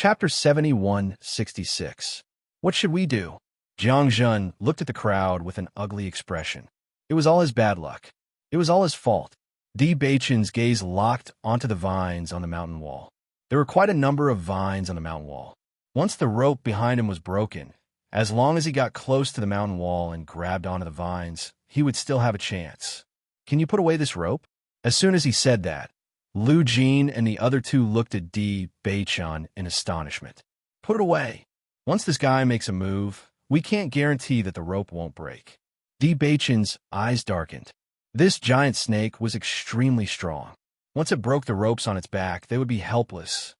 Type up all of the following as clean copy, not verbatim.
Chapter 7166. What should we do? Jiang Zhen looked at the crowd with an ugly expression. It was all his bad luck. It was all his fault. Di Beichen's gaze locked onto the vines on the mountain wall. There were quite a number of vines on the mountain wall. Once the rope behind him was broken, as long as he got close to the mountain wall and grabbed onto the vines, he would still have a chance. Can you put away this rope? As soon as he said that, Lu Jin and the other two looked at Di Beichen in astonishment. Put it away. Once this guy makes a move, we can't guarantee that the rope won't break. Di Beichen's eyes darkened. This giant snake was extremely strong. Once it broke the ropes on its back, they would be helpless.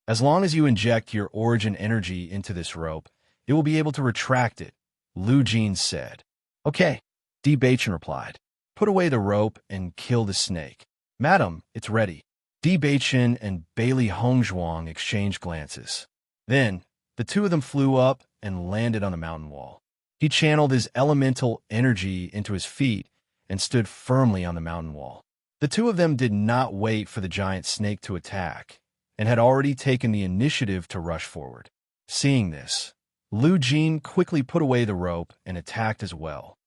As long as you inject your origin energy into this rope, it will be able to retract it, Lu Jin said. Okay, Di Beichen replied. Put away the rope and kill the snake. Madam, it's ready. Di Beichen and Bailey Hongzhuang exchanged glances. Then, the two of them flew up and landed on the mountain wall. He channeled his elemental energy into his feet and stood firmly on the mountain wall. The two of them did not wait for the giant snake to attack and had already taken the initiative to rush forward. Seeing this, Lu Jin quickly put away the rope and attacked as well.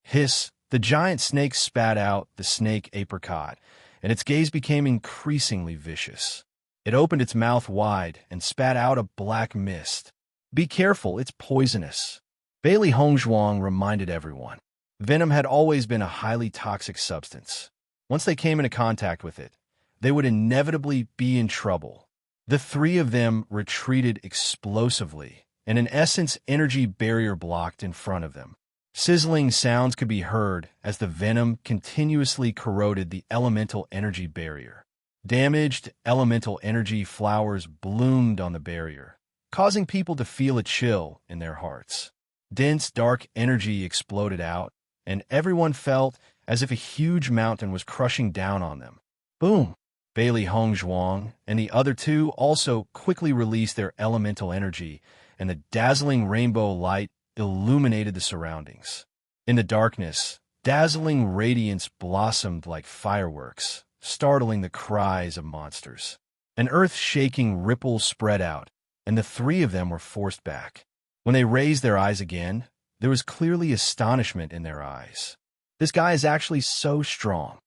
Hiss, the giant snake spat out the snake apricot, and its gaze became increasingly vicious. It opened its mouth wide and spat out a black mist. Be careful, it's poisonous. Bailey Hongzhuang reminded everyone. Venom had always been a highly toxic substance. Once they came into contact with it, they would inevitably be in trouble. The three of them retreated explosively, and an essence energy barrier blocked in front of them. Sizzling sounds could be heard as the venom continuously corroded the elemental energy barrier. Damaged elemental energy flowers bloomed on the barrier, causing people to feel a chill in their hearts. Dense, dark energy exploded out, and everyone felt as if a huge mountain was crushing down on them. Boom! Bailey Hongzhuang and the other two also quickly released their elemental energy, and the dazzling rainbow light illuminated the surroundings. In the darkness, dazzling radiance blossomed like fireworks, startling the cries of monsters. An earth-shaking ripple spread out, and the three of them were forced back. When they raised their eyes again, there was clearly astonishment in their eyes. This guy is actually so strong.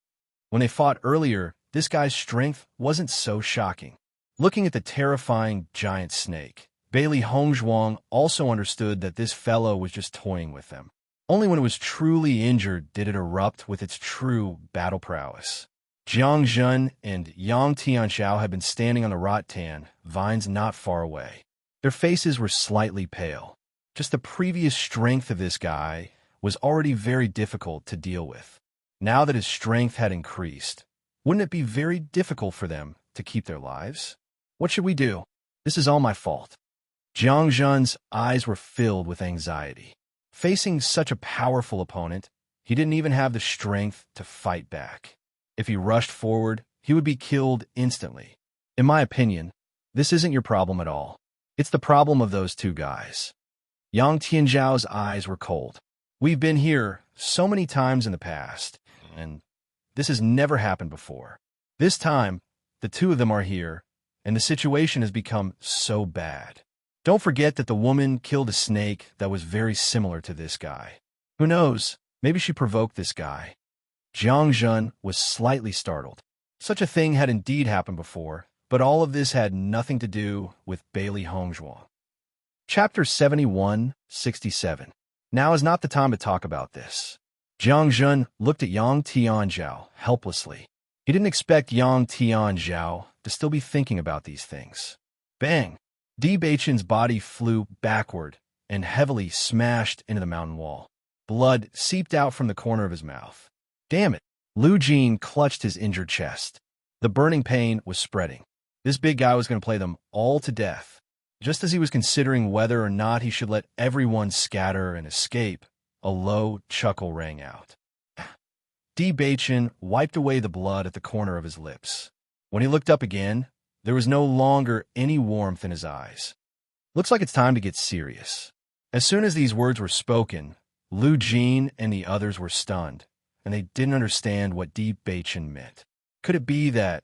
When they fought earlier, this guy's strength wasn't so shocking. Looking at the terrifying giant snake, Bailey Hongzhuang also understood that this fellow was just toying with them. Only when it was truly injured did it erupt with its true battle prowess. Jiang Zhen and Yang Tianxiao had been standing on the rattan vines not far away. Their faces were slightly pale. Just the previous strength of this guy was already very difficult to deal with. Now that his strength had increased, wouldn't it be very difficult for them to keep their lives? What should we do? This is all my fault. Jiang Zhen's eyes were filled with anxiety. Facing such a powerful opponent, he didn't even have the strength to fight back. If he rushed forward, he would be killed instantly. In my opinion, this isn't your problem at all. It's the problem of those two guys. Yang Tianzhao's eyes were cold. We've been here so many times in the past, and this has never happened before. This time, the two of them are here, and the situation has become so bad. Don't forget that the woman killed a snake that was very similar to this guy. Who knows, maybe she provoked this guy. Jiang Zhen was slightly startled. Such a thing had indeed happened before, but all of this had nothing to do with Bailey Hongzhuang. Chapter 7167. Now is not the time to talk about this. Jiang Zhen looked at Yang Tianzhao helplessly. He didn't expect Yang Tianzhao to still be thinking about these things. Bang! Di Beichen's body flew backward and heavily smashed into the mountain wall. Blood seeped out from the corner of his mouth. Damn it! Lu Jin clutched his injured chest. The burning pain was spreading. This big guy was going to play them all to death. Just as he was considering whether or not he should let everyone scatter and escape, a low chuckle rang out. Di Beichen wiped away the blood at the corner of his lips. When he looked up again, there was no longer any warmth in his eyes. Looks like it's time to get serious. As soon as these words were spoken, Lu Jin and the others were stunned, and they didn't understand what Di Beichen meant. Could it be that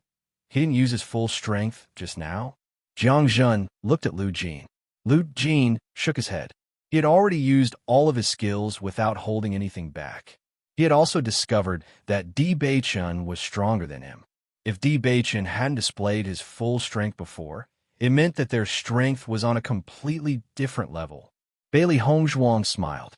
he didn't use his full strength just now? Jiang Jun looked at Lu Jin. Lu Jin shook his head. He had already used all of his skills without holding anything back. He had also discovered that Di Beichun was stronger than him. If Di Beichun hadn't displayed his full strength before, it meant that their strength was on a completely different level. Bailey Hongzhuang smiled.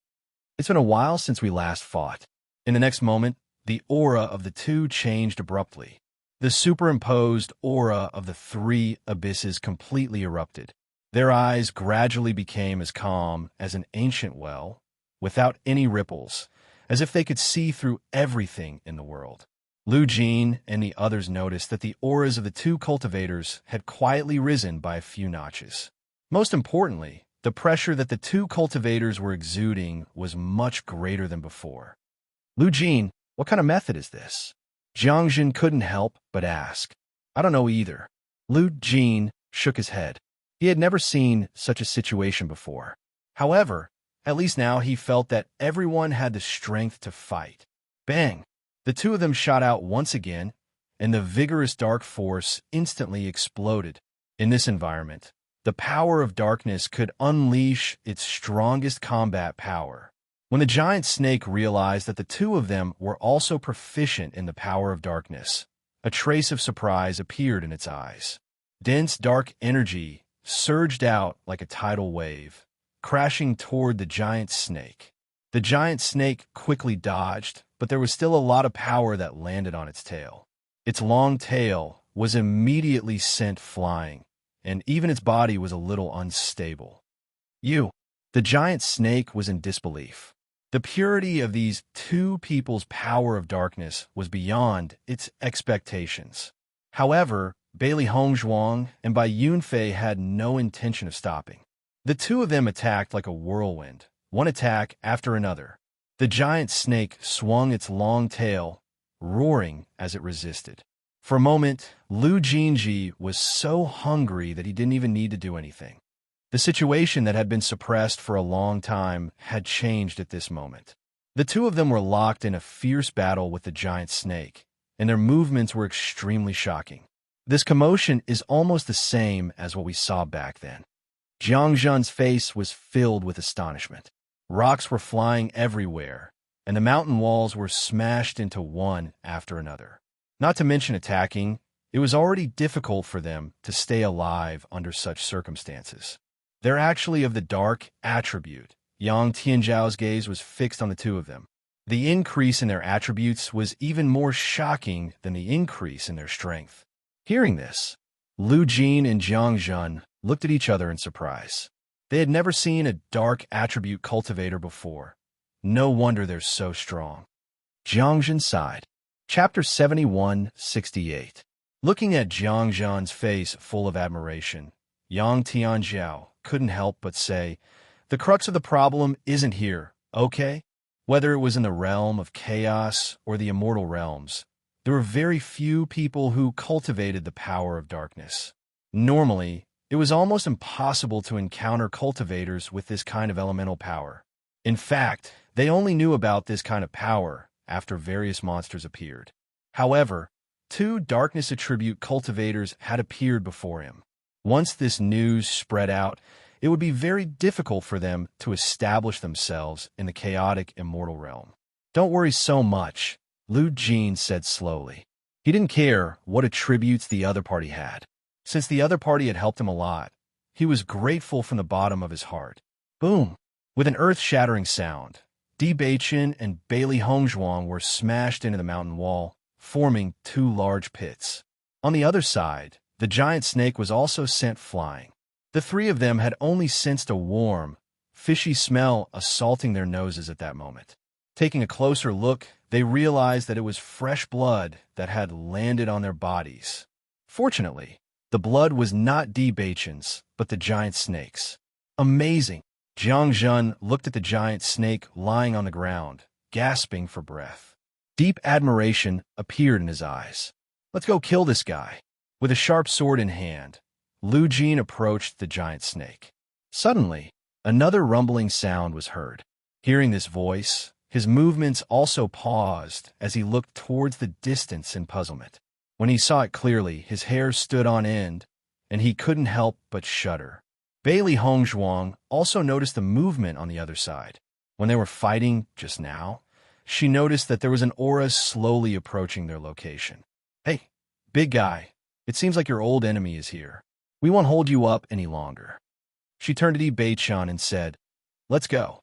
It's been a while since we last fought. In the next moment, the aura of the two changed abruptly. The superimposed aura of the three abysses completely erupted. Their eyes gradually became as calm as an ancient well, without any ripples, as if they could see through everything in the world. Lu Jin and the others noticed that the auras of the two cultivators had quietly risen by a few notches. Most importantly, the pressure that the two cultivators were exuding was much greater than before. Lu Jin, what kind of method is this? Jiang Jun couldn't help but ask. I don't know either. Lu Jin shook his head. He had never seen such a situation before. However, at least now he felt that everyone had the strength to fight. Bang! The two of them shot out once again, and the vigorous dark force instantly exploded. In this environment, the power of darkness could unleash its strongest combat power. When the giant snake realized that the two of them were also proficient in the power of darkness, a trace of surprise appeared in its eyes. Dense dark energy surged out like a tidal wave, crashing toward the giant snake. The giant snake quickly dodged, but there was still a lot of power that landed on its tail. Its long tail was immediately sent flying, and even its body was a little unstable. The giant snake was in disbelief. The purity of these two people's power of darkness was beyond its expectations. However, Bailey Hongzhuang and Bai Yunfei had no intention of stopping. The two of them attacked like a whirlwind, one attack after another. The giant snake swung its long tail, roaring as it resisted. For a moment, Lu Jinji was so hungry that he didn't even need to do anything. The situation that had been suppressed for a long time had changed at this moment. The two of them were locked in a fierce battle with the giant snake, and their movements were extremely shocking. This commotion is almost the same as what we saw back then. Jiang Jun's face was filled with astonishment. Rocks were flying everywhere, and the mountain walls were smashed into one after another. Not to mention attacking, it was already difficult for them to stay alive under such circumstances. They're actually of the dark attribute. Yang Tianzhao's gaze was fixed on the two of them. The increase in their attributes was even more shocking than the increase in their strength. Hearing this, Lu Jin and Jiang Jun looked at each other in surprise. They had never seen a dark attribute cultivator before. No wonder they're so strong. Jiang Jun sighed. Chapter 71-68. Looking at Jiang Jun's face full of admiration, Yang Tianzhao couldn't help but say, "The crux of the problem isn't here, okay?" Whether it was in the realm of chaos or the immortal realms, there were very few people who cultivated the power of darkness. Normally, it was almost impossible to encounter cultivators with this kind of elemental power. In fact, they only knew about this kind of power after various monsters appeared. However, two darkness attribute cultivators had appeared before him. Once this news spread out, it would be very difficult for them to establish themselves in the chaotic immortal realm. "Don't worry so much," Lu Jin said slowly. He didn't care what attributes the other party had. Since the other party had helped him a lot, he was grateful from the bottom of his heart. Boom! With an earth-shattering sound, Di Beichun and Bailey Hongzhuang were smashed into the mountain wall, forming two large pits. On the other side, the giant snake was also sent flying. The three of them had only sensed a warm, fishy smell assaulting their noses at that moment. Taking a closer look, they realized that it was fresh blood that had landed on their bodies. Fortunately, the blood was not Di Beichun's, but the giant snake's. Amazing! Jiang Jun looked at the giant snake lying on the ground, gasping for breath. Deep admiration appeared in his eyes. "Let's go kill this guy." With a sharp sword in hand, Lu Jin approached the giant snake. Suddenly, another rumbling sound was heard. Hearing this voice, his movements also paused as he looked towards the distance in puzzlement. When he saw it clearly, his hair stood on end, and he couldn't help but shudder. Bailey Hongzhuang also noticed the movement on the other side. When they were fighting just now, she noticed that there was an aura slowly approaching their location. "Hey, big guy, it seems like your old enemy is here. We won't hold you up any longer." She turned to Di Beichun and said, "Let's go."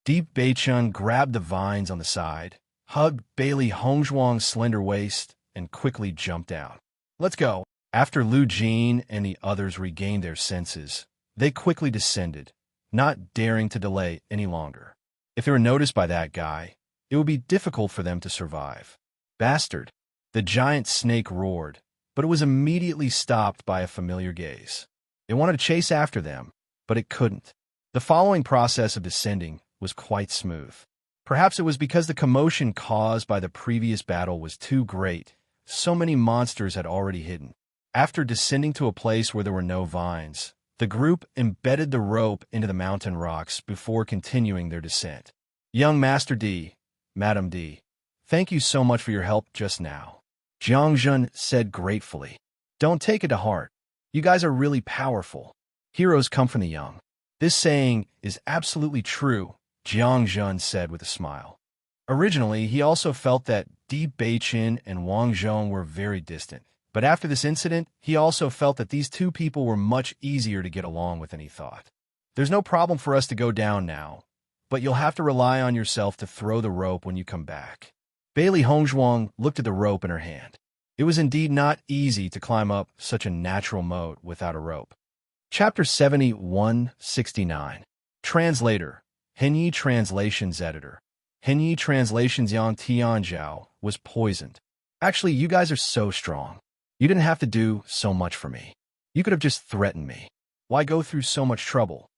Di Beichun grabbed the vines on the side, hugged Bailey Hongzhuang's slender waist, and quickly jumped out. "Let's go." After Lu Jin and the others regained their senses, they quickly descended, not daring to delay any longer. If they were noticed by that guy, it would be difficult for them to survive. "Bastard!" The giant snake roared, but it was immediately stopped by a familiar gaze. It wanted to chase after them, but it couldn't. The following process of descending was quite smooth. Perhaps it was because the commotion caused by the previous battle was too great. So many monsters had already hidden. After descending to a place where there were no vines, the group embedded the rope into the mountain rocks before continuing their descent. "Young Master D, Madam D, thank you so much for your help just now," Jiang Jun said gratefully. "Don't take it to heart. You guys are really powerful. Heroes come from the young." "This saying is absolutely true," Jiang Jun said with a smile. Originally, he also felt that Di Beichun and Wang Zhong were very distant. But after this incident, he also felt that these two people were much easier to get along with than he thought. "There's no problem for us to go down now, but you'll have to rely on yourself to throw the rope when you come back." Bailey Hongzhuang looked at the rope in her hand. It was indeed not easy to climb up such a natural moat without a rope. Chapter 7169. Translator, Henyi Translations Editor. Henyi Translations Yang Tianzhao was poisoned. "Actually, you guys are so strong. You didn't have to do so much for me. You could have just threatened me. Why go through so much trouble?"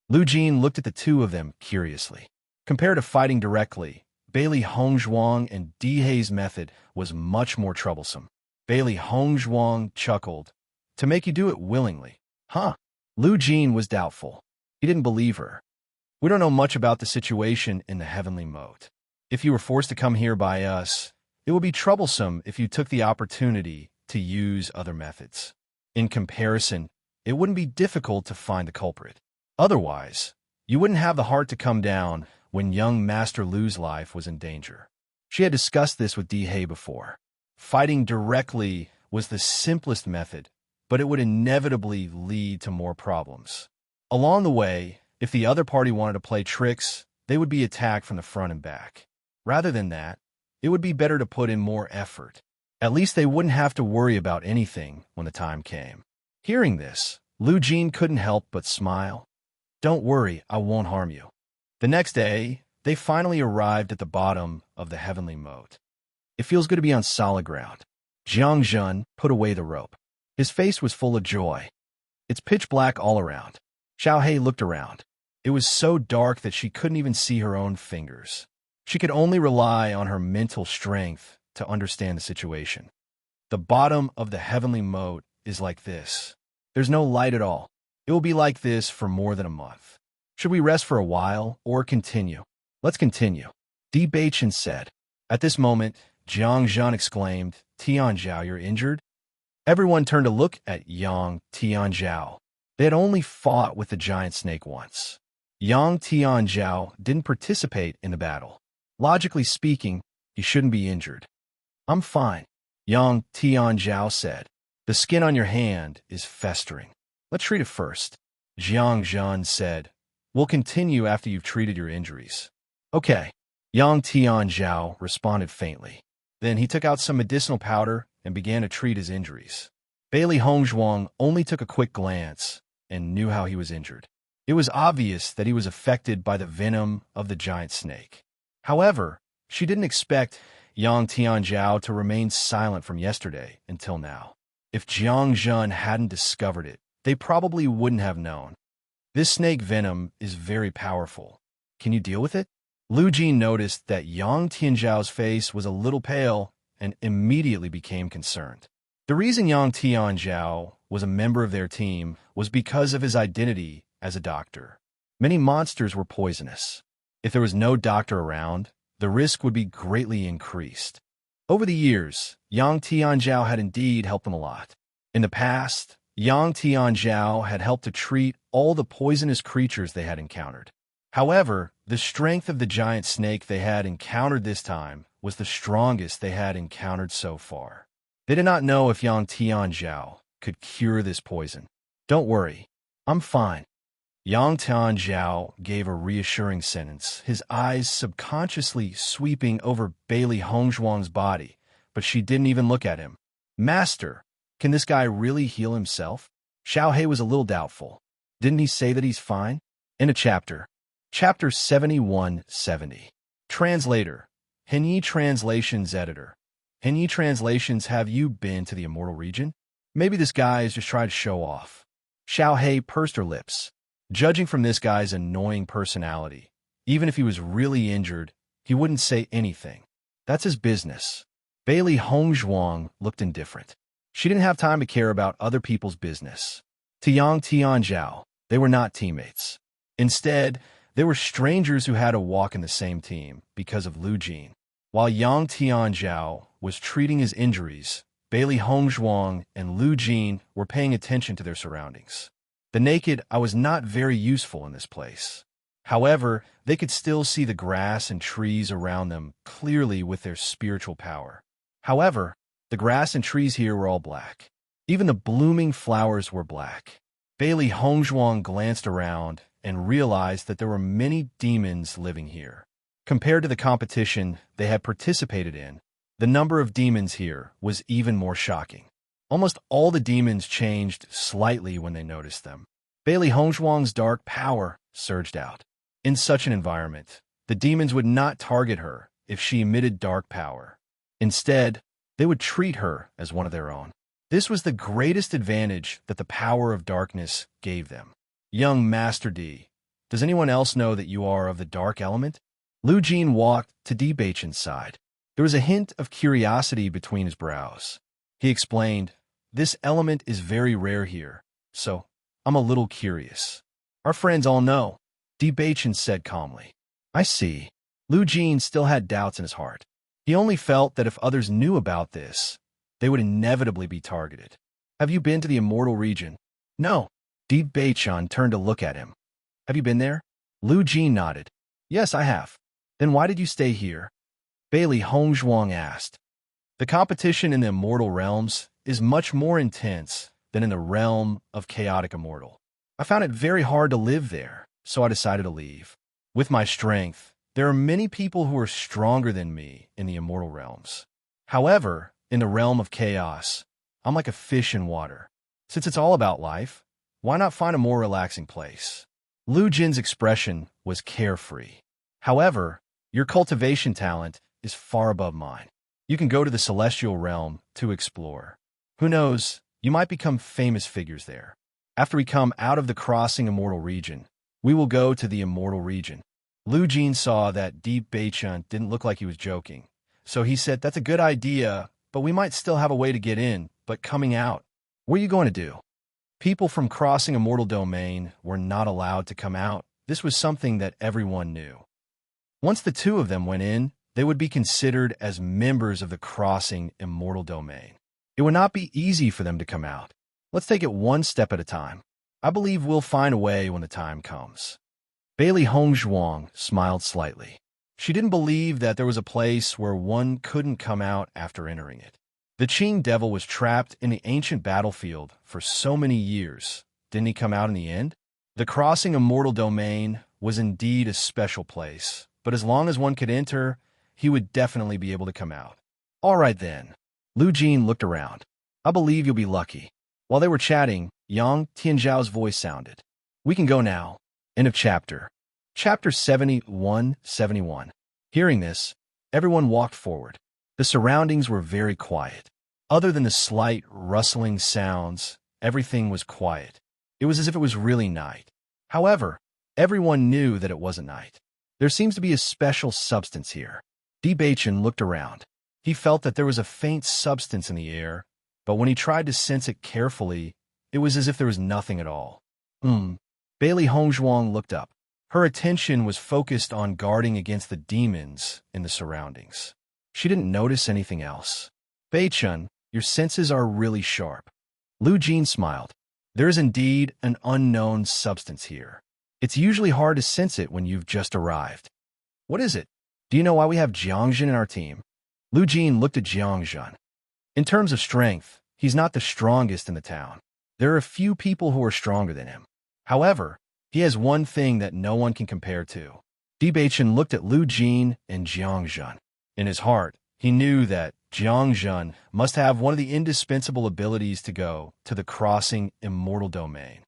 Lu Jin looked at the two of them curiously. Compared to fighting directly, Bailey Hongzhuang and Dihei's method was much more troublesome. Bailey Hongzhuang chuckled. "To make you do it willingly, huh?" Lu Jin was doubtful. He didn't believe her. "We don't know much about the situation in the heavenly moat. If you were forced to come here by us, it would be troublesome if you took the opportunity to use other methods. In comparison, it wouldn't be difficult to find the culprit. Otherwise, you wouldn't have the heart to come down when young Master Lu's life was in danger." She had discussed this with Dihei before. Fighting directly was the simplest method, but it would inevitably lead to more problems. Along the way, if the other party wanted to play tricks, they would be attacked from the front and back. Rather than that, it would be better to put in more effort. At least they wouldn't have to worry about anything when the time came. Hearing this, Lu Jin couldn't help but smile. "Don't worry, I won't harm you." The next day, they finally arrived at the bottom of the heavenly moat. "It feels good to be on solid ground." Jiang Jun put away the rope. His face was full of joy. "It's pitch black all around." Xiao Hei looked around. It was so dark that she couldn't even see her own fingers. She could only rely on her mental strength to understand the situation. "The bottom of the heavenly moat is like this. There's no light at all. It will be like this for more than a month. Should we rest for a while or continue?" "Let's continue," Di Beichun said. At this moment, Jiang Zhan exclaimed, "Tianzhao, you're injured?" Everyone turned to look at Yang Tianzhao. They had only fought with the giant snake once. Yang Tianzhao didn't participate in the battle. Logically speaking, he shouldn't be injured. "I'm fine," Yang Tianzhao said. "The skin on your hand is festering. Let's treat it first," Jiang Zhan said. "We'll continue after you've treated your injuries." "Okay," Yang Tianzhao responded faintly. Then he took out some medicinal powder and began to treat his injuries. Bailey Hongzhuang only took a quick glance and knew how he was injured. It was obvious that he was affected by the venom of the giant snake. However, she didn't expect Yang Tianzhao to remain silent from yesterday until now. If Jiang Zhan hadn't discovered it, they probably wouldn't have known. "This snake venom is very powerful. Can you deal with it?" Lu Jin noticed that Yang Tianzhao's face was a little pale and immediately became concerned. The reason Yang Tianzhao was a member of their team was because of his identity as a doctor. Many monsters were poisonous. If there was no doctor around, the risk would be greatly increased. Over the years, Yang Tianzhao had indeed helped them a lot. In the past, Yang Tianzhao had helped to treat all the poisonous creatures they had encountered. However, the strength of the giant snake they had encountered this time was the strongest they had encountered so far. They did not know if Yang Tianzhao could cure this poison. "Don't worry, I'm fine." Yang Tianzhao gave a reassuring sentence, his eyes subconsciously sweeping over Bailey Hongzhuang's body, but she didn't even look at him. "Master, can this guy really heal himself?" Xiao He was a little doubtful. "Didn't he say that he's fine?" In a chapter. Chapter 7170. Translator. Henyi Translations Editor. Henyi Translations, have you been to the Immortal Region? Maybe this guy is just trying to show off. Xiao He pursed her lips. Judging from this guy's annoying personality, even if he was really injured, he wouldn't say anything. That's his business. Bailey Hongzhuang looked indifferent. She didn't have time to care about other people's business. To Yang Tianzhao, they were not teammates. Instead, they were strangers who had to walk in the same team because of Lu Jin. While Yang Tianzhao was treating his injuries, Bailey Hongzhuang and Lu Jin were paying attention to their surroundings. The naked, I was not very useful in this place. However, they could still see the grass and trees around them clearly with their spiritual power. However, the grass and trees here were all black. Even the blooming flowers were black. Bailey Hongzhuang glanced around and realized that there were many demons living here. Compared to the competition they had participated in, the number of demons here was even more shocking. Almost all the demons changed slightly when they noticed them. Bailey Hongzhuang's dark power surged out. In such an environment, the demons would not target her if she emitted dark power. Instead, they would treat her as one of their own. This was the greatest advantage that the power of darkness gave them. "Young Master D, does anyone else know that you are of the dark element?" Lu Jin walked to Di Beichen's side. There was a hint of curiosity between his brows. He explained, "This element is very rare here, so I'm a little curious." "Our friends all know," Di Beichen said calmly. "I see." Lu Jin still had doubts in his heart. He only felt that if others knew about this, they would inevitably be targeted. "Have you been to the Immortal Region?" "No." Di Beichen turned to look at him. "Have you been there?" Lu Jin nodded. "Yes, I have." "Then why did you stay here?" Bailey Hongzhuang asked. "The competition in the Immortal Realms is much more intense than in the realm of Chaotic Immortal. I found it very hard to live there, so I decided to leave. With my strength, there are many people who are stronger than me in the Immortal Realms. However, in the realm of chaos, I'm like a fish in water. Since it's all about life, why not find a more relaxing place?" Lu Jin's expression was carefree. "However, your cultivation talent is far above mine. You can go to the Celestial Realm to explore. Who knows, you might become famous figures there. After we come out of the Crossing Immortal Region, we will go to the Immortal Region." Lu Jin saw that Di Beichen didn't look like he was joking, so he said, "That's a good idea, but we might still have a way to get in, but coming out, what are you going to do?" People from Crossing Immortal Domain were not allowed to come out. This was something that everyone knew. Once the two of them went in, they would be considered as members of the Crossing Immortal Domain. It would not be easy for them to come out. Let's take it one step at a time. I believe we'll find a way when the time comes. Bailey Hongzhuang smiled slightly. She didn't believe that there was a place where one couldn't come out after entering it. The Qing Devil was trapped in the ancient battlefield for so many years. Didn't he come out in the end? The Crossing Immortal Domain was indeed a special place, but as long as one could enter, he would definitely be able to come out. "All right then." Lu Jin looked around. "I believe you'll be lucky." While they were chatting, Yang Tianzhao's voice sounded. "We can go now." End of chapter. Chapter 7171. Hearing this, everyone walked forward. The surroundings were very quiet. Other than the slight rustling sounds, everything was quiet. It was as if it was really night. However, everyone knew that it wasn't night. There seems to be a special substance here. Di Beichen looked around. He felt that there was a faint substance in the air, but when he tried to sense it carefully, it was as if there was nothing at all. Bailey Hongzhuang looked up. Her attention was focused on guarding against the demons in the surroundings. She didn't notice anything else. "Beichen, your senses are really sharp." Lu Jin smiled. There is indeed an unknown substance here. It's usually hard to sense it when you've just arrived. What is it? Do you know why we have Jiangjun in our team? Lu Jin looked at Jiangjun. In terms of strength, he's not the strongest in the town. There are a few people who are stronger than him. However, he has one thing that no one can compare to. Di Beichen looked at Lu Jin and Jiangjun. In his heart, he knew that Jiangjun must have one of the indispensable abilities to go to the crossing immortal domain.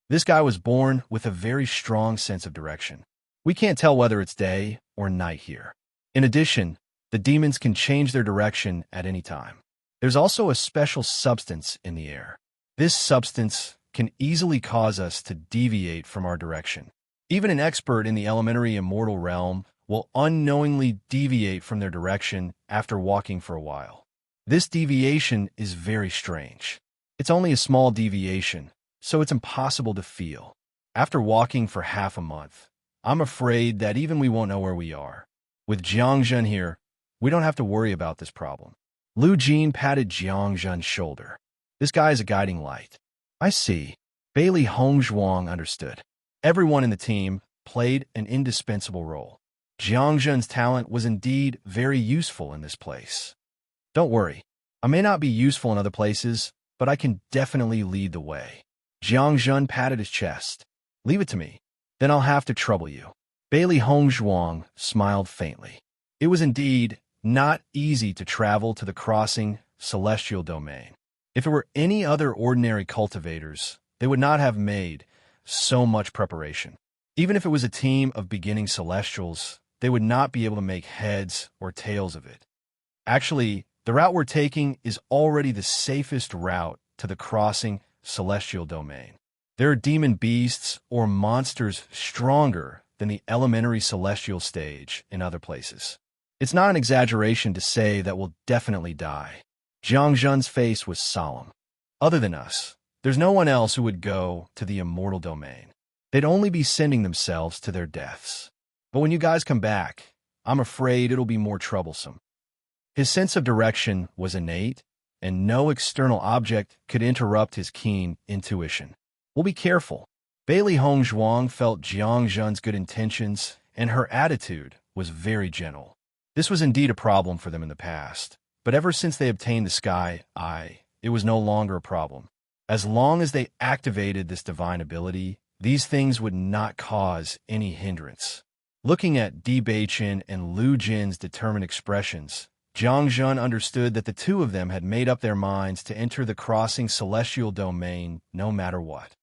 This guy was born with a very strong sense of direction. We can't tell whether it's day or night here. In addition, the demons can change their direction at any time. There's also a special substance in the air. This substance can easily cause us to deviate from our direction. Even an expert in the elementary immortal realm will unknowingly deviate from their direction after walking for a while. This deviation is very strange. It's only a small deviation, so it's impossible to feel. After walking for half a month, I'm afraid that even we won't know where we are. With Jiangjun here, we don't have to worry about this problem. Lu Jin patted Jiangjun's shoulder. This guy is a guiding light. I see. Bailey Hongzhuang understood. Everyone in the team played an indispensable role. Jiangjun's talent was indeed very useful in this place. Don't worry, I may not be useful in other places, but I can definitely lead the way. Jiangjun patted his chest. Leave it to me. Then I'll have to trouble you. Bailey Hongzhuang smiled faintly. It was indeed not easy to travel to the crossing celestial domain. If it were any other ordinary cultivators, they would not have made so much preparation. Even if it was a team of beginning celestials, they would not be able to make heads or tails of it. Actually, the route we're taking is already the safest route to the crossing celestial domain. There are demon beasts or monsters stronger than the elementary celestial stage in other places. It's not an exaggeration to say that we'll definitely die. Jiangjun's face was solemn. Other than us, there's no one else who would go to the immortal domain. They'd only be sending themselves to their deaths. But when you guys come back, I'm afraid it'll be more troublesome. His sense of direction was innate, and no external object could interrupt his keen intuition. We'll be careful. Bailey Hongzhuang felt Jiangjun's good intentions, and her attitude was very gentle. This was indeed a problem for them in the past, but ever since they obtained the Sky Eye, it was no longer a problem. As long as they activated this divine ability, these things would not cause any hindrance. Looking at Di Beichen and Lu Jin's determined expressions, Jiangjun understood that the two of them had made up their minds to enter the crossing celestial domain no matter what.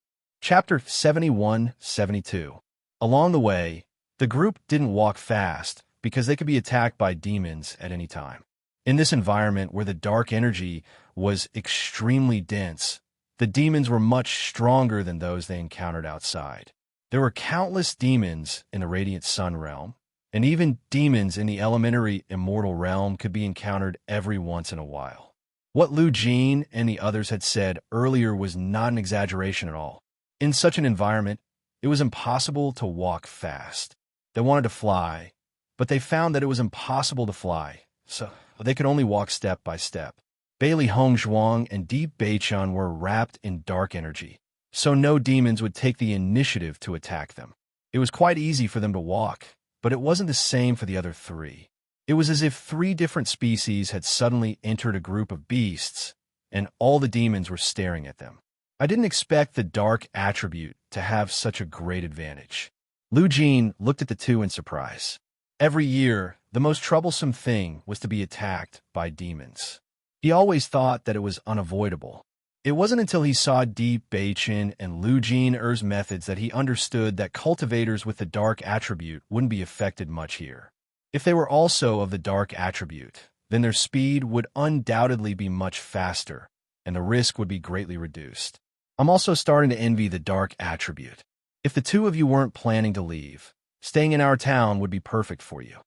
Chapter 71-72. Along the way, the group didn't walk fast because they could be attacked by demons at any time. In this environment where the dark energy was extremely dense, the demons were much stronger than those they encountered outside. There were countless demons in the Radiant Sun realm, and even demons in the elementary immortal realm could be encountered every once in a while. What Lu Jin and the others had said earlier was not an exaggeration at all. In such an environment, it was impossible to walk fast. They wanted to fly, but they found that it was impossible to fly, so they could only walk step by step. Bailey Hongzhuang and Di Beichen were wrapped in dark energy, so no demons would take the initiative to attack them. It was quite easy for them to walk, but it wasn't the same for the other three. It was as if three different species had suddenly entered a group of beasts, and all the demons were staring at them. I didn't expect the dark attribute to have such a great advantage. Lu Jin looked at the two in surprise. Every year, the most troublesome thing was to be attacked by demons. He always thought that it was unavoidable. It wasn't until he saw Di Beichen and Lu Jin's methods that he understood that cultivators with the dark attribute wouldn't be affected much here. If they were also of the dark attribute, then their speed would undoubtedly be much faster, and the risk would be greatly reduced. I'm also starting to envy the dark attribute. If the two of you weren't planning to leave, staying in our town would be perfect for you.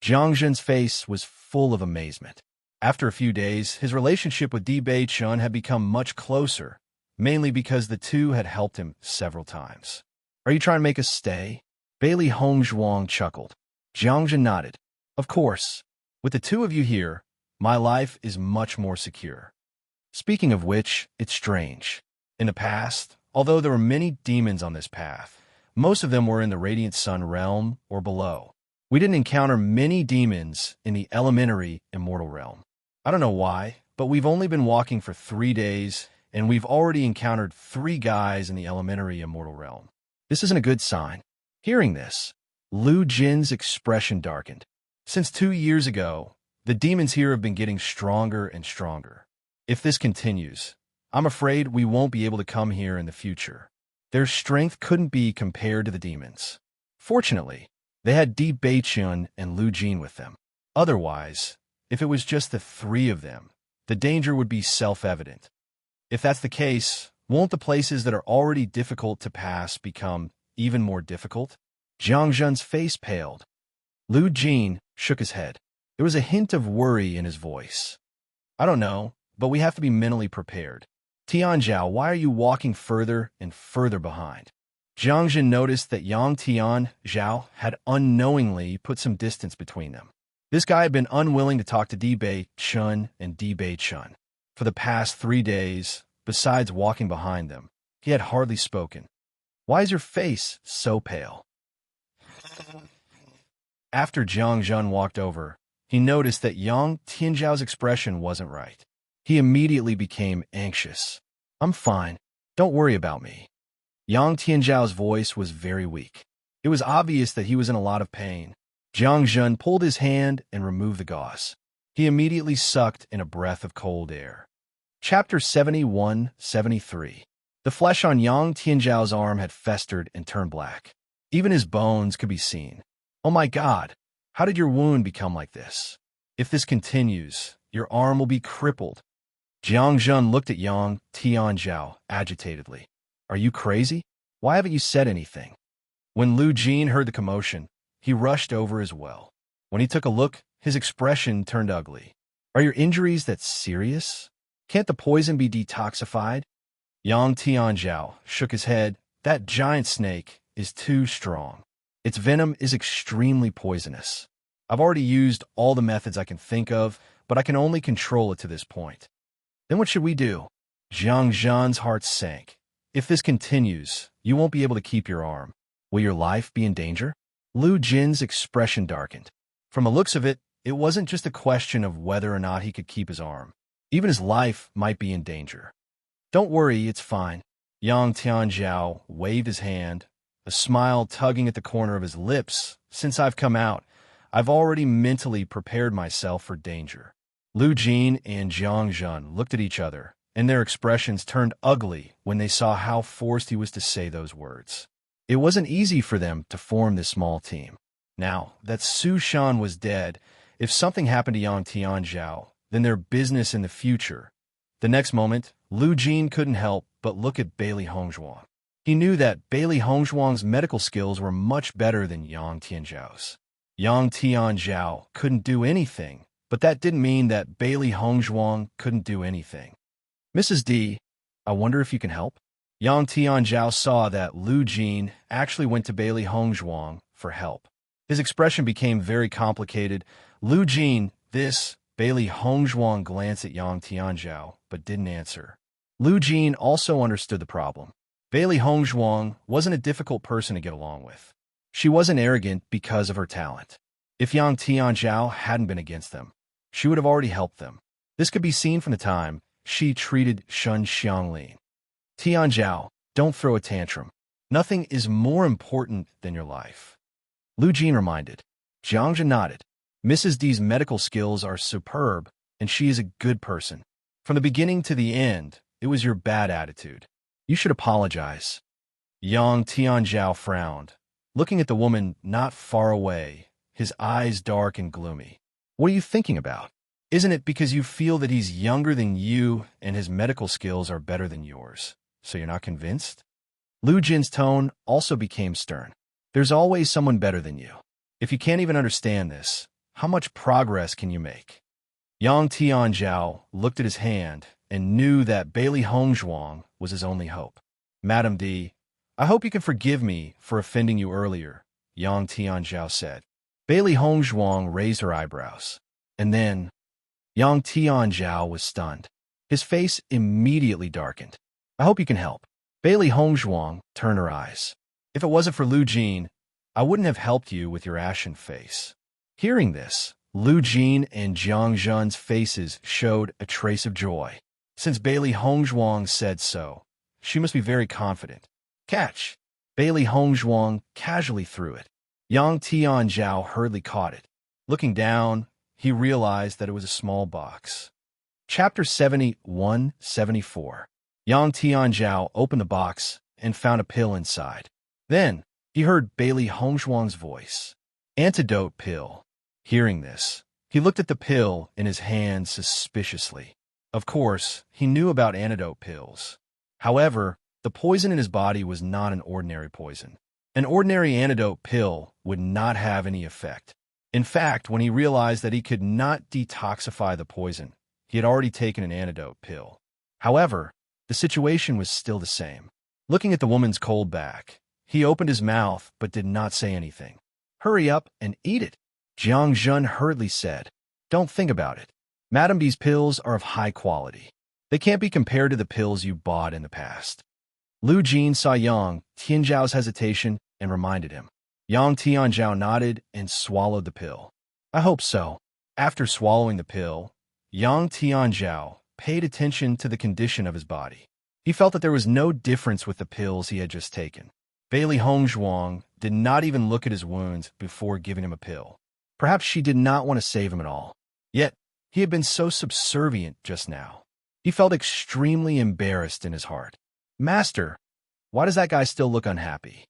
Jiangjun's face was full of amazement. After a few days, his relationship with Di Beichen had become much closer, mainly because the two had helped him several times. Are you trying to make us stay? Bailey Hongzhuang chuckled. Jiangjun nodded. Of course. With the two of you here, my life is much more secure. Speaking of which, it's strange. In the past, although there were many demons on this path, most of them were in the Radiant Sun realm or below. We didn't encounter many demons in the elementary immortal realm. I don't know why, but we've only been walking for 3 days, and we've already encountered 3 guys in the elementary immortal realm. This isn't a good sign. Hearing this, Lu Jin's expression darkened. Since 2 years ago, the demons here have been getting stronger and stronger. If this continues, I'm afraid we won't be able to come here in the future. Their strength couldn't be compared to the demons. Fortunately, they had Di Beichun and Lu Jin with them. Otherwise, if it was just the 3 of them, the danger would be self-evident. If that's the case, won't the places that are already difficult to pass become even more difficult? Jiang Zhen's face paled. Lu Jin shook his head. There was a hint of worry in his voice. I don't know, but we have to be mentally prepared. Tianzhao, why are you walking further and further behind? Jiang Zhen noticed that Yang Tianzhao had unknowingly put some distance between them. This guy had been unwilling to talk to Di Beichun and Di Beichun. For the past 3 days, besides walking behind them, he had hardly spoken. Why is your face so pale? After Jiang Zhen walked over, he noticed that Yang Tianzhao's expression wasn't right. He immediately became anxious. I'm fine. Don't worry about me. Yang Tianzhao's voice was very weak. It was obvious that he was in a lot of pain. Jiang Zhen pulled his hand and removed the gauze. He immediately sucked in a breath of cold air. Chapter 71-73. The flesh on Yang Tianzhao's arm had festered and turned black. Even his bones could be seen. Oh my God, how did your wound become like this? If this continues, your arm will be crippled. Jiang Zhen looked at Yang Tianzhao agitatedly. Are you crazy? Why haven't you said anything? When Lu Jin heard the commotion, he rushed over as well. When he took a look, his expression turned ugly. Are your injuries that serious? Can't the poison be detoxified? Yang Tianzhao shook his head. That giant snake is too strong. Its venom is extremely poisonous. I've already used all the methods I can think of, but I can only control it to this point. Then what should we do? Jiang Zhen's heart sank. If this continues, you won't be able to keep your arm. Will your life be in danger? Lu Jin's expression darkened. From the looks of it, it wasn't just a question of whether or not he could keep his arm. Even his life might be in danger. Don't worry, it's fine. Yang Tianzhao waved his hand, a smile tugging at the corner of his lips. Since I've come out, I've already mentally prepared myself for danger. Lu Jin and Jiang Zhen looked at each other, and their expressions turned ugly when they saw how forced he was to say those words. It wasn't easy for them to form this small team. Now that Su Shan was dead, if something happened to Yang Tianzhao, then their business in the future. The next moment, Lu Jin couldn't help but look at Bailey Hongzhuang. He knew that Bailey Hongzhuang's medical skills were much better than Yang Tianzhao's. Yang Tianzhao couldn't do anything, but that didn't mean that Bailey Hongzhuang couldn't do anything. Mrs. D, I wonder if you can help? Yang Tianzhao saw that Lu Jin actually went to Bailey Hongzhuang for help. His expression became very complicated. Lu Jin, this, Bailey Hongzhuang glanced at Yang Tianzhao, but didn't answer. Lu Jin also understood the problem. Bailey Hongzhuang wasn't a difficult person to get along with. She wasn't arrogant because of her talent. If Yang Tianzhao hadn't been against them, she would have already helped them. This could be seen from the time she treated Shun Xianglin. Tianzhao, don't throw a tantrum. Nothing is more important than your life. Lu Jin reminded. Jiang Zhen nodded. Mrs. D's medical skills are superb, and she is a good person. From the beginning to the end, it was your bad attitude. You should apologize. Yang Tianzhao frowned, looking at the woman not far away, his eyes dark and gloomy. What are you thinking about? Isn't it because you feel that he's younger than you and his medical skills are better than yours, so you're not convinced? Lu Jin's tone also became stern. There's always someone better than you. If you can't even understand this, how much progress can you make? Yang Tianzhao looked at his hand and knew that Bailey Hongzhuang was his only hope. Madam D, I hope you can forgive me for offending you earlier, Yang Tianzhao said. Bailey Hongzhuang raised her eyebrows. And then, Yang Tianzhao was stunned. His face immediately darkened. I hope you can help. Bailey Hongzhuang turned her eyes. If it wasn't for Lu Jin, I wouldn't have helped you with your ashen face. Hearing this, Lu Jin and Jiang Zhen's faces showed a trace of joy. Since Bailey Hongzhuang said so, she must be very confident. Catch! Bailey Hongzhuang casually threw it. Yang Tianzhao hurriedly caught it. Looking down, he realized that it was a small box. Chapter 71-74. Yang Tianzhao opened the box and found a pill inside. Then, he heard Bailey Hongzhuang's voice. Antidote pill. Hearing this, he looked at the pill in his hand suspiciously. Of course, he knew about antidote pills. However, the poison in his body was not an ordinary poison. An ordinary antidote pill would not have any effect. In fact, when he realized that he could not detoxify the poison, he had already taken an antidote pill. However, the situation was still the same. Looking at the woman's cold back, he opened his mouth but did not say anything. Hurry up and eat it, Jiang Zhen hurriedly said. Don't think about it. Madame B's pills are of high quality. They can't be compared to the pills you bought in the past. Lu Jin saw Yang Tianzhao's hesitation and reminded him. Yang Tianzhao nodded and swallowed the pill. I hope so. After swallowing the pill, Yang Tianzhao paid attention to the condition of his body. He felt that there was no difference with the pills he had just taken. Bailey Hongzhuang did not even look at his wounds before giving him a pill. Perhaps she did not want to save him at all. Yet, he had been so subservient just now. He felt extremely embarrassed in his heart. Master, why does that guy still look unhappy?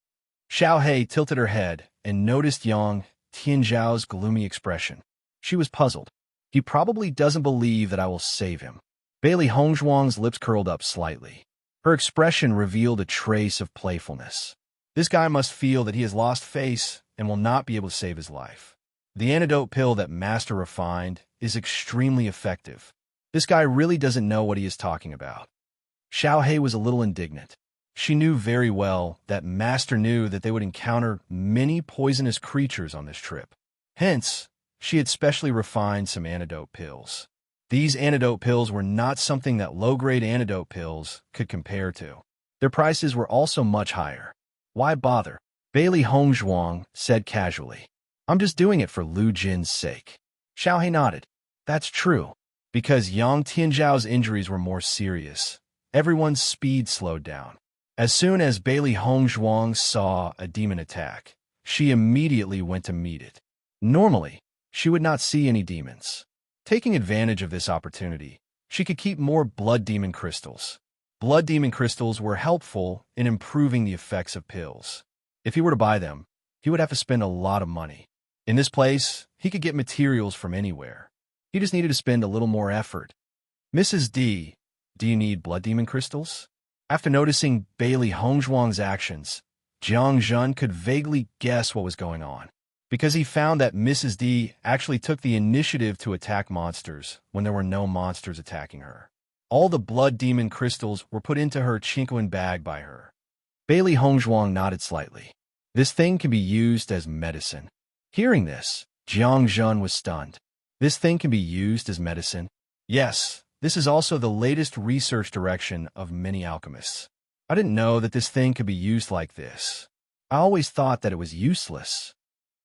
Xiao He tilted her head and noticed Yang Tianzhao's gloomy expression. She was puzzled. He probably doesn't believe that I will save him. Bailey Hongzhuang's lips curled up slightly. Her expression revealed a trace of playfulness. This guy must feel that he has lost face and will not be able to save his life. The antidote pill that Master refined is extremely effective. This guy really doesn't know what he is talking about. Xiao He was a little indignant. She knew very well that Master knew that they would encounter many poisonous creatures on this trip. Hence, she had specially refined some antidote pills. These antidote pills were not something that low-grade antidote pills could compare to. Their prices were also much higher. Why bother? Bailey Hongzhuang said casually. I'm just doing it for Lu Jin's sake. Xiao He nodded. That's true. Because Yang Tianzhao's injuries were more serious, everyone's speed slowed down. As soon as Bailey Hongzhuang saw a demon attack, she immediately went to meet it. Normally, she would not see any demons. Taking advantage of this opportunity, she could keep more blood demon crystals. Blood demon crystals were helpful in improving the effects of pills. If he were to buy them, he would have to spend a lot of money. In this place, he could get materials from anywhere. He just needed to spend a little more effort. Mrs. D, do you need blood demon crystals? After noticing Bailey Hongzhuang's actions, Jiang Zhen could vaguely guess what was going on, because he found that Mrs. D actually took the initiative to attack monsters when there were no monsters attacking her. All the blood demon crystals were put into her chinquan bag by her. Bailey Hongzhuang nodded slightly. This thing can be used as medicine. Hearing this, Jiang Zhen was stunned. This thing can be used as medicine? Yes, this is also the latest research direction of many alchemists. I didn't know that this thing could be used like this. I always thought that it was useless.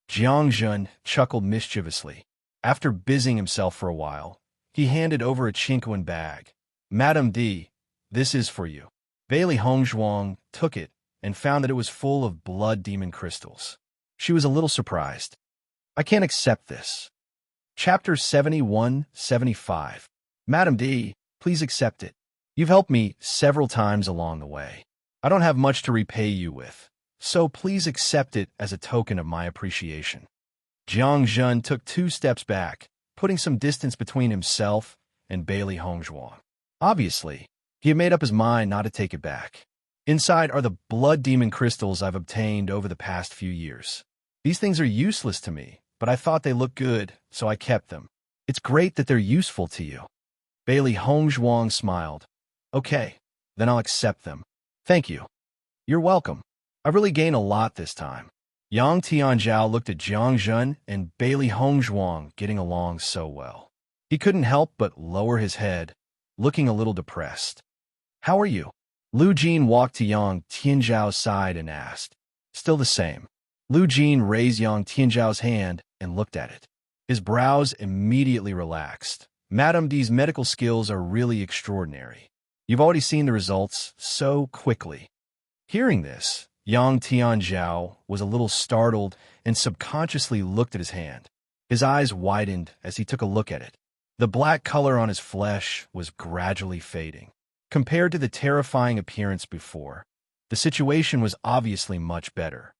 Jiang Zhen chuckled mischievously. After busying himself for a while, he handed over a chinquan bag. Madame D, this is for you. Bailey Hongzhuang took it and found that it was full of blood demon crystals. She was a little surprised. I can't accept this. Chapter 71-75. Madame D, please accept it. You've helped me several times along the way. I don't have much to repay you with, so please accept it as a token of my appreciation. Jiang Zhen took 2 steps back, putting some distance between himself and Bailey Hongzhuang. Obviously, he had made up his mind not to take it back. Inside are the blood demon crystals I've obtained over the past few years. These things are useless to me, but I thought they looked good, so I kept them. It's great that they're useful to you. Bailey Hongzhuang smiled. Okay, then I'll accept them. Thank you. You're welcome. I really gained a lot this time. Yang Tianzhao looked at Jiang Zhen and Bailey Hongzhuang getting along so well. He couldn't help but lower his head, looking a little depressed. How are you? Lu Jin walked to Yang Tianzhao's side and asked. Still the same. Lu Jin raised Yang Tianzhao's hand and looked at it. His brows immediately relaxed. Madam, these medical skills are really extraordinary. You've already seen the results so quickly. Hearing this, Yang Tianzhao was a little startled and subconsciously looked at his hand. His eyes widened as he took a look at it. The black color on his flesh was gradually fading. Compared to the terrifying appearance before, the situation was obviously much better.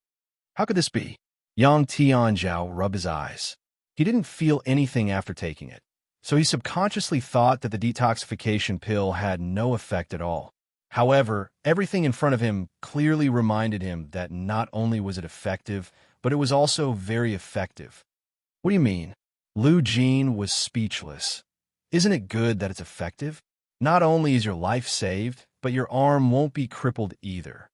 How could this be? Yang Tianzhao rubbed his eyes. He didn't feel anything after taking it, so he subconsciously thought that the detoxification pill had no effect at all. However, everything in front of him clearly reminded him that not only was it effective, but it was also very effective. What do you mean? Lu Jin was speechless. Isn't it good that it's effective? Not only is your life saved, but your arm won't be crippled either.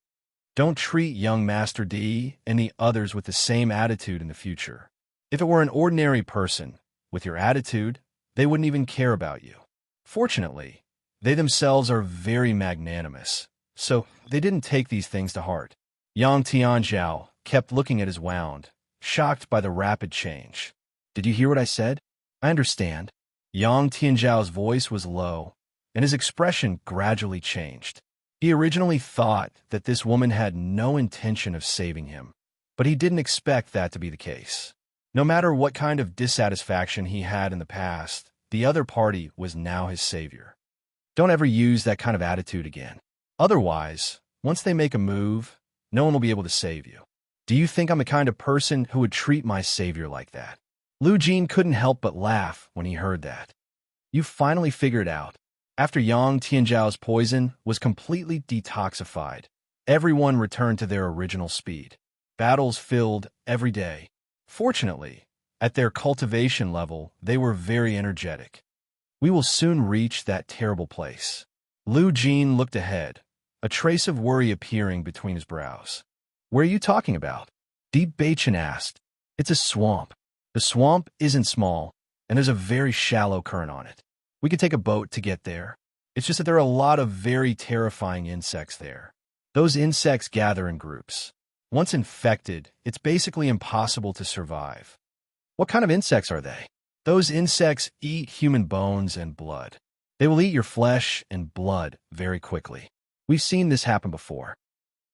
Don't treat young Master D and the others with the same attitude in the future. If it were an ordinary person, with your attitude, they wouldn't even care about you. Fortunately, they themselves are very magnanimous, so they didn't take these things to heart. Yang Tianzhao kept looking at his wound, shocked by the rapid change. Did you hear what I said? I understand. Yang Tianzhao's voice was low, and his expression gradually changed. He originally thought that this woman had no intention of saving him, but he didn't expect that to be the case. No matter what kind of dissatisfaction he had in the past, the other party was now his savior. Don't ever use that kind of attitude again. Otherwise, once they make a move, no one will be able to save you. Do you think I'm the kind of person who would treat my savior like that? Lu Jin couldn't help but laugh when he heard that. You finally figured out. After Yang Tianzhao's poison was completely detoxified, everyone returned to their original speed. Battles filled every day. Fortunately, at their cultivation level, they were very energetic. We will soon reach that terrible place. Lu Jin looked ahead, a trace of worry appearing between his brows. Where are you talking about? Deep Bachin asked. It's a swamp. The swamp isn't small, and there's a very shallow current on it. We could take a boat to get there. It's just that there are a lot of very terrifying insects there. Those insects gather in groups. Once infected, it's basically impossible to survive. What kind of insects are they? Those insects eat human bones and blood. They will eat your flesh and blood very quickly. We've seen this happen before.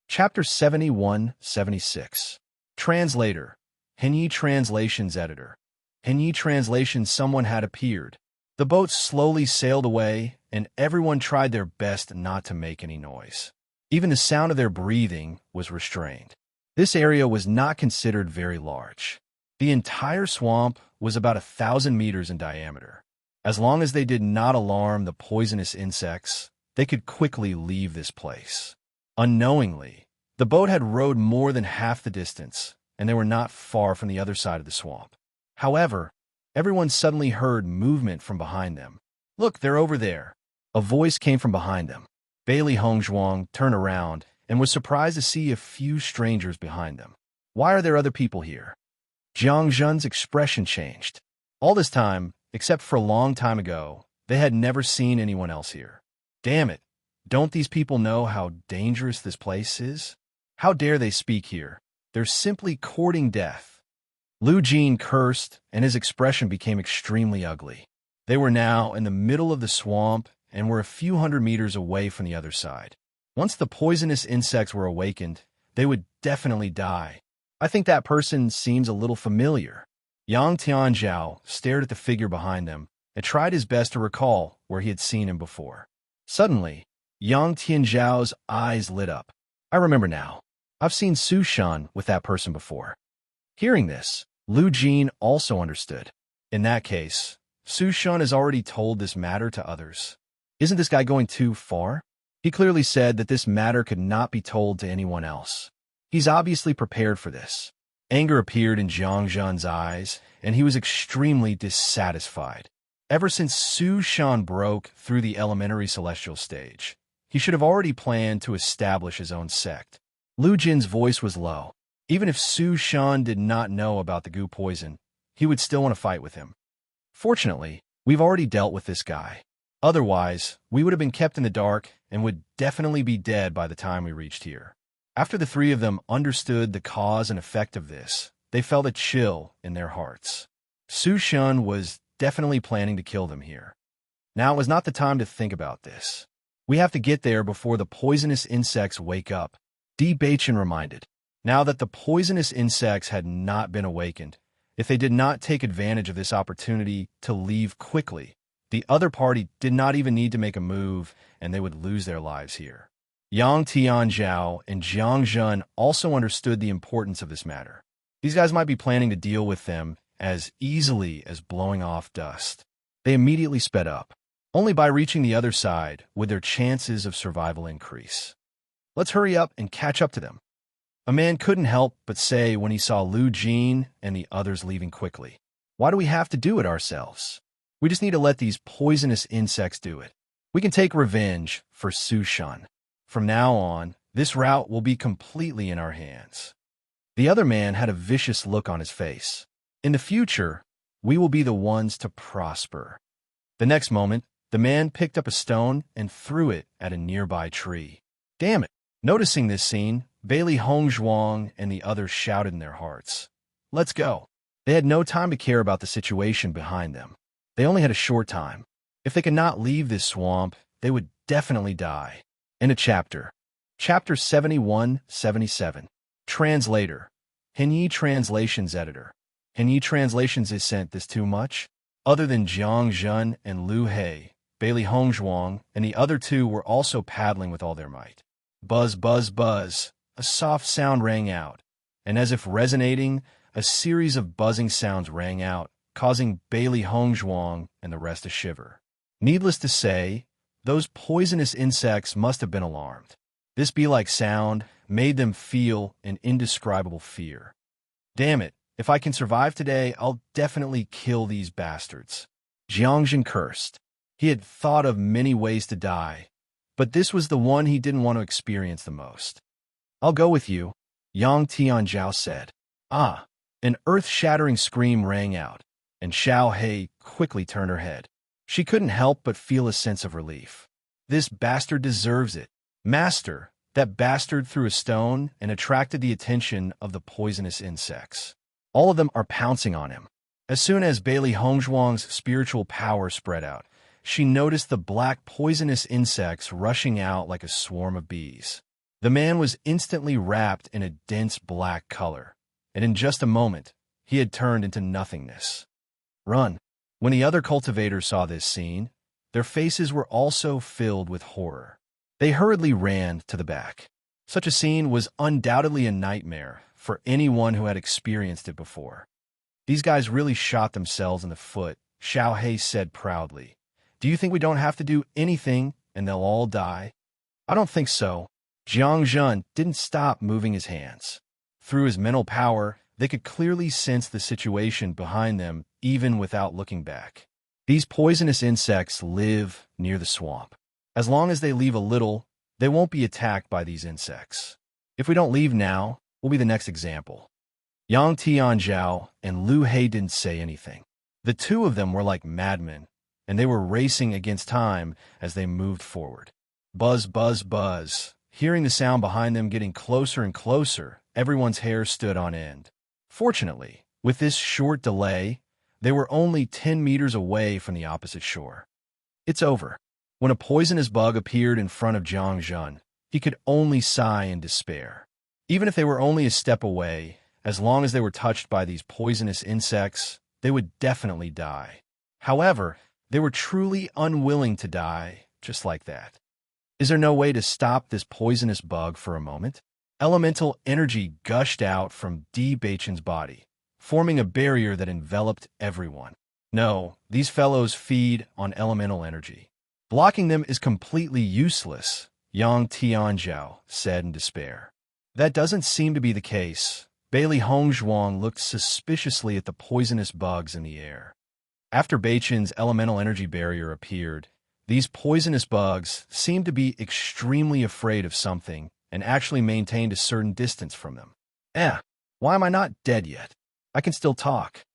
Chapter 71-76. Translator. Henyi Translations Editor. Henyi Translation. Someone had appeared. The boat slowly sailed away, and everyone tried their best not to make any noise. Even the sound of their breathing was restrained. This area was not considered very large. The entire swamp was about 1,000 meters in diameter. As long as they did not alarm the poisonous insects, they could quickly leave this place. Unknowingly, the boat had rowed more than half the distance, and they were not far from the other side of the swamp. However, everyone suddenly heard movement from behind them. Look, they're over there. A voice came from behind them. Bailey Hongzhuang turned around and was surprised to see a few strangers behind them. Why are there other people here? Jiang Zhen's expression changed. All this time, except for a long time ago, they had never seen anyone else here. Damn it, don't these people know how dangerous this place is? How dare they speak here? They're simply courting death. Lu Jin cursed, and his expression became extremely ugly. They were now in the middle of the swamp and were a few hundred meters away from the other side. Once the poisonous insects were awakened, they would definitely die. I think that person seems a little familiar. Yang Tianzhao stared at the figure behind them and tried his best to recall where he had seen him before. Suddenly, Yang Tianzhao's eyes lit up. I remember now. I've seen Su Shan with that person before. Hearing this, Lu Jin also understood. In that case, Su Shan has already told this matter to others. Isn't this guy going too far? He clearly said that this matter could not be told to anyone else. He's obviously prepared for this. Anger appeared in Jiang Zhen's eyes, and he was extremely dissatisfied. Ever since Su Shan broke through the elementary celestial stage, he should have already planned to establish his own sect. Lu Jin's voice was low. Even if Su Shan did not know about the goo poison, he would still want to fight with him. Fortunately, we've already dealt with this guy. Otherwise, we would have been kept in the dark and would definitely be dead by the time we reached here. After the three of them understood the cause and effect of this, they felt a chill in their hearts. Su Shun was definitely planning to kill them here. Now was not the time to think about this. We have to get there before the poisonous insects wake up, Di Baichen reminded. Now that the poisonous insects had not been awakened, if they did not take advantage of this opportunity to leave quickly, the other party did not even need to make a move, and they would lose their lives here. Yang Tianzhao and Jiang Zhen also understood the importance of this matter. These guys might be planning to deal with them as easily as blowing off dust. They immediately sped up. Only by reaching the other side would their chances of survival increase. Let's hurry up and catch up to them. A man couldn't help but say when he saw Lu Jin and the others leaving quickly. Why do we have to do it ourselves? We just need to let these poisonous insects do it. We can take revenge for Su Shun. From now on, this route will be completely in our hands. The other man had a vicious look on his face. In the future, we will be the ones to prosper. The next moment, the man picked up a stone and threw it at a nearby tree. Damn it! Noticing this scene, Bailey Hongzhuang and the others shouted in their hearts. Let's go. They had no time to care about the situation behind them. They only had a short time. If they could not leave this swamp, they would definitely die. In a chapter. Chapter 71-77. Translator. Henyi Translations Editor. Henyi Translations is sent this too much? Other than Jiang Zhen and Lu He, Bailey Hongzhuang and the other two were also paddling with all their might. Buzz, buzz, buzz. A soft sound rang out, and as if resonating, a series of buzzing sounds rang out, causing Bailey Hongzhuang and the rest to shiver. Needless to say, those poisonous insects must have been alarmed. This bee-like sound made them feel an indescribable fear. Damn it, if I can survive today, I'll definitely kill these bastards. Jiangzhen cursed. He had thought of many ways to die, but this was the one he didn't want to experience the most. I'll go with you, Yang Tianzhao said. Ah! An earth-shattering scream rang out, and Xiao He quickly turned her head. She couldn't help but feel a sense of relief. This bastard deserves it. Master, that bastard threw a stone and attracted the attention of the poisonous insects. All of them are pouncing on him. As soon as Bailey Hongzhuang's spiritual power spread out, she noticed the black poisonous insects rushing out like a swarm of bees. The man was instantly wrapped in a dense black color, and in just a moment, he had turned into nothingness. Run! When the other cultivators saw this scene, their faces were also filled with horror. They hurriedly ran to the back. Such a scene was undoubtedly a nightmare for anyone who had experienced it before. These guys really shot themselves in the foot, Xiao He said proudly. Do you think we don't have to do anything and they'll all die? I don't think so. Jiang Zhen didn't stop moving his hands. Through his mental power, they could clearly sense the situation behind them even without looking back. These poisonous insects live near the swamp. As long as they leave a little, they won't be attacked by these insects. If we don't leave now, we'll be the next example. Yang Tianzhao and Lu He didn't say anything. The two of them were like madmen, and they were racing against time as they moved forward. Buzz, buzz, buzz. Hearing the sound behind them getting closer and closer, everyone's hair stood on end. Fortunately, with this short delay, they were only 10 meters away from the opposite shore. It's over. When a poisonous bug appeared in front of Jiang Zhen, he could only sigh in despair. Even if they were only a step away, as long as they were touched by these poisonous insects, they would definitely die. However, they were truly unwilling to die just like that. Is there no way to stop this poisonous bug for a moment? Elemental energy gushed out from Di Baichen's body, forming a barrier that enveloped everyone. No, these fellows feed on elemental energy. Blocking them is completely useless, Yang Tianzhao said in despair. That doesn't seem to be the case. Bailey Hongzhuang looked suspiciously at the poisonous bugs in the air. After Baichen's elemental energy barrier appeared, these poisonous bugs seemed to be extremely afraid of something and actually maintained a certain distance from them. Why am I not dead yet? I can still talk.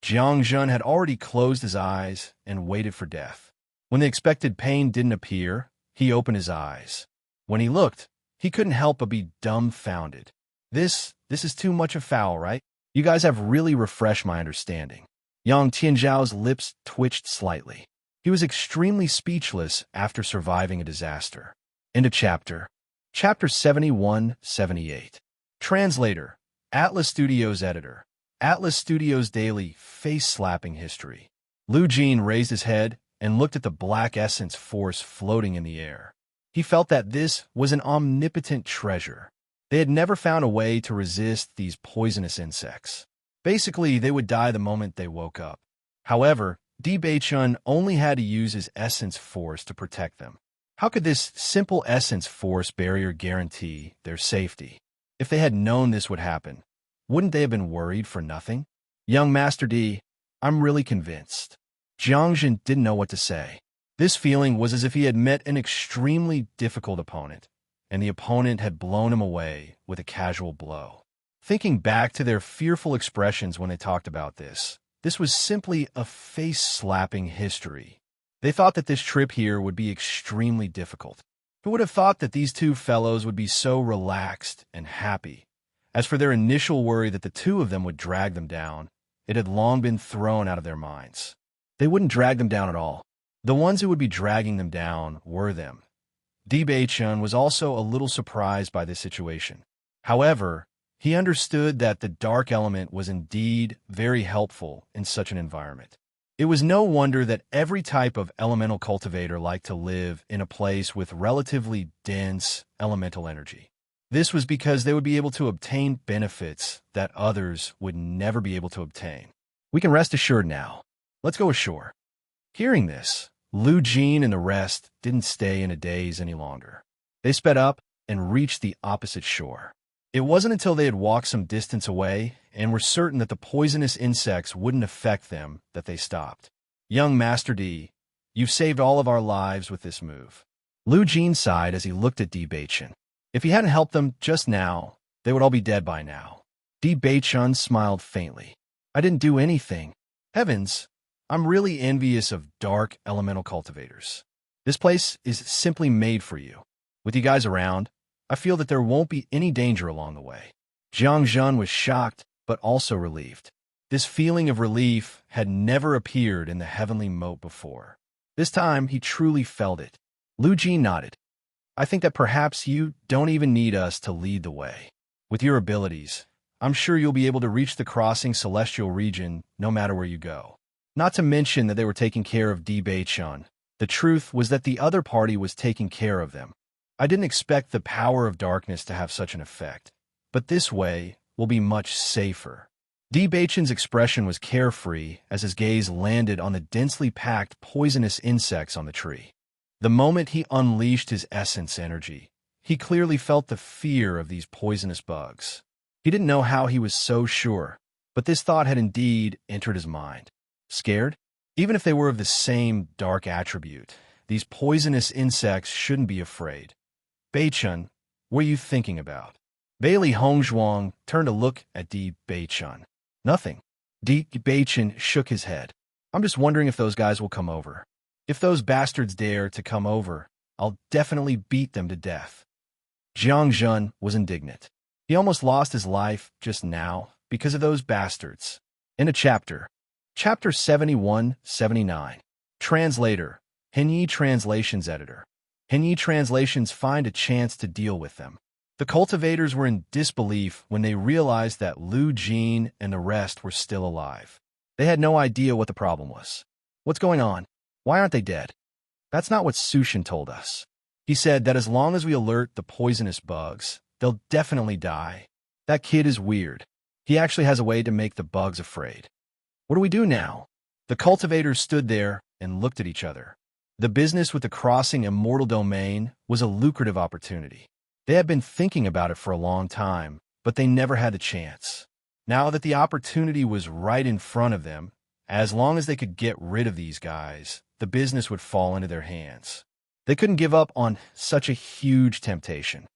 Jiang Zhen had already closed his eyes and waited for death. When the expected pain didn't appear, He opened his eyes. When he looked, he couldn't help but be dumbfounded. This is too much of foul, right? You guys have really refreshed my understanding. Yang Tianzhao's lips twitched slightly. He was extremely speechless after surviving a disaster. End of chapter. Chapter 71-78. Translator. Atlas Studios editor. Atlas Studios Daily face-slapping history. Lu Jin raised his head and looked at the black essence force floating in the air. He felt that this was an omnipotent treasure. They had never found a way to resist these poisonous insects. Basically, they would die the moment they woke up. However, Di Beichun only had to use his essence force to protect them. How could this simple essence force barrier guarantee their safety? If they had known this would happen, wouldn't they have been worried for nothing? Young Master D, I'm really convinced. Jiangjin didn't know what to say. This feeling was as if he had met an extremely difficult opponent, and the opponent had blown him away with a casual blow. Thinking back to their fearful expressions when they talked about this was simply a face-slapping history. They thought that this trip here would be extremely difficult. Who would have thought that these two fellows would be so relaxed and happy? As for their initial worry that the two of them would drag them down, it had long been thrown out of their minds. They wouldn't drag them down at all. The ones who would be dragging them down were them. Di Beichun was also a little surprised by this situation. However, he understood that the dark element was indeed very helpful in such an environment. It was no wonder that every type of elemental cultivator liked to live in a place with relatively dense elemental energy. This was because they would be able to obtain benefits that others would never be able to obtain. We can rest assured now. Let's go ashore. Hearing this, Lu Jin and the rest didn't stay in a daze any longer. They sped up and reached the opposite shore. It wasn't until they had walked some distance away and were certain that the poisonous insects wouldn't affect them that they stopped. Young Master D, you've saved all of our lives with this move. Lu Jin sighed as he looked at Di Beichun. If he hadn't helped them just now, they would all be dead by now. Di Beichun smiled faintly. I didn't do anything. Heavens, I'm really envious of dark elemental cultivators. This place is simply made for you. With you guys around, I feel that there won't be any danger along the way. Jiang Zhen was shocked, but also relieved. This feeling of relief had never appeared in the heavenly moat before. This time, he truly felt it. Lu Jin nodded. I think that perhaps you don't even need us to lead the way. With your abilities, I'm sure you'll be able to reach the crossing celestial region no matter where you go. Not to mention that they were taking care of Di Beichun. The truth was that the other party was taking care of them. I didn't expect the power of darkness to have such an effect, but this way will be much safer. Di Beichun's expression was carefree as his gaze landed on the densely packed poisonous insects on the tree. The moment he unleashed his essence energy, he clearly felt the fear of these poisonous bugs. He didn't know how he was so sure, but this thought had indeed entered his mind. Scared? Even if they were of the same dark attribute, these poisonous insects shouldn't be afraid. Beichun, what are you thinking about? Bailey Hongzhuang turned to look at Di Beichun. Nothing. Di Beichun shook his head. I'm just wondering if those guys will come over. If those bastards dare to come over, I'll definitely beat them to death. Jiang Zhen was indignant. He almost lost his life just now because of those bastards. In a chapter. Chapter 71-79. Translator. Henyi Translations Editor. Henyi Translations find a chance to deal with them. The cultivators were in disbelief when they realized that Lu Jin and the rest were still alive. They had no idea what the problem was. What's going on? Why aren't they dead? That's not what Sushin told us. He said that as long as we alert the poisonous bugs, they'll definitely die. That kid is weird. He actually has a way to make the bugs afraid. What do we do now? The cultivators stood there and looked at each other. The business with the crossing immortal domain was a lucrative opportunity. They had been thinking about it for a long time, but they never had the chance. Now that the opportunity was right in front of them, as long as they could get rid of these guys, the business would fall into their hands. They couldn't give up on such a huge temptation.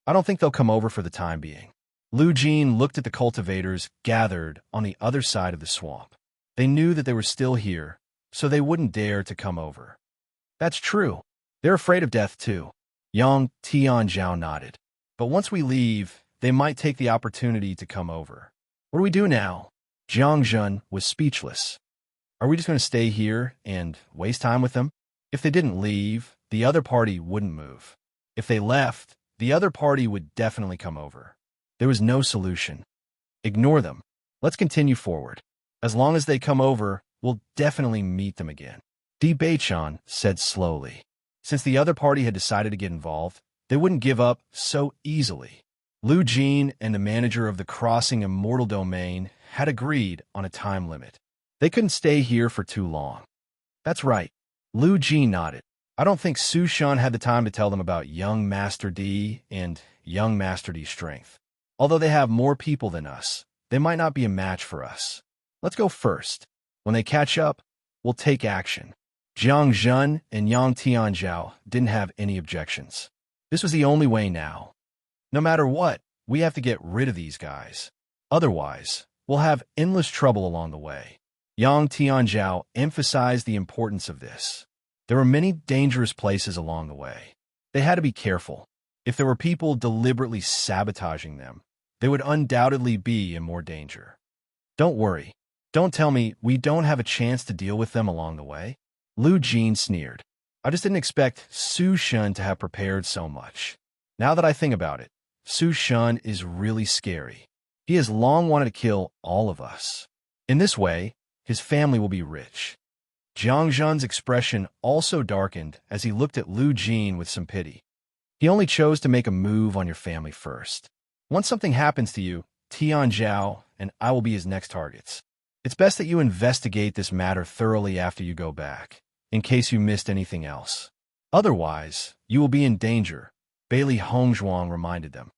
I don't think they'll come over for the time being. Lu Jin looked at the cultivators gathered on the other side of the swamp. They knew that they were still here, so they wouldn't dare to come over. That's true. They're afraid of death too. Yang Tianzhao nodded. But once we leave, they might take the opportunity to come over. What do we do now? Jiang Zhen was speechless. Are we just going to stay here and waste time with them? If they didn't leave, the other party wouldn't move. If they left, the other party would definitely come over. There was no solution. Ignore them. Let's continue forward. As long as they come over, we'll definitely meet them again. Di Beichan said slowly. Since the other party had decided to get involved, they wouldn't give up so easily. Lu Jin and the manager of the Crossing Immortal Domain had agreed on a time limit. They couldn't stay here for too long. That's right. Lu Jin nodded. I don't think Su Shan had the time to tell them about young Master D and young Master D's strength. Although they have more people than us, they might not be a match for us. Let's go first. When they catch up, we'll take action. Jiang Zhen and Yang Tianzhao didn't have any objections. This was the only way now. No matter what, we have to get rid of these guys. Otherwise, we'll have endless trouble along the way. Yang Tianzhao emphasized the importance of this. There were many dangerous places along the way. They had to be careful. If there were people deliberately sabotaging them, they would undoubtedly be in more danger. Don't worry. Don't tell me we don't have a chance to deal with them along the way. Lu Jin sneered. I just didn't expect Su Shan to have prepared so much. Now that I think about it, Su Shan is really scary. He has long wanted to kill all of us. In this way, his family will be rich. Jiang Zhen's expression also darkened as he looked at Lu Jin with some pity. He only chose to make a move on your family first. Once something happens to you, Tianzhao and I will be his next targets. It's best that you investigate this matter thoroughly after you go back, in case you missed anything else. Otherwise, you will be in danger, Bailey Hongzhuang reminded them.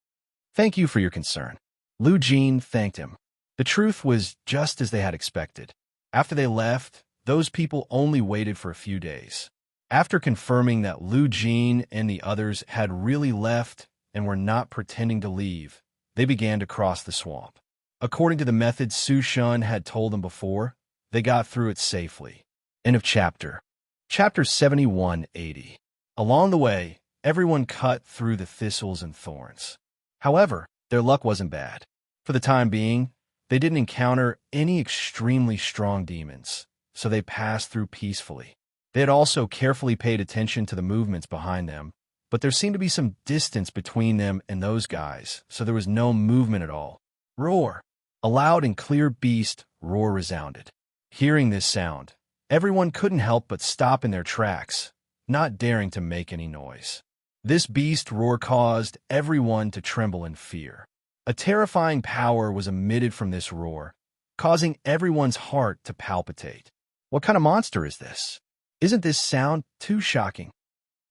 Thank you for your concern. Lu Jin thanked him. The truth was just as they had expected. After they left, those people only waited for a few days. After confirming that Lu Jin and the others had really left and were not pretending to leave, they began to cross the swamp. According to the method Su Shan had told them before, they got through it safely. End of chapter. Chapter 7180. Along the way, everyone cut through the thistles and thorns. However, their luck wasn't bad. For the time being, they didn't encounter any extremely strong demons, so they passed through peacefully. They had also carefully paid attention to the movements behind them, but there seemed to be some distance between them and those guys, so there was no movement at all. Roar! A loud and clear beast roar resounded. Hearing this sound, everyone couldn't help but stop in their tracks, not daring to make any noise. This beast roar caused everyone to tremble in fear. A terrifying power was emitted from this roar, causing everyone's heart to palpitate. What kind of monster is this? Isn't this sound too shocking?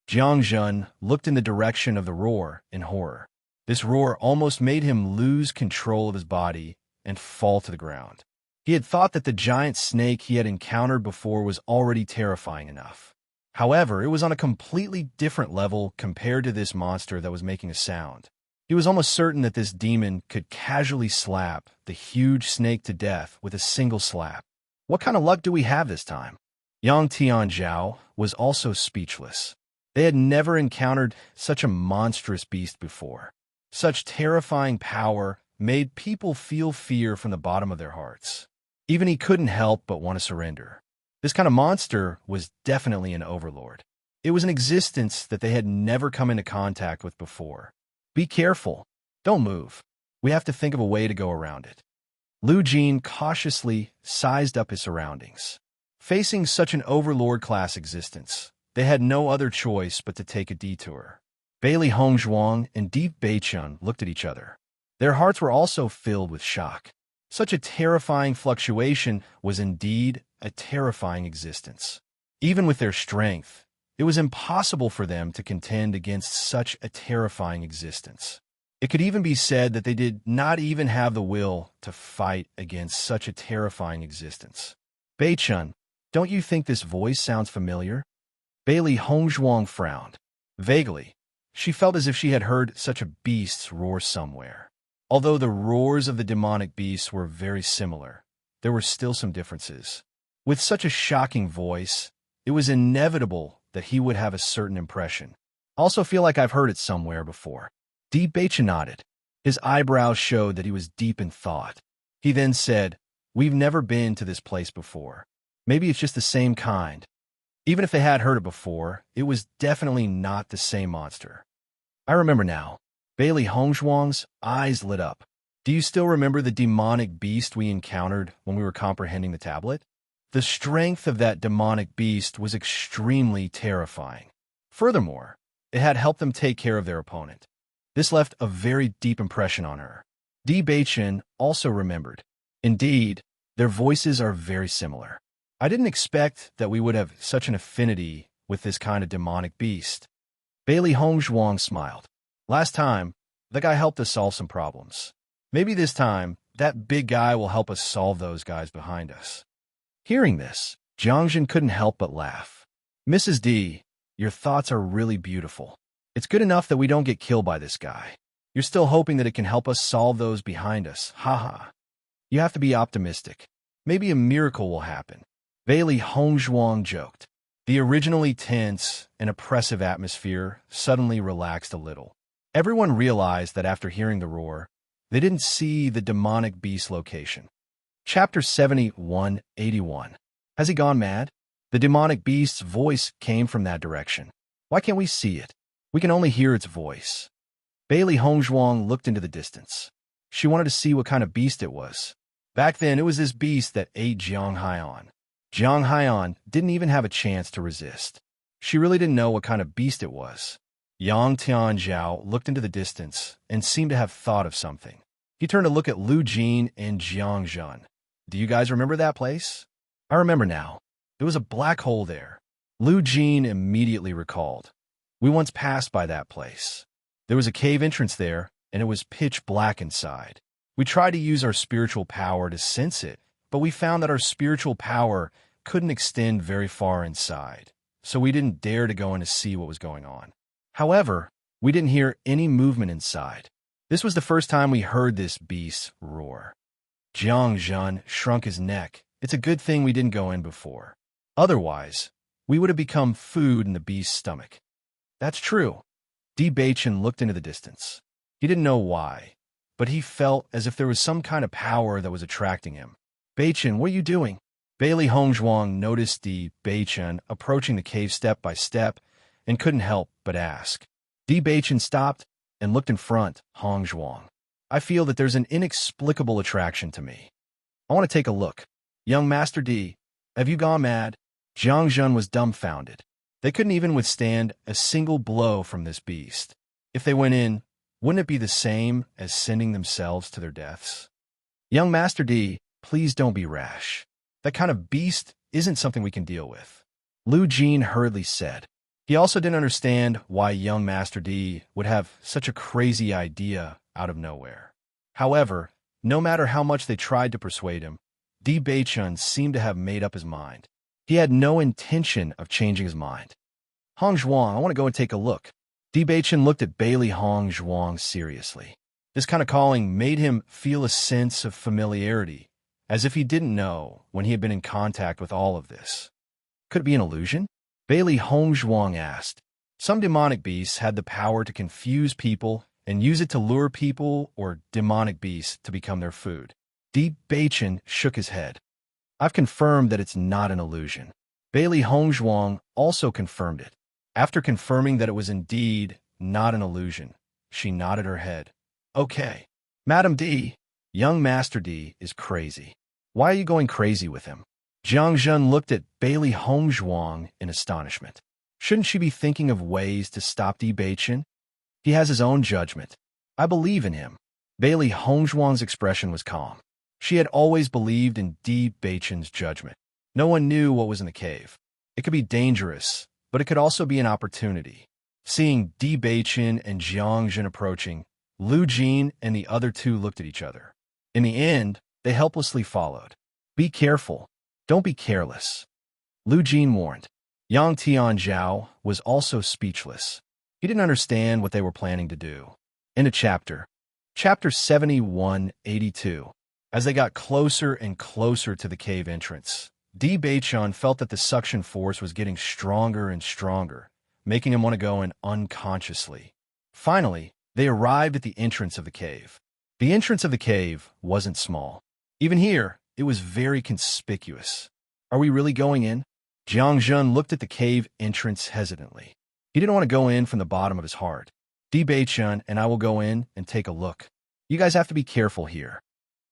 Jiang Zhen looked in the direction of the roar in horror. This roar almost made him lose control of his body and fall to the ground. He had thought that the giant snake he had encountered before was already terrifying enough. However, it was on a completely different level compared to this monster that was making a sound. He was almost certain that this demon could casually slap the huge snake to death with a single slap. What kind of luck do we have this time? Yang Tianzhao was also speechless. They had never encountered such a monstrous beast before. Such terrifying power made people feel fear from the bottom of their hearts. Even he couldn't help but want to surrender. This kind of monster was definitely an overlord. It was an existence that they had never come into contact with before. Be careful. Don't move. We have to think of a way to go around it. Lu Jin cautiously sized up his surroundings. Facing such an overlord-class existence, they had no other choice but to take a detour. Bailey Hongzhuang and Di Beichan looked at each other. Their hearts were also filled with shock. Such a terrifying fluctuation was indeed a terrifying existence. Even with their strength, it was impossible for them to contend against such a terrifying existence. It could even be said that they did not even have the will to fight against such a terrifying existence. Beichan, don't you think this voice sounds familiar? Bailey Hongzhuang frowned. Vaguely, she felt as if she had heard such a beast's roar somewhere. Although the roars of the demonic beasts were very similar, there were still some differences. With such a shocking voice, it was inevitable that he would have a certain impression. I also feel like I've heard it somewhere before. Di Bachin nodded. His eyebrows showed that he was deep in thought. He then said, "We've never been to this place before. Maybe it's just the same kind." Even if they had heard it before, it was definitely not the same monster. I remember now. Bailey Hongzhuang's eyes lit up. "Do you still remember the demonic beast we encountered when we were comprehending the tablet?" The strength of that demonic beast was extremely terrifying. Furthermore, it had helped them take care of their opponent. This left a very deep impression on her. Di Bachin also remembered. Indeed, their voices are very similar. I didn't expect that we would have such an affinity with this kind of demonic beast. Bailey Hongzhuang smiled. "Last time, the guy helped us solve some problems. Maybe this time, that big guy will help us solve those guys behind us." Hearing this, Jiangjin couldn't help but laugh. "Mrs. D, your thoughts are really beautiful. It's good enough that we don't get killed by this guy. You're still hoping that it can help us solve those behind us. Haha. You have to be optimistic. Maybe a miracle will happen." Bailey Hongzhuang joked. The originally tense and oppressive atmosphere suddenly relaxed a little. Everyone realized that after hearing the roar, they didn't see the demonic beast location. Chapter 7181. Has he gone mad? The demonic beast's voice came from that direction. Why can't we see it? We can only hear its voice. Bailey Hongzhuang looked into the distance. She wanted to see what kind of beast it was. Back then, it was this beast that ate Jiang Haiyan. Jiang Haiyan didn't even have a chance to resist. She really didn't know what kind of beast it was. Yang Tianzhao looked into the distance and seemed to have thought of something. He turned to look at Lu Jin and Jiang Zhen. "Do you guys remember that place?" "I remember now. There was a black hole there." Lu Jin immediately recalled. "We once passed by that place. There was a cave entrance there, and it was pitch black inside. We tried to use our spiritual power to sense it, but we found that our spiritual power couldn't extend very far inside, so we didn't dare to go in to see what was going on. However, we didn't hear any movement inside. This was the first time we heard this beast roar." Jiang Zhen shrunk his neck. "It's a good thing we didn't go in before. Otherwise, we would have become food in the beast's stomach." "That's true." Di Bachin looked into the distance. He didn't know why, but he felt as if there was some kind of power that was attracting him. "Bachin, what are you doing?" Bailey Hongzhuang noticed Di Bachin approaching the cave step by step and couldn't help but ask. Di Bachin stopped and looked in front. "Hongzhuang, I feel that there's an inexplicable attraction to me. I want to take a look." "Young Master D, have you gone mad?" Jiang Zhen was dumbfounded. They couldn't even withstand a single blow from this beast. If they went in, wouldn't it be the same as sending themselves to their deaths? "Young Master D, please don't be rash. That kind of beast isn't something we can deal with," Lu Jin hurriedly said. He also didn't understand why young Master D would have such a crazy idea out of nowhere. However, no matter how much they tried to persuade him, Di Bachin seemed to have made up his mind. He had no intention of changing his mind. "Hongzhuang, I want to go and take a look." Di Bachin looked at Bailey Hongzhuang seriously. This kind of calling made him feel a sense of familiarity, as if he didn't know when he had been in contact with all of this. Could it be an illusion? Bailey Hongzhuang asked. Some demonic beasts had the power to confuse people and use it to lure people or demonic beasts to become their food. Di Bachin shook his head. "I've confirmed that it's not an illusion." Bailey Hongzhuang also confirmed it. After confirming that it was indeed not an illusion, she nodded her head. "Okay. Madam D, young Master D is crazy. Why are you going crazy with him?" Jiang Zhen looked at Bailey Hongzhuang in astonishment. Shouldn't she be thinking of ways to stop Di Bachin? He has his own judgment. I believe in him. Bailey Hongzhuang's expression was calm. She had always believed in Di Bachin's judgment. No one knew what was in the cave. It could be dangerous, but it could also be an opportunity. Seeing Di Bachin and Jiang Zhen approaching, Lu Jin and the other two looked at each other. In the end, they helplessly followed. "Be careful. Don't be careless," Lu Jin warned. Yang Tianzhao was also speechless. He didn't understand what they were planning to do. End of chapter. Chapter 7182. As they got closer and closer to the cave entrance, Di Baichun felt that the suction force was getting stronger and stronger, making him want to go in unconsciously. Finally, they arrived at the entrance of the cave. The entrance of the cave wasn't small. Even here, it was very conspicuous. Are we really going in? Jiang Jun looked at the cave entrance hesitantly. He didn't want to go in from the bottom of his heart. Di Baichun and I will go in and take a look. You guys have to be careful here.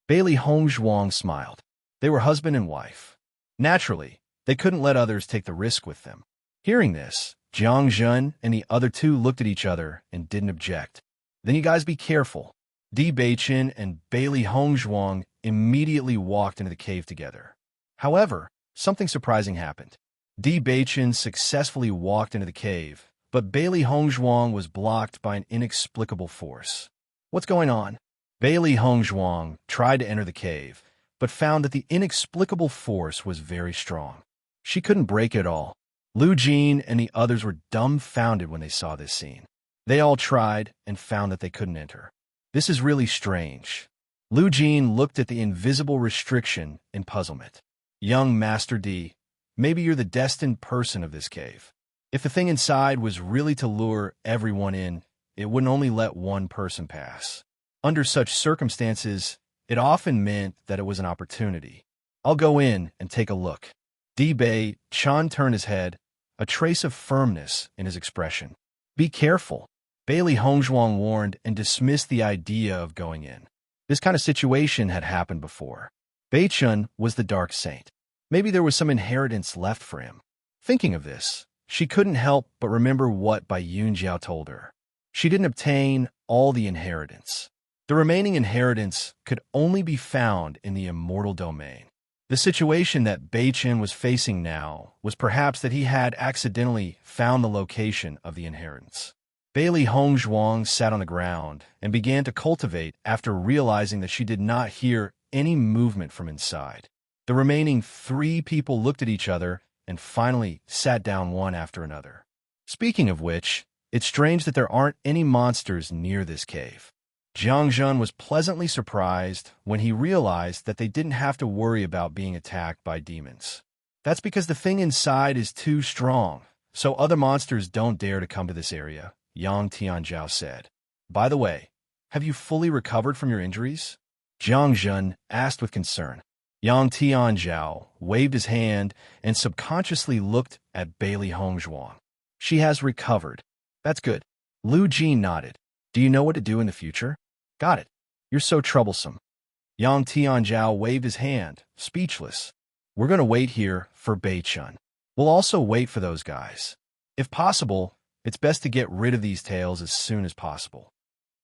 Bailey Hongzhuang smiled. They were husband and wife. Naturally, they couldn't let others take the risk with them. Hearing this, Jiang Jun and the other two looked at each other and didn't object. Then you guys be careful. Di Baichun and Bailey Hongzhuang immediately walked into the cave together. However, something surprising happened. Di Baichun successfully walked into the cave, but Bailey Hongzhuang was blocked by an inexplicable force. What's going on? Bailey Hongzhuang tried to enter the cave, but found that the inexplicable force was very strong. She couldn't break it at all. Lu Jin and the others were dumbfounded when they saw this scene. They all tried and found that they couldn't enter. This is really strange. Lu Jin looked at the invisible restriction in puzzlement. Young Master D, maybe you're the destined person of this cave. If the thing inside was really to lure everyone in, it wouldn't only let one person pass. Under such circumstances, it often meant that it was an opportunity. I'll go in and take a look. Di Baichun turned his head, a trace of firmness in his expression. Be careful. Bailey Hongzhuang warned and dismissed the idea of going in. This kind of situation had happened before. Baichun was the dark saint. Maybe there was some inheritance left for him. Thinking of this, she couldn't help but remember what Bai Yunjiao told her. She didn't obtain all the inheritance. The remaining inheritance could only be found in the immortal domain. The situation that Baichun was facing now was perhaps that he had accidentally found the location of the inheritance. Bailey Hongzhuang sat on the ground and began to cultivate after realizing that she did not hear any movement from inside. The remaining 3 people looked at each other and finally sat down one after another. Speaking of which, it's strange that there aren't any monsters near this cave. Jiang Jun was pleasantly surprised when he realized that they didn't have to worry about being attacked by demons. That's because the thing inside is too strong, so other monsters don't dare to come to this area, Yang Tianzhao said. By the way, have you fully recovered from your injuries? Jiang Jun asked with concern. Yang Tianzhao waved his hand and subconsciously looked at Bailey Hongzhuang. She has recovered. That's good. Lu Jin nodded. Do you know what to do in the future? Got it. You're so troublesome. Yang Tianzhao waved his hand, speechless. We're going to wait here for Baichun. We'll also wait for those guys. If possible, it's best to get rid of these tails as soon as possible.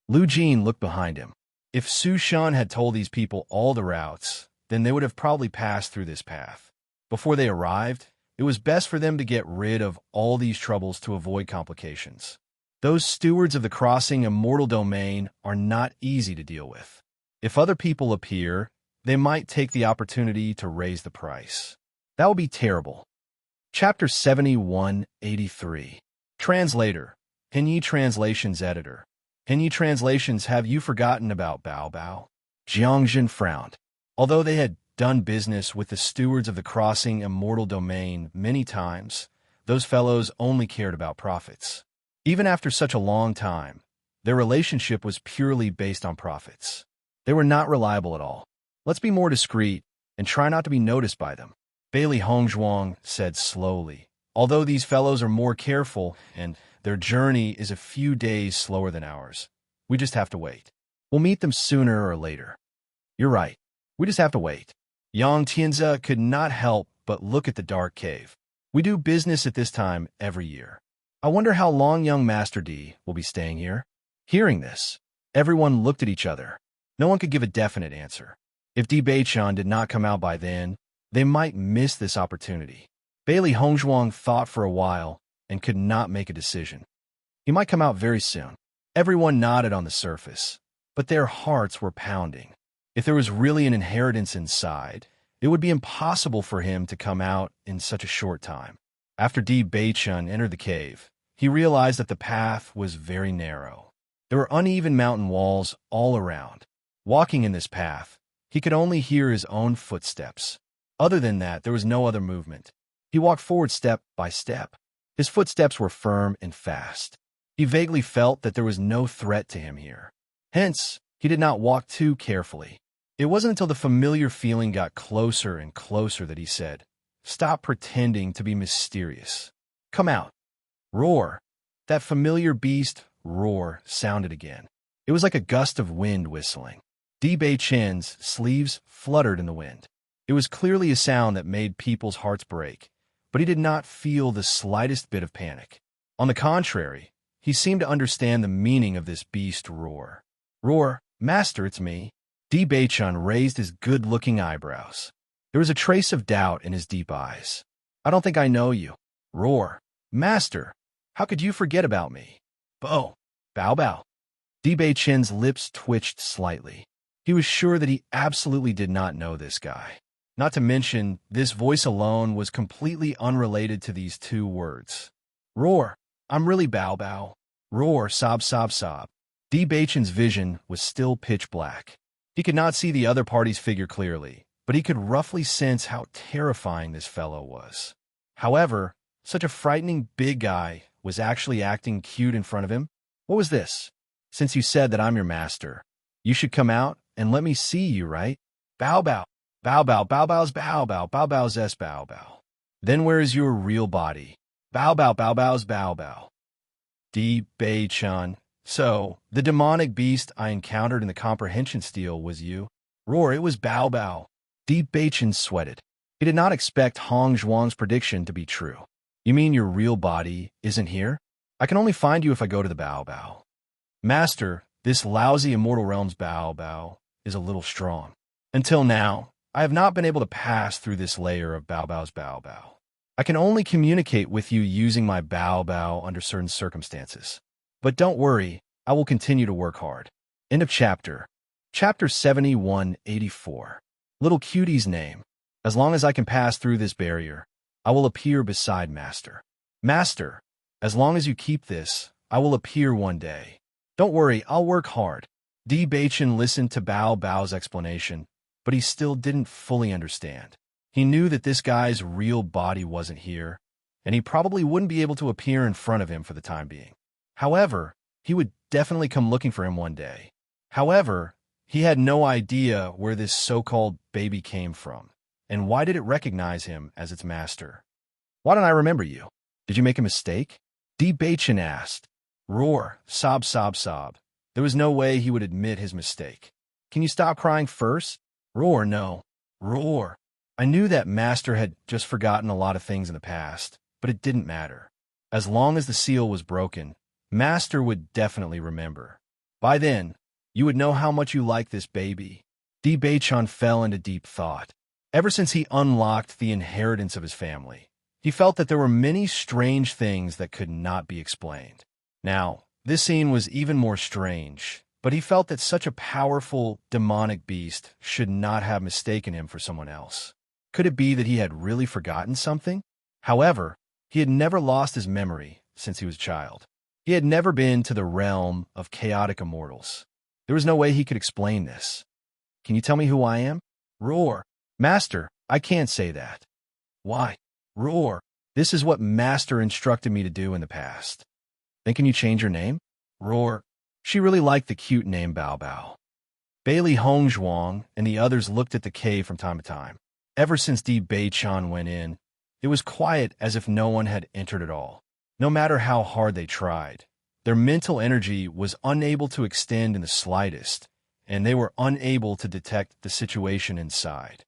Lu Jin looked behind him. If Su Shan had told these people all the routes, then they would have probably passed through this path. Before they arrived, it was best for them to get rid of all these troubles to avoid complications. Those stewards of the crossing immortal domain are not easy to deal with. If other people appear, they might take the opportunity to raise the price. That would be terrible. Chapter 7183. Translator. Pinyi Translations Editor. Pinyi Translations. Have you forgotten about Bao Bao? Jiang Jun frowned. Although they had done business with the stewards of the crossing immortal domain many times, those fellows only cared about profits. Even after such a long time, their relationship was purely based on profits. They were not reliable at all. Let's be more discreet and try not to be noticed by them, Bailey Hongzhuang said slowly. Although these fellows are more careful and their journey is a few days slower than ours, we just have to wait. We'll meet them sooner or later. You're right. We just have to wait. Yang Tianze could not help but look at the dark cave. We do business at this time every year. I wonder how long young Master D will be staying here. Hearing this, everyone looked at each other. No one could give a definite answer. If Di Baichun did not come out by then, they might miss this opportunity. Bailey Hongzhuang thought for a while and could not make a decision. He might come out very soon. Everyone nodded on the surface, but their hearts were pounding. If there was really an inheritance inside, it would be impossible for him to come out in such a short time. After Di Baichun entered the cave, he realized that the path was very narrow. There were uneven mountain walls all around. Walking in this path, he could only hear his own footsteps. Other than that, there was no other movement. He walked forward step by step. His footsteps were firm and fast. He vaguely felt that there was no threat to him here. Hence, he did not walk too carefully. It wasn't until the familiar feeling got closer and closer that he said, "Stop pretending to be mysterious. Come out." Roar. That familiar beast roar sounded again. It was like a gust of wind whistling. Bei Chen's sleeves fluttered in the wind. It was clearly a sound that made people's hearts break, but he did not feel the slightest bit of panic. On the contrary, he seemed to understand the meaning of this beast roar. "Roar, master, it's me." Bei Chen raised his good-looking eyebrows. There was a trace of doubt in his deep eyes. "I don't think I know you." "Roar, master, how could you forget about me?" "Bow, bow, bow." Bei Chen's lips twitched slightly. He was sure that he absolutely did not know this guy. Not to mention, this voice alone was completely unrelated to these two words. "Roar, I'm really bow, bow." "Roar, sob, sob, sob." Bei Chen's vision was still pitch black. He could not see the other party's figure clearly, but he could roughly sense how terrifying this fellow was. However, such a frightening big guy was actually acting cute in front of him. What was this? "Since you said that I'm your master, you should come out and let me see you, right?" "Bow, bow, bow, bow, bow, bows, bow, bow, bow, bows, s, bow, bow." "Then where is your real body?" "Bow, bow, bow, bows, bow, bow." Bei Chen. "So, the demonic beast I encountered in the comprehension steel was you?" "Roar, it was bow, bow." Bei Chen sweated. He did not expect Hong Zhuang's prediction to be true. "You mean your real body isn't here? I can only find you if I go to the bow, bow." "Master, this lousy Immortal Realm's bow, bow is a little strong. Until now, I have not been able to pass through this layer of bow, bow's bow, bow. I can only communicate with you using my bow, bow under certain circumstances. But don't worry, I will continue to work hard." End of chapter. Chapter 7184. Little Cutie's name. "As long as I can pass through this barrier, I will appear beside Master." "Master, as long as you keep this, I will appear one day. Don't worry, I'll work hard." Bei Chen listened to Bao Bao's explanation, but he still didn't fully understand. He knew that this guy's real body wasn't here, and he probably wouldn't be able to appear in front of him for the time being. However, he would definitely come looking for him one day. However, he had no idea where this so-called baby came from, and why did it recognize him as its master? "Why don't I remember you? Did you make a mistake?" Bei Chen asked. Roar, sob, sob, sob. There was no way he would admit his mistake. "Can you stop crying first?" "Roar, no." "Roar." I knew that Master had just forgotten a lot of things in the past, but it didn't matter. As long as the seal was broken, Master would definitely remember. By then, you would know how much you like this baby. Bei Chen fell into deep thought. Ever since he unlocked the inheritance of his family, he felt that there were many strange things that could not be explained. Now, this scene was even more strange, but he felt that such a powerful, demonic beast should not have mistaken him for someone else. Could it be that he had really forgotten something? However, he had never lost his memory since he was a child. He had never been to the realm of chaotic immortals. There was no way he could explain this. "Can you tell me who I am?" "Roar." "Master, I can't say that." "Why?" "Roar. This is what Master instructed me to do in the past." "Then can you change your name?" "Roar." She really liked the cute name Bao Bao. Bailey Hong Zhuang and the others looked at the cave from time to time. Ever since Bei Chen went in, it was quiet as if no one had entered at all. No matter how hard they tried, their mental energy was unable to extend in the slightest, and they were unable to detect the situation inside.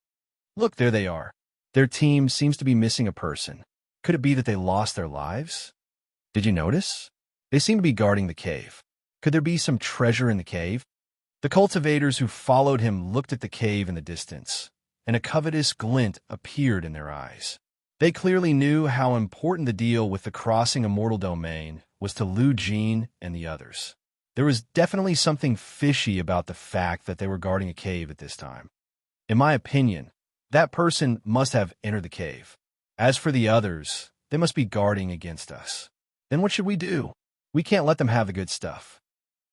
Look, there they are. Their team seems to be missing a person. Could it be that they lost their lives? Did you notice? They seem to be guarding the cave. Could there be some treasure in the cave? The cultivators who followed him looked at the cave in the distance, and a covetous glint appeared in their eyes. They clearly knew how important the deal with the crossing immortal domain was to Lu Jin and the others. There was definitely something fishy about the fact that they were guarding a cave at this time. In my opinion, that person must have entered the cave. As for the others, they must be guarding against us. Then what should we do? We can't let them have the good stuff.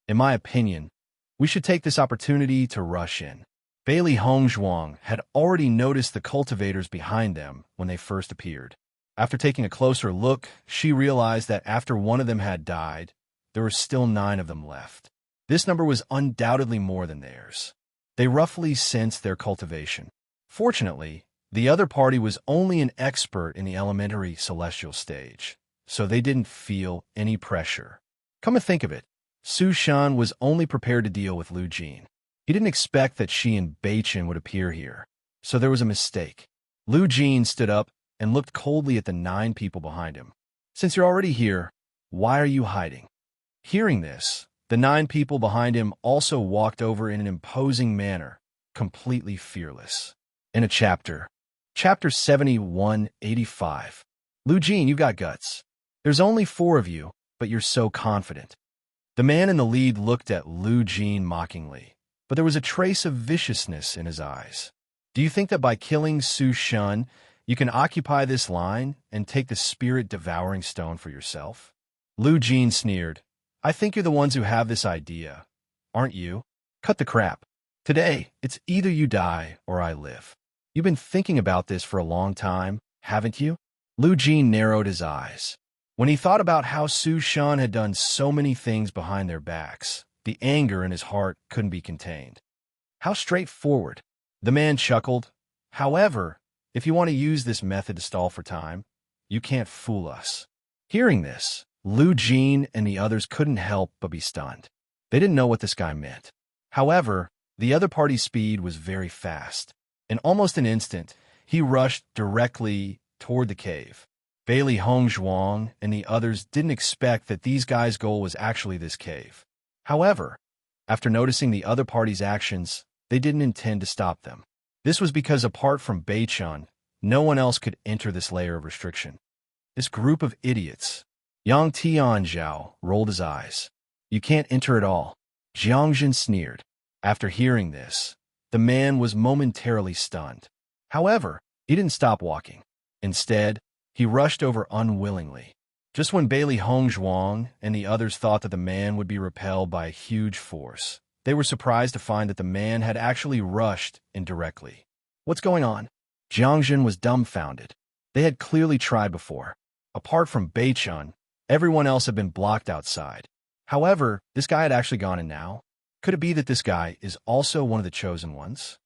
In my opinion, we should take this opportunity to rush in. Bailey Hongzhuang had already noticed the cultivators behind them when they first appeared. After taking a closer look, she realized that after one of them had died, there were still 9 of them left. This number was undoubtedly more than theirs. They roughly sensed their cultivation. Fortunately, the other party was only an expert in the elementary celestial stage, so they didn't feel any pressure. Come to think of it, Su Shan was only prepared to deal with Lu Jin. He didn't expect that she and Beichen would appear here, so there was a mistake. Lu Jin stood up and looked coldly at the 9 people behind him. Since you're already here, why are you hiding? Hearing this, the 9 people behind him also walked over in an imposing manner, completely fearless. In a chapter 7185. Lu Jin, you've got guts. There's only 4 of you, but you're so confident. The man in the lead looked at Lu Jin mockingly, but there was a trace of viciousness in his eyes. Do you think that by killing Su Shan, you can occupy this line and take the spirit-devouring stone for yourself? Lu Jin sneered. I think you're the ones who have this idea, aren't you? Cut the crap. Today, it's either you die or I live. You've been thinking about this for a long time, haven't you? Lu Jin narrowed his eyes. When he thought about how Su Shan had done so many things behind their backs, the anger in his heart couldn't be contained. How straightforward. The man chuckled. However, if you want to use this method to stall for time, you can't fool us. Hearing this, Lu Jin and the others couldn't help but be stunned. They didn't know what this guy meant. However, the other party's speed was very fast. In almost an instant, he rushed directly toward the cave. Bailey Hongzhuang and the others didn't expect that these guys' goal was actually this cave. However, after noticing the other party's actions, they didn't intend to stop them. This was because apart from Beichun, no one else could enter this layer of restriction. This group of idiots. Yang Tianzhao rolled his eyes. You can't enter at all. Jiangjin sneered. After hearing this, the man was momentarily stunned. However, he didn't stop walking. Instead, he rushed over unwillingly. Just when Bailey Hongzhuang and the others thought that the man would be repelled by a huge force, they were surprised to find that the man had actually rushed indirectly. What's going on? Jiangjin was dumbfounded. They had clearly tried before. Apart from Beichun, everyone else had been blocked outside. However, this guy had actually gone in now. Could it be that this guy is also one of the chosen ones?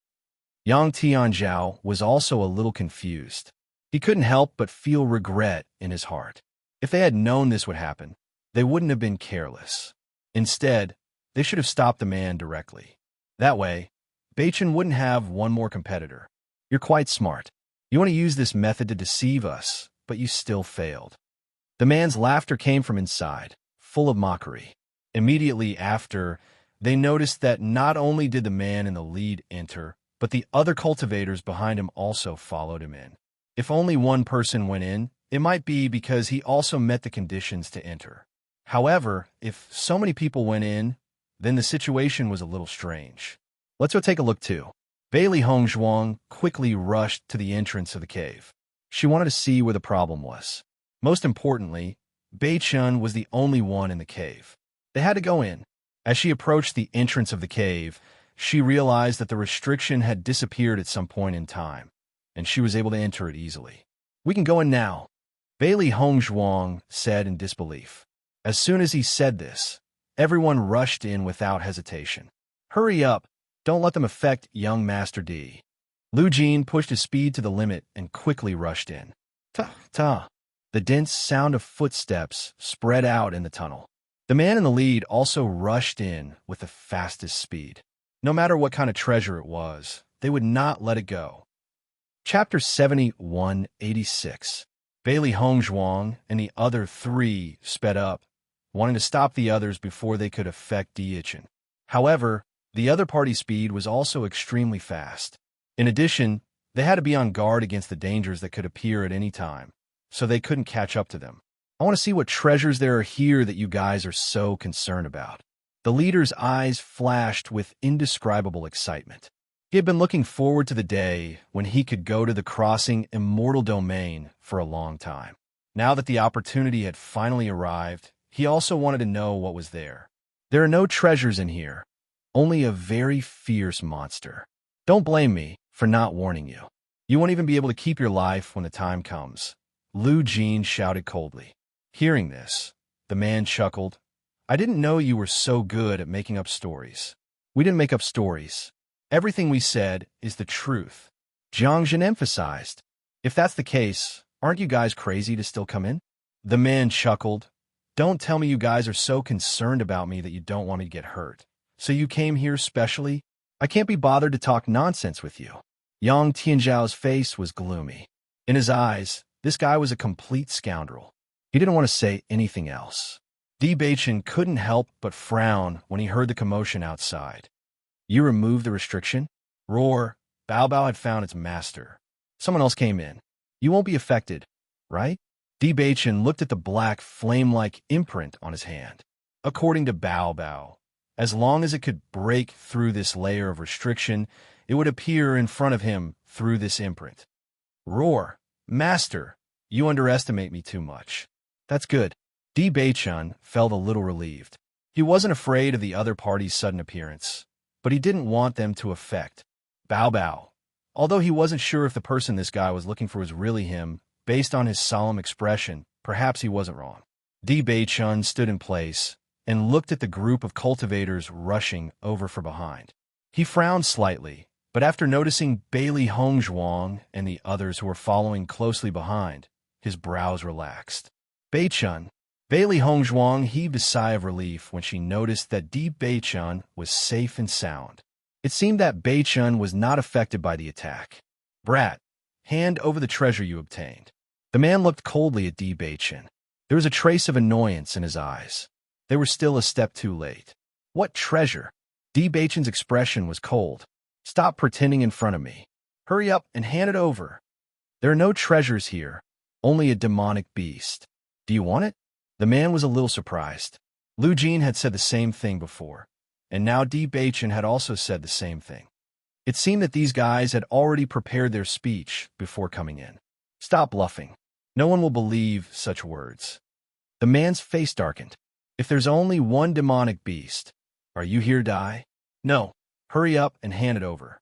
Yang Tianzhao was also a little confused. He couldn't help but feel regret in his heart. If they had known this would happen, they wouldn't have been careless. Instead, they should have stopped the man directly. That way, Beichen wouldn't have one more competitor. You're quite smart. You want to use this method to deceive us, but you still failed. The man's laughter came from inside, full of mockery. Immediately after, they noticed that not only did the man in the lead enter, but the other cultivators behind him also followed him in. If only one person went in, it might be because he also met the conditions to enter. However, if so many people went in, then the situation was a little strange. Let's go take a look too. Bailey Hongzhuang quickly rushed to the entrance of the cave. She wanted to see where the problem was. Most importantly, Beichun was the only one in the cave. They had to go in. As she approached the entrance of the cave, she realized that the restriction had disappeared at some point in time, and she was able to enter it easily. We can go in now, Bailey Hongzhuang said in disbelief. As soon as he said this, everyone rushed in without hesitation. Hurry up, don't let them affect young Master D. Lu Jin pushed his speed to the limit and quickly rushed in. Ta-ta. The dense sound of footsteps spread out in the tunnel. The man in the lead also rushed in with the fastest speed. No matter what kind of treasure it was, they would not let it go. Chapter 7186. Bailey Hongzhuang and the other 3 sped up, wanting to stop the others before they could affect Diichin. However, the other party's speed was also extremely fast. In addition, they had to be on guard against the dangers that could appear at any time, so they couldn't catch up to them. I want to see what treasures there are here that you guys are so concerned about. The leader's eyes flashed with indescribable excitement. He had been looking forward to the day when he could go to the crossing immortal domain for a long time. Now that the opportunity had finally arrived, he also wanted to know what was there. There are no treasures in here, only a very fierce monster. Don't blame me for not warning you. You won't even be able to keep your life when the time comes. Lu Jin shouted coldly. Hearing this, the man chuckled. I didn't know you were so good at making up stories. We didn't make up stories. Everything we said is the truth. Jiang Jin emphasized. If that's the case, aren't you guys crazy to still come in? The man chuckled. Don't tell me you guys are so concerned about me that you don't want me to get hurt. So you came here specially? I can't be bothered to talk nonsense with you. Yang Tianzhao's face was gloomy. In his eyes, this guy was a complete scoundrel. He didn't want to say anything else. Di Beichen couldn't help but frown when he heard the commotion outside. You removed the restriction? Roar. Bao Bao had found its master. Someone else came in. You won't be affected, right? Di Beichen looked at the black flame-like imprint on his hand. According to Bao Bao, as long as it could break through this layer of restriction, it would appear in front of him through this imprint. Roar. Master, you underestimate me too much. That's good. Di Beichen felt a little relieved. He wasn't afraid of the other party's sudden appearance, but he didn't want them to affect Bao Bao. Although he wasn't sure if the person this guy was looking for was really him, based on his solemn expression, perhaps he wasn't wrong. Di Beichen stood in place and looked at the group of cultivators rushing over from behind. He frowned slightly, but after noticing Bailey Hongzhuang and the others who were following closely behind, his brows relaxed. Beichen. Bailey Hongzhuang heaved a sigh of relief when she noticed that Di Beichen was safe and sound. It seemed that Beichen was not affected by the attack. Brat, hand over the treasure you obtained. The man looked coldly at Di Beichen. There was a trace of annoyance in his eyes. They were still a step too late. What treasure? Di Beichen's expression was cold. Stop pretending in front of me. Hurry up and hand it over. There are no treasures here, only a demonic beast. Do you want it? The man was a little surprised. Lu Jin had said the same thing before, and now Di Beichen had also said the same thing. It seemed that these guys had already prepared their speech before coming in. Stop bluffing. No one will believe such words. The man's face darkened. If there's only one demonic beast, are you here to die? No. Hurry up and hand it over.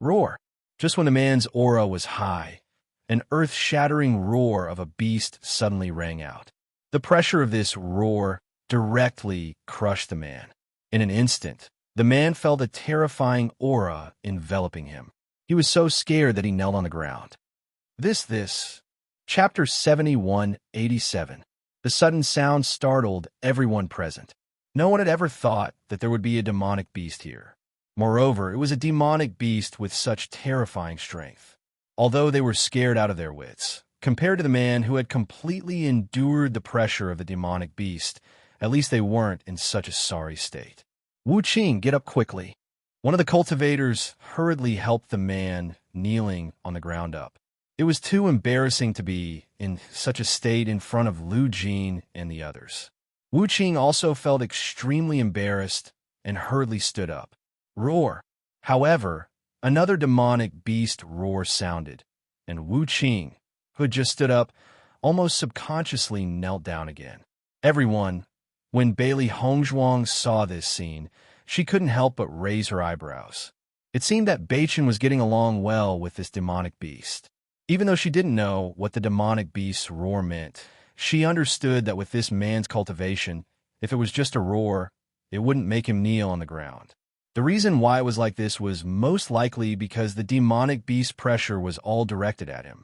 Roar. Just when the man's aura was high, an earth-shattering roar of a beast suddenly rang out. The pressure of this roar directly crushed the man. In an instant, the man felt a terrifying aura enveloping him. He was so scared that he knelt on the ground. Chapter 7187. The sudden sound startled everyone present. No one had ever thought that there would be a demonic beast here. Moreover, it was a demonic beast with such terrifying strength. Although they were scared out of their wits, compared to the man who had completely endured the pressure of the demonic beast, at least they weren't in such a sorry state. Wu Qing, get up quickly. One of the cultivators hurriedly helped the man kneeling on the ground up. It was too embarrassing to be in such a state in front of Lu Jin and the others. Wu Qing also felt extremely embarrassed and hurriedly stood up. Roar. However, another demonic beast roar sounded, and Wu Qing, who had just stood up, almost subconsciously knelt down again. Everyone, when Bailey Hongzhuang saw this scene, she couldn't help but raise her eyebrows. It seemed that Beichen was getting along well with this demonic beast. Even though she didn't know what the demonic beast's roar meant, she understood that with this man's cultivation, if it was just a roar, it wouldn't make him kneel on the ground. The reason why it was like this was most likely because the demonic beast's pressure was all directed at him.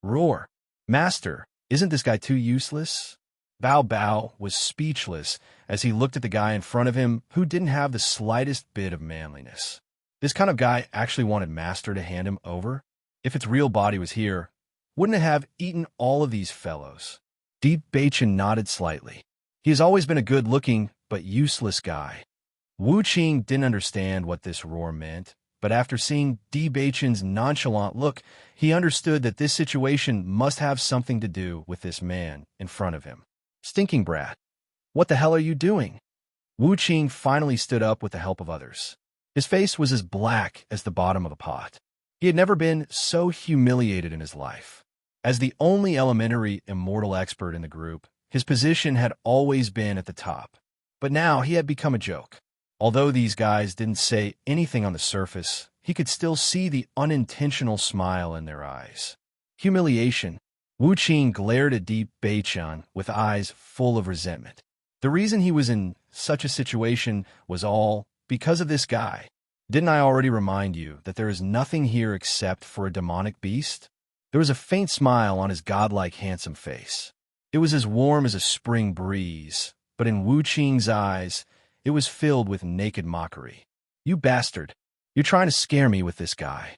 Roar. Master, isn't this guy too useless? Bao Bao was speechless as he looked at the guy in front of him who didn't have the slightest bit of manliness. This kind of guy actually wanted Master to hand him over? If its real body was here, wouldn't it have eaten all of these fellows? Di Beichen nodded slightly. He has always been a good-looking but useless guy. Wu Qing didn't understand what this roar meant, but after seeing Di Beichen's nonchalant look, he understood that this situation must have something to do with this man in front of him. Stinking brat. What the hell are you doing? Wu Qing finally stood up with the help of others. His face was as black as the bottom of a pot. He had never been so humiliated in his life. As the only elementary immortal expert in the group, his position had always been at the top. But now he had become a joke. Although these guys didn't say anything on the surface, he could still see the unintentional smile in their eyes. Humiliation. Wu Qing glared at Di Beichan with eyes full of resentment. The reason he was in such a situation was all because of this guy. Didn't I already remind you that there is nothing here except for a demonic beast? There was a faint smile on his godlike handsome face. It was as warm as a spring breeze, but in Wu Qing's eyes, it was filled with naked mockery. You bastard! You're trying to scare me with this guy.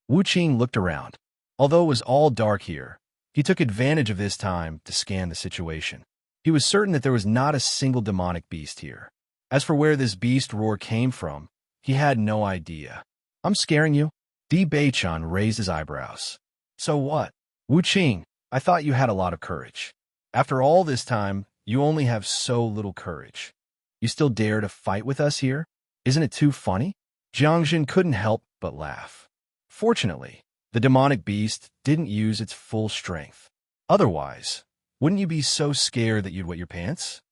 Wu Qing looked around. Although it was all dark here, he took advantage of this time to scan the situation. He was certain that there was not a single demonic beast here. As for where this beast roar came from, he had no idea. I'm scaring you? Di Beichan raised his eyebrows. So what? Wu Qing, I thought you had a lot of courage. After all this time, you only have so little courage. You still dare to fight with us here? Isn't it too funny? Jiangjin couldn't help but laugh. Fortunately, the demonic beast didn't use its full strength. Otherwise, wouldn't you be so scared that you'd wet your pants?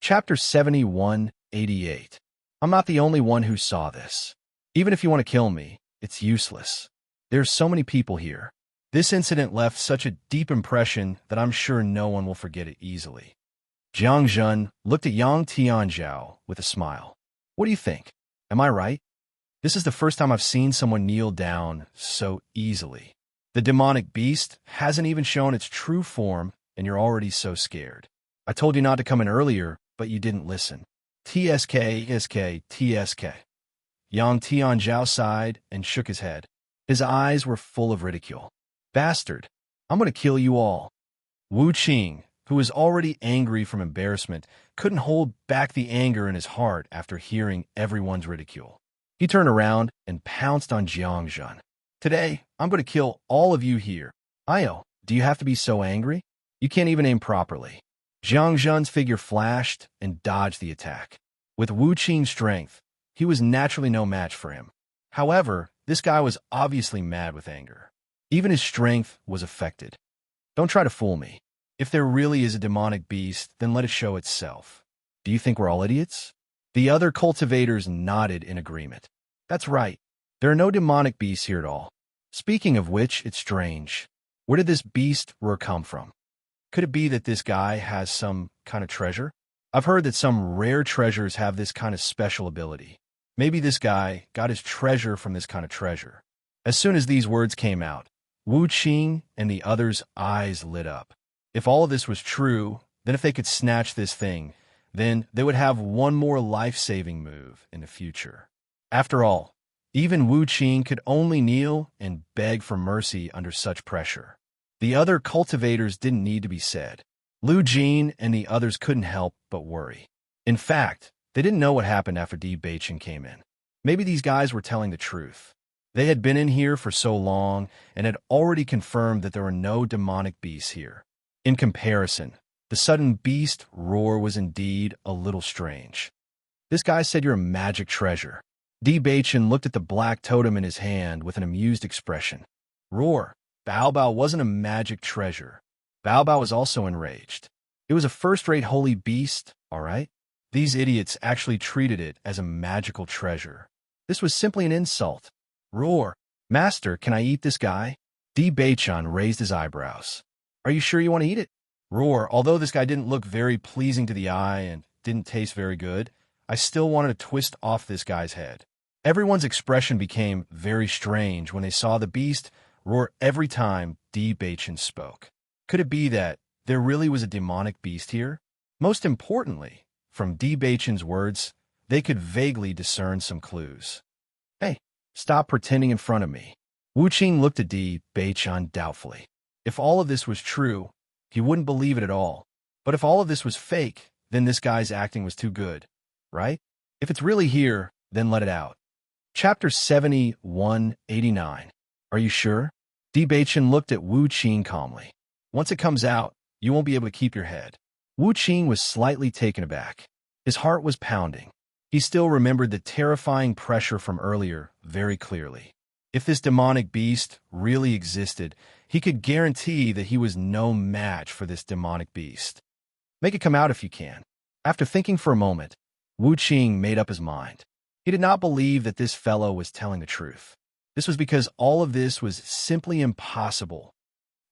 Chapter 7188. I'm not the only one who saw this. Even if you want to kill me, it's useless. There's so many people here. This incident left such a deep impression that I'm sure no one will forget it easily. Jiang Zhen looked at Yang Tianzhao with a smile. What do you think? Am I right? This is the first time I've seen someone kneel down so easily. The demonic beast hasn't even shown its true form, and you're already so scared. I told you not to come in earlier, but you didn't listen. TSK. Yang Tianzhao sighed and shook his head. His eyes were full of ridicule. Bastard, I'm going to kill you all. Wu Qing, who was already angry from embarrassment, couldn't hold back the anger in his heart after hearing everyone's ridicule. He turned around and pounced on Jiang Zhen. Today, I'm going to kill all of you here. Io, do you have to be so angry? You can't even aim properly. Jiang Zhen's figure flashed and dodged the attack. With Wu Qing's strength, he was naturally no match for him. However, this guy was obviously mad with anger. Even his strength was affected. Don't try to fool me. If there really is a demonic beast, then let it show itself. Do you think we're all idiots? The other cultivators nodded in agreement. That's right. There are no demonic beasts here at all. Speaking of which, it's strange. Where did this beast roar come from? Could it be that this guy has some kind of treasure? I've heard that some rare treasures have this kind of special ability. Maybe this guy got his treasure from this kind of treasure. As soon as these words came out, Wu Qing and the others' eyes lit up. If all of this was true, then if they could snatch this thing, then they would have one more life-saving move in the future. After all, even Wu Qing could only kneel and beg for mercy under such pressure. The other cultivators didn't need to be said. Lu Jin and the others couldn't help but worry. In fact, they didn't know what happened after Di Beichan came in. Maybe these guys were telling the truth. They had been in here for so long and had already confirmed that there were no demonic beasts here. In comparison, the sudden beast roar was indeed a little strange. This guy said you're a magic treasure. Di Beichan looked at the black totem in his hand with an amused expression. Roar. Bao Bao wasn't a magic treasure. Bao Bao was also enraged. It was a first-rate holy beast, all right? These idiots actually treated it as a magical treasure. This was simply an insult. Roar. Master, can I eat this guy? Di Beichan raised his eyebrows. Are you sure you want to eat it? Roar. Although this guy didn't look very pleasing to the eye and didn't taste very good, I still wanted to twist off this guy's head. Everyone's expression became very strange when they saw the beast roar every time Di Beichan spoke. Could it be that there really was a demonic beast here? Most importantly, from Di Beichan's words, they could vaguely discern some clues. Hey, stop pretending in front of me. Wu Qing looked at Di Beichan doubtfully. If all of this was true, he wouldn't believe it at all. But if all of this was fake, then this guy's acting was too good, right? If it's really here, then let it out. Chapter 7189. Are you sure? Di Beichan looked at Wu Qing calmly. Once it comes out, you won't be able to keep your head. Wu Qing was slightly taken aback. His heart was pounding. He still remembered the terrifying pressure from earlier very clearly. If this demonic beast really existed, he could guarantee that he was no match for this demonic beast. Make it come out if you can. After thinking for a moment, Wu Qing made up his mind. He did not believe that this fellow was telling the truth. This was because all of this was simply impossible.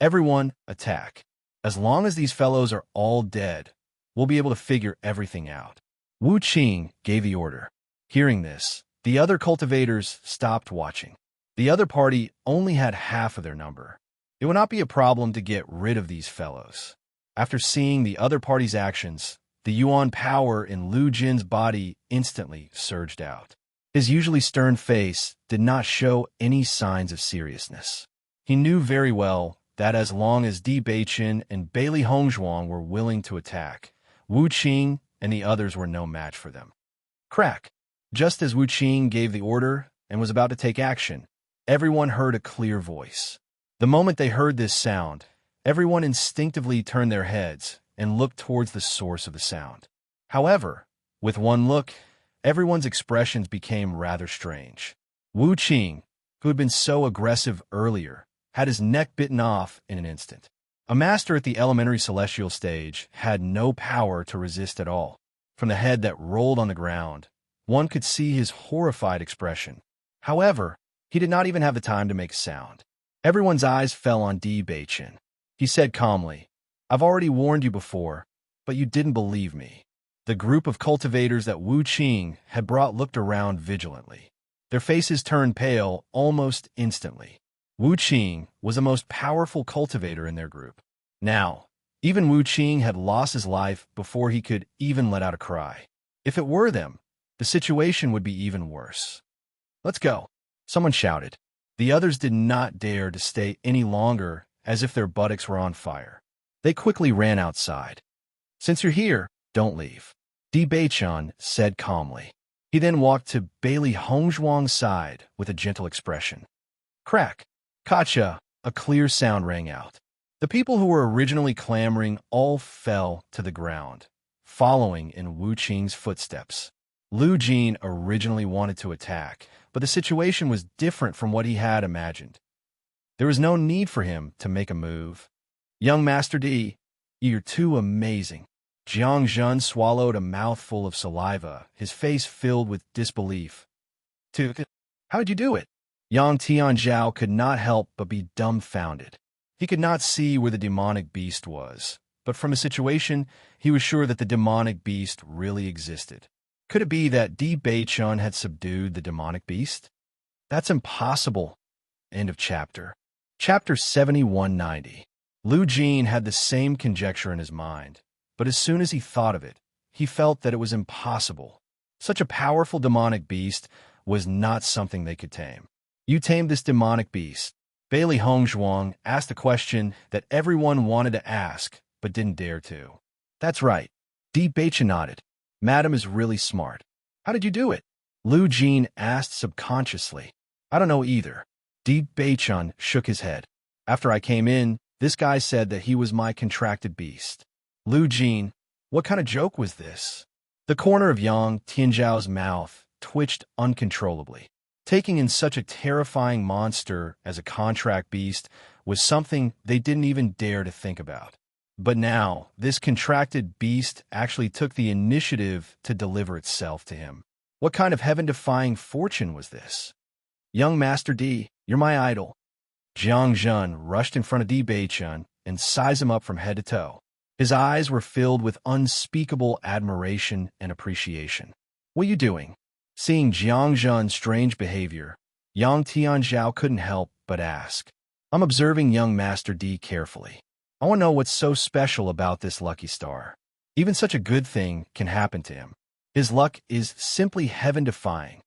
Everyone, attack. As long as these fellows are all dead, we'll be able to figure everything out. Wu Qing gave the order. Hearing this, the other cultivators stopped watching. The other party only had half of their number. It would not be a problem to get rid of these fellows. After seeing the other party's actions, the Yuan power in Lu Jin's body instantly surged out. His usually stern face did not show any signs of seriousness. He knew very well that as long as Di Beiqin and Bailey Hongzhuang were willing to attack, Wu Qing and the others were no match for them. Crack! Just as Wu Qing gave the order and was about to take action, everyone heard a clear voice. The moment they heard this sound, everyone instinctively turned their heads and looked towards the source of the sound. However, with one look, everyone's expressions became rather strange. Wu Qing, who had been so aggressive earlier, had his neck bitten off in an instant. A master at the elementary celestial stage had no power to resist at all. From the head that rolled on the ground, one could see his horrified expression. However, he did not even have the time to make sound. Everyone's eyes fell on Di Beiqin. He said calmly, "I've already warned you before, but you didn't believe me." The group of cultivators that Wu Qing had brought looked around vigilantly. Their faces turned pale almost instantly. Wu Qing was the most powerful cultivator in their group. Now, even Wu Qing had lost his life before he could even let out a cry. If it were them, the situation would be even worse. "Let's go," someone shouted. The others did not dare to stay any longer, as if their buttocks were on fire. They quickly ran outside. "Since you're here, don't leave," Di Beiqin said calmly. He then walked to Bailey Hongzhuang's side with a gentle expression. Crack! Kacha! A clear sound rang out. The people who were originally clamoring all fell to the ground, following in Wu Qing's footsteps. Lu Jin originally wanted to attack, but the situation was different from what he had imagined. There was no need for him to make a move. "Young Master Di, you're too amazing." Jiang Zhen swallowed a mouthful of saliva, his face filled with disbelief. How'd you do it?" Yang Tianzhao could not help but be dumbfounded. He could not see where the demonic beast was, but from a situation, he was sure that the demonic beast really existed. Could it be that Di Beiqin had subdued the demonic beast? That's impossible. End of chapter. Chapter 7190. Lu Jin had the same conjecture in his mind, but as soon as he thought of it, he felt that it was impossible. Such a powerful demonic beast was not something they could tame. "You tamed this demonic beast." Bailey Hongzhuang asked a question that everyone wanted to ask, but didn't dare to. "That's right." Di Beiqin nodded. "Madam is really smart." "How did you do it?" Lu Jin asked subconsciously. "I don't know either." Di Beiqin shook his head. "After I came in, this guy said that he was my contracted beast." Lu Jin, what kind of joke was this? The corner of Yang Tianzhao's mouth twitched uncontrollably. Taking in such a terrifying monster as a contract beast was something they didn't even dare to think about. But now, this contracted beast actually took the initiative to deliver itself to him. What kind of heaven-defying fortune was this? "Young Master Di, you're my idol." Jiang Zhen rushed in front of Di Beiqin and sized him up from head to toe. His eyes were filled with unspeakable admiration and appreciation. "What are you doing?" Seeing Jiang Zhen's strange behavior, Yang Tianzhao couldn't help but ask. "I'm observing young Master Di carefully. I want to know what's so special about this lucky star. Even such a good thing can happen to him. His luck is simply heaven-defying.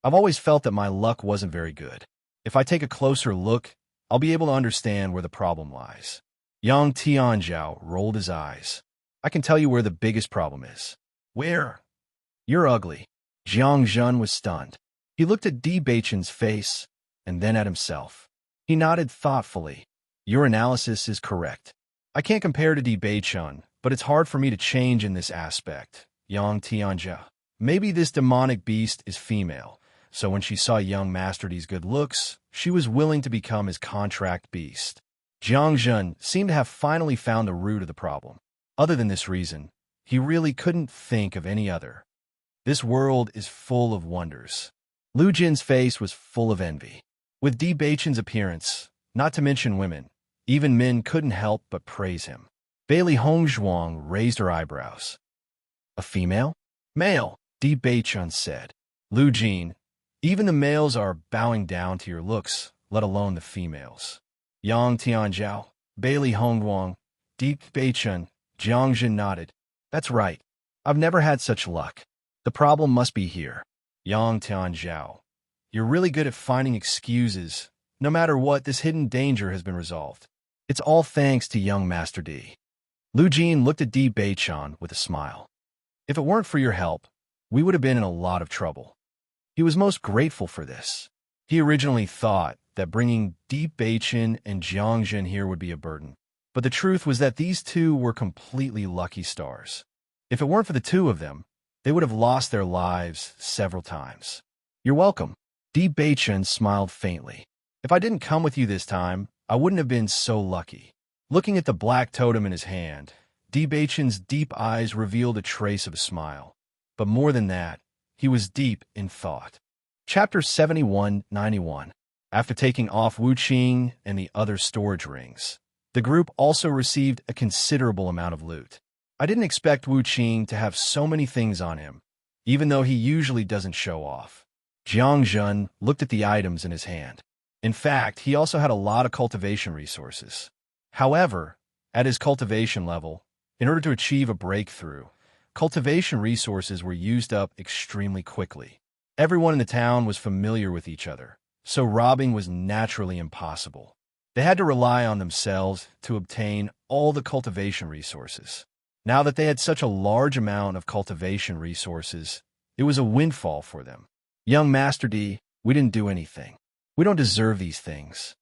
I've always felt that my luck wasn't very good. If I take a closer look, I'll be able to understand where the problem lies." Yang Tianzhao rolled his eyes. "I can tell you where the biggest problem is." "Where?" "You're ugly." Jiang Zhen was stunned. He looked at Di Beiqin's face and then at himself. He nodded thoughtfully. "Your analysis is correct. I can't compare to Di Beiqin, but it's hard for me to change in this aspect." Yang Tianzhao. Maybe this demonic beast is female, so when she saw young Master Di's good looks, she was willing to become his contract beast. Jiang Zhen seemed to have finally found the root of the problem. Other than this reason, he really couldn't think of any other. This world is full of wonders. Lu Jin's face was full of envy. With Di Baichen's appearance, not to mention women, even men couldn't help but praise him. Bailey Hongzhuang raised her eyebrows. A female? Male, Di Baichen said. Lu Jin, even the males are bowing down to your looks, let alone the females. Yang Tianzhao, Bailey Hongwang, Di Baichen, Jiangjin nodded. That's right. I've never had such luck. The problem must be here. Yang Tianzhao, you're really good at finding excuses. No matter what, this hidden danger has been resolved. It's all thanks to young Master D. Lu Jin looked at Di Baichen with a smile. If it weren't for your help, we would have been in a lot of trouble. He was most grateful for this. He originally thought that bringing Di Baichen and Jiangjin here would be a burden. But the truth was that these two were completely lucky stars. If it weren't for the two of them, they would have lost their lives several times. You're welcome. Di Baichen smiled faintly. If I didn't come with you this time, I wouldn't have been so lucky. Looking at the black totem in his hand, Di Baichen's deep eyes revealed a trace of a smile. But more than that, he was deep in thought. Chapter 7191. After taking off Wu Qing and the other storage rings, the group also received a considerable amount of loot. I didn't expect Wu Qing to have so many things on him, even though he usually doesn't show off. Jiang Zhen looked at the items in his hand. In fact, he also had a lot of cultivation resources. However, at his cultivation level, in order to achieve a breakthrough, cultivation resources were used up extremely quickly. Everyone in the town was familiar with each other, so robbing was naturally impossible. They had to rely on themselves to obtain all the cultivation resources. Now that they had such a large amount of cultivation resources, it was a windfall for them. Young Master D, we didn't do anything. We don't deserve these things.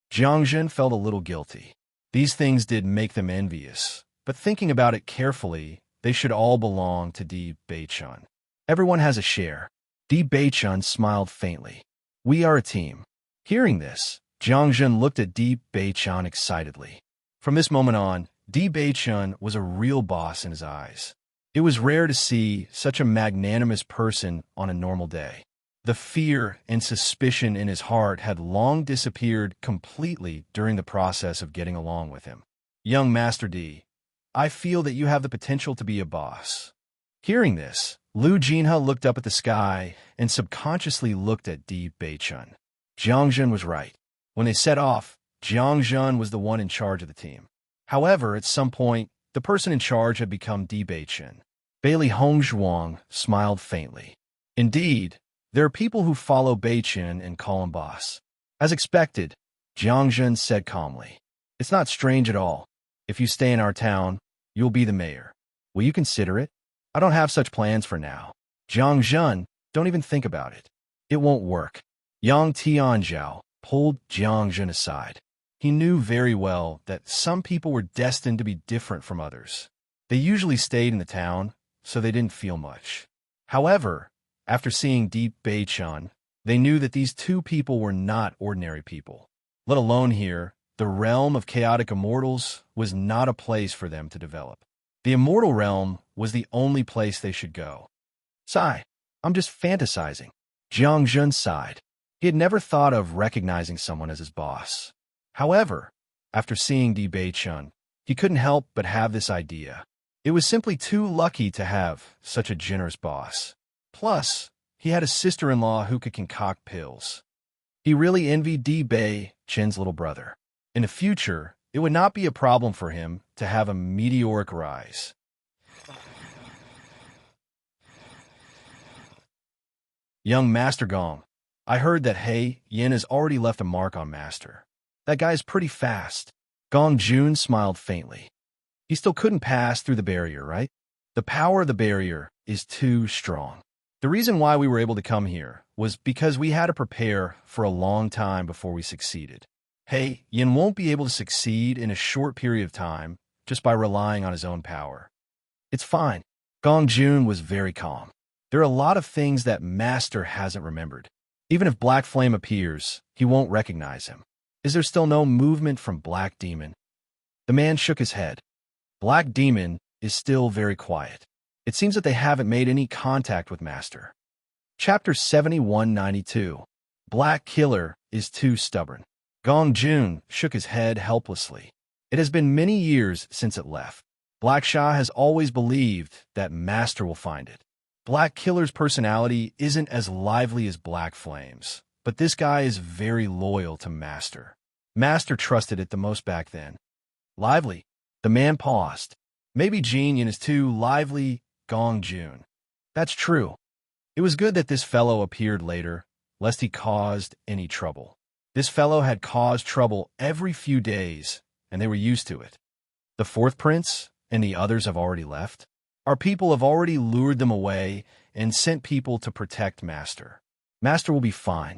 Jiangjin felt a little guilty. These things did make them envious, but thinking about it carefully, they should all belong to Di Baichen. Everyone has a share. Di Baichen smiled faintly. We are a team. Hearing this, Jiangjin looked at Di Baichen excitedly. From this moment on, Di Baichen was a real boss in his eyes. It was rare to see such a magnanimous person on a normal day. The fear and suspicion in his heart had long disappeared completely during the process of getting along with him. Young Master D, I feel that you have the potential to be a boss. Hearing this, Lu Jinhe looked up at the sky and subconsciously looked at Di Baichen. Jiangjin was right. When they set off, Jiangjin was the one in charge of the team. However, at some point, the person in charge had become Di Baichen. Bailey Hongzhuang smiled faintly. Indeed, there are people who follow Baichen and call him boss. As expected, Jiangjin said calmly. It's not strange at all. If you stay in our town, you'll be the mayor. Will you consider it? I don't have such plans for now. Jiangjin, don't even think about it. It won't work. Yang Tianzhao pulled Jiangjin aside. He knew very well that some people were destined to be different from others. They usually stayed in the town, so they didn't feel much. However, after seeing Di Baichen, they knew that these two people were not ordinary people. Let alone here, the realm of chaotic immortals was not a place for them to develop. The immortal realm was the only place they should go. Sigh, I'm just fantasizing. Jiangjun sighed. He had never thought of recognizing someone as his boss. However, after seeing Di Baichen, he couldn't help but have this idea. It was simply too lucky to have such a generous boss. Plus, he had a sister-in-law who could concoct pills. He really envied Di Baichen's little brother. In the future, it would not be a problem for him to have a meteoric rise. Young Master Gong, I heard that He Yin has already left a mark on Master. That guy's pretty fast. Gong Jun smiled faintly. He still couldn't pass through the barrier, right? The power of the barrier is too strong. The reason why we were able to come here was because we had to prepare for a long time before we succeeded. He Yin won't be able to succeed in a short period of time just by relying on his own power. It's fine. Gong Jun was very calm. There are a lot of things that Master hasn't remembered. Even if Black Flame appears, he won't recognize him. Is there still no movement from Black Demon? The man shook his head. Black Demon is still very quiet. It seems that they haven't made any contact with Master. Chapter 7192. Black Killer is too stubborn. Gong Jun shook his head helplessly. It has been many years since it left. Black Sha has always believed that Master will find it. Black Killer's personality isn't as lively as Black Flame's, but this guy is very loyal to Master. Master trusted it the most back then. Lively? The man paused. Maybe Jinyan is too lively, Gong Jun. That's true. It was good that this fellow appeared later, lest he caused any trouble. This fellow had caused trouble every few days, and they were used to it. The fourth prince and the others have already left. Our people have already lured them away and sent people to protect Master. Master will be fine.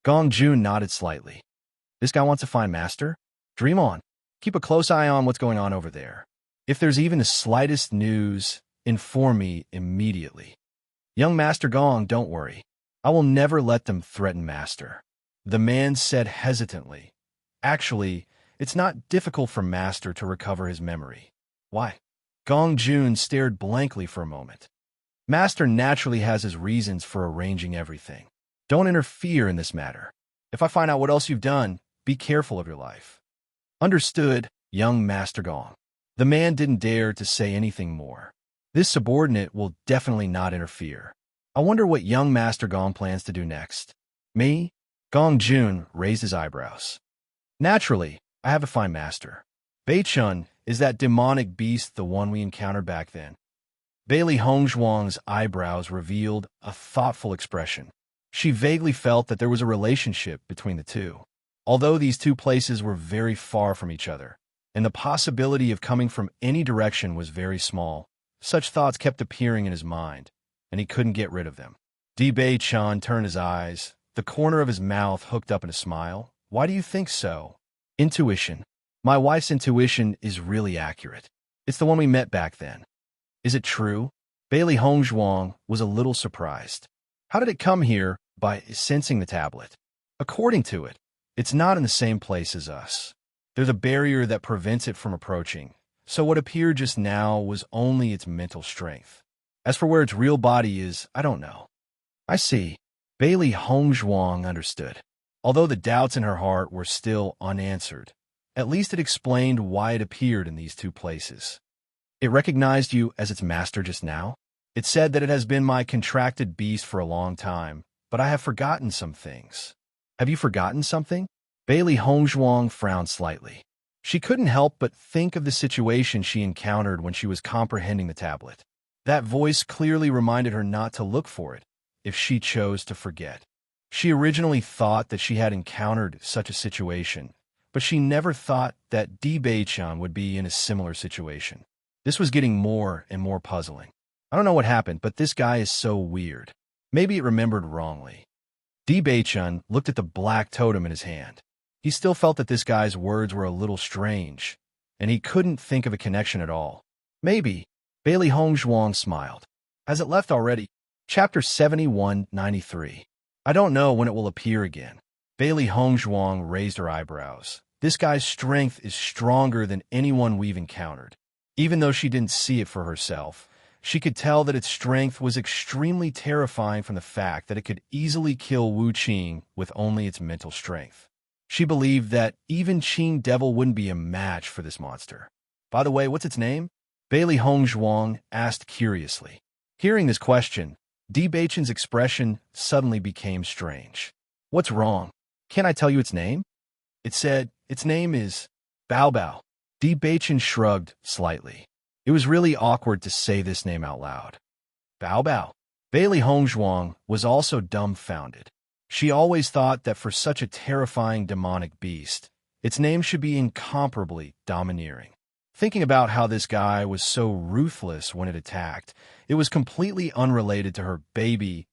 Gong Jun nodded slightly. This guy wants to find Master? Dream on. Keep a close eye on what's going on over there. If there's even the slightest news, inform me immediately. Young Master Gong, don't worry. I will never let them threaten Master. The man said hesitantly. Actually, it's not difficult for Master to recover his memory. Why? Gong Jun stared blankly for a moment. Master naturally has his reasons for arranging everything. Don't interfere in this matter. If I find out what else you've done, be careful of your life. Understood, young Master Gong. The man didn't dare to say anything more. This subordinate will definitely not interfere. I wonder what young Master Gong plans to do next. Me? Gong Jun raised his eyebrows. Naturally, I have to find Master. Beichun, is that demonic beast the one we encountered back then? Bailey Hongzhuang's eyebrows revealed a thoughtful expression. She vaguely felt that there was a relationship between the two. Although these two places were very far from each other, and the possibility of coming from any direction was very small, such thoughts kept appearing in his mind, and he couldn't get rid of them. Beichun turned his eyes, the corner of his mouth hooked up in a smile. Why do you think so? Intuition. My wife's intuition is really accurate. It's the one we met back then. Is it true? Bailey Hongzhuang was a little surprised. How did it come here? By sensing the tablet. According to it, it's not in the same place as us. There's a barrier that prevents it from approaching, so what appeared just now was only its mental strength. As for where its real body is, I don't know. I see. Bailey Hongzhuang understood. Although the doubts in her heart were still unanswered, at least it explained why it appeared in these two places. It recognized you as its master just now. It said that it has been my contracted beast for a long time, but I have forgotten some things. Have you forgotten something? Bailey Hongzhuang frowned slightly. She couldn't help but think of the situation she encountered when she was comprehending the tablet. That voice clearly reminded her not to look for it if she chose to forget. She originally thought that she had encountered such a situation, but she never thought that Beichun would be in a similar situation. This was getting more and more puzzling. I don't know what happened, but this guy is so weird. Maybe it remembered wrongly. Beichun looked at the black totem in his hand. He still felt that this guy's words were a little strange, and he couldn't think of a connection at all. Maybe. Bailey Hongzhuang smiled. Has it left already? Chapter 7193. I don't know when it will appear again. Bailey Hongzhuang raised her eyebrows. This guy's strength is stronger than anyone we've encountered. Even though she didn't see it for herself, she could tell that its strength was extremely terrifying from the fact that it could easily kill Wu Qing with only its mental strength. She believed that even Qing Devil wouldn't be a match for this monster. By the way, what's its name? Bailey Hongzhuang asked curiously. Hearing this question, Beichun's expression suddenly became strange. What's wrong? Can't I tell you its name? It said, its name is Bao Bao. Beichun shrugged slightly. It was really awkward to say this name out loud. Bao Bao. Bailey Hongzhuang was also dumbfounded. She always thought that for such a terrifying demonic beast, its name should be incomparably domineering. Thinking about how this guy was so ruthless when it attacked, it was completely unrelated to her baby.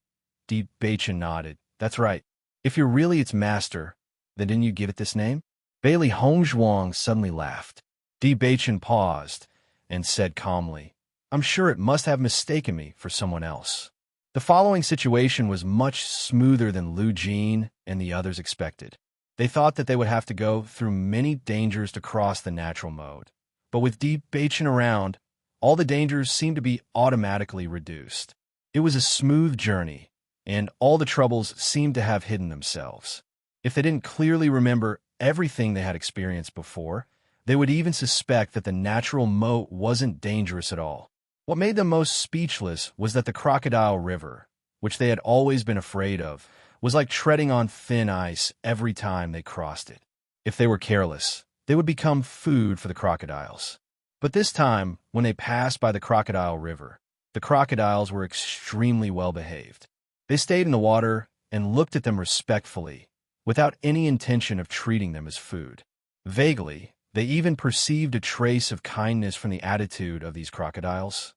Beichun nodded. That's right. If you're really its master, then didn't you give it this name? Bailey Hongzhuang suddenly laughed. Beichun paused and said calmly, I'm sure it must have mistaken me for someone else. The following situation was much smoother than Lu Jin and the others expected. They thought that they would have to go through many dangers to cross the natural mode. But with Beichun around, all the dangers seemed to be automatically reduced. It was a smooth journey, and all the troubles seemed to have hidden themselves. If they didn't clearly remember everything they had experienced before, they would even suspect that the natural moat wasn't dangerous at all. What made them most speechless was that the Crocodile River, which they had always been afraid of, was like treading on thin ice every time they crossed it. If they were careless, they would become food for the crocodiles. But this time, when they passed by the Crocodile River, the crocodiles were extremely well behaved. They stayed in the water and looked at them respectfully, without any intention of treating them as food. Vaguely, they even perceived a trace of kindness from the attitude of these crocodiles.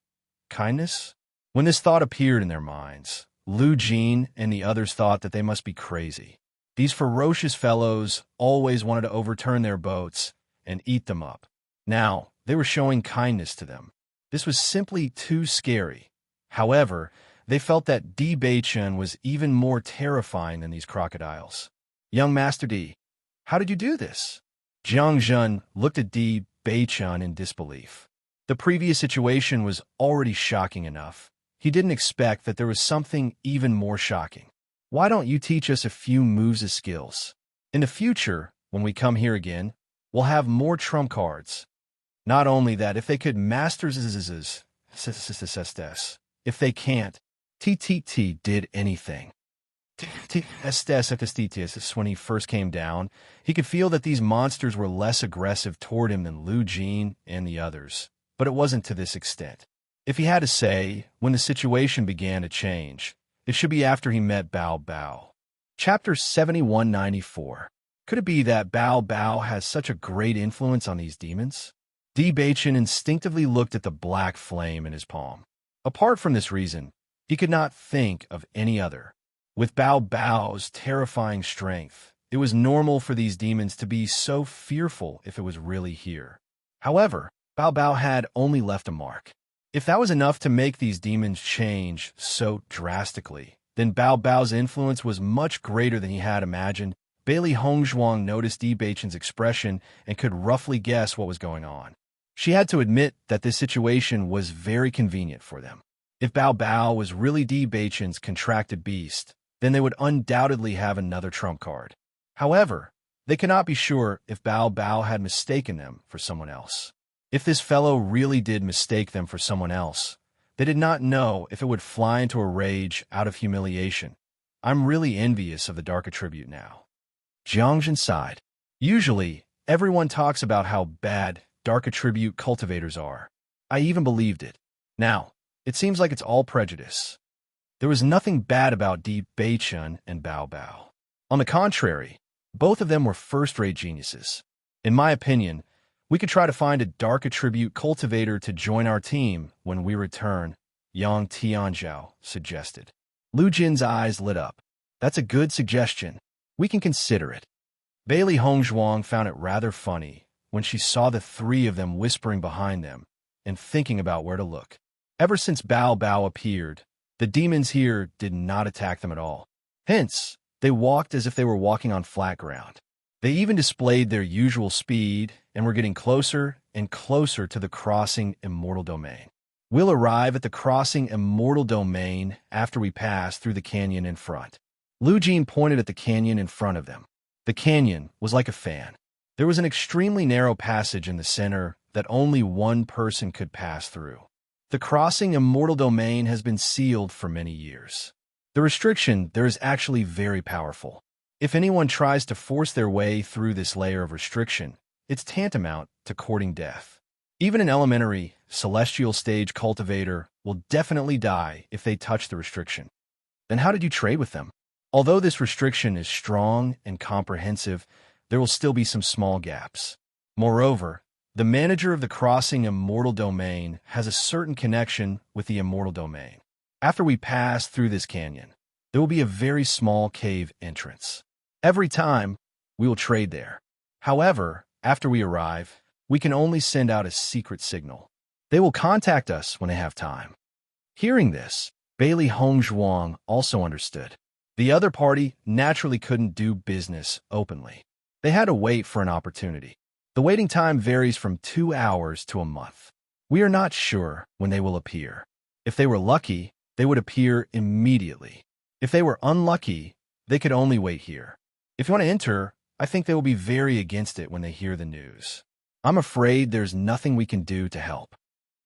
Kindness? When this thought appeared in their minds, Lu Jin and the others thought that they must be crazy. These ferocious fellows always wanted to overturn their boats and eat them up. Now, they were showing kindness to them. This was simply too scary. However, they felt that Di Beichun was even more terrifying than these crocodiles. Young Master Di, how did you do this? Jiang Zhen looked at Di Beichun in disbelief. The previous situation was already shocking enough. He didn't expect that there was something even more shocking. Why don't you teach us a few moves of skills? In the future, when we come here again, we'll have more trump cards. Not only that, if they could master if they can't, TTT did anything. When he first came down, he could feel that these monsters were less aggressive toward him than Lu Jin and the others, but it wasn't to this extent. If he had to say, when the situation began to change, it should be after he met Bao Bao. Chapter 7194. Could it be that Bao Bao has such a great influence on these demons? Di Beichun instinctively looked at the black flame in his palm. Apart from this reason, he could not think of any other. With Bao Bao's terrifying strength, it was normal for these demons to be so fearful if it was really here. However, Bao Bao had only left a mark. If that was enough to make these demons change so drastically, then Bao Bao's influence was much greater than he had imagined. Bailey Hongzhuang noticed Di Beichun's expression and could roughly guess what was going on. She had to admit that this situation was very convenient for them. If Bao Bao was really Di Beichun's contracted beast, then they would undoubtedly have another trump card. However, they could not be sure if Bao Bao had mistaken them for someone else. If this fellow really did mistake them for someone else, they did not know if it would fly into a rage out of humiliation. I'm really envious of the dark attribute now. Jiangzhen sighed. Usually, everyone talks about how bad dark attribute cultivators are. I even believed it. Now, it seems like it's all prejudice. There was nothing bad about Di Beichun and Bao Bao. On the contrary, both of them were first-rate geniuses. In my opinion, we could try to find a dark attribute cultivator to join our team when we return, Yang Tianzhao suggested. Lu Jin's eyes lit up. That's a good suggestion. We can consider it. Bailey Hongzhuang found it rather funny when she saw the three of them whispering behind them and thinking about where to look. Ever since Bao Bao appeared, the demons here did not attack them at all. Hence, they walked as if they were walking on flat ground. They even displayed their usual speed and were getting closer and closer to the crossing Immortal Domain. We'll arrive at the crossing Immortal Domain after we pass through the canyon in front. Lu Jin pointed at the canyon in front of them. The canyon was like a fan. There was an extremely narrow passage in the center that only one person could pass through. The crossing Immortal Domain has been sealed for many years. The restriction there is actually very powerful. If anyone tries to force their way through this layer of restriction, it's tantamount to courting death. Even an elementary, celestial stage cultivator will definitely die if they touch the restriction. Then how did you trade with them? Although this restriction is strong and comprehensive, there will still be some small gaps. Moreover, the manager of the crossing Immortal Domain has a certain connection with the Immortal Domain. After we pass through this canyon, there will be a very small cave entrance. Every time, we will trade there. However, after we arrive, we can only send out a secret signal. They will contact us when they have time. Hearing this, Bailey Hongzhuang also understood. The other party naturally couldn't do business openly. They had to wait for an opportunity. The waiting time varies from 2 hours to a month. We are not sure when they will appear. If they were lucky, they would appear immediately. If they were unlucky, they could only wait here. If you want to enter, I think they will be very against it when they hear the news. I'm afraid there's nothing we can do to help."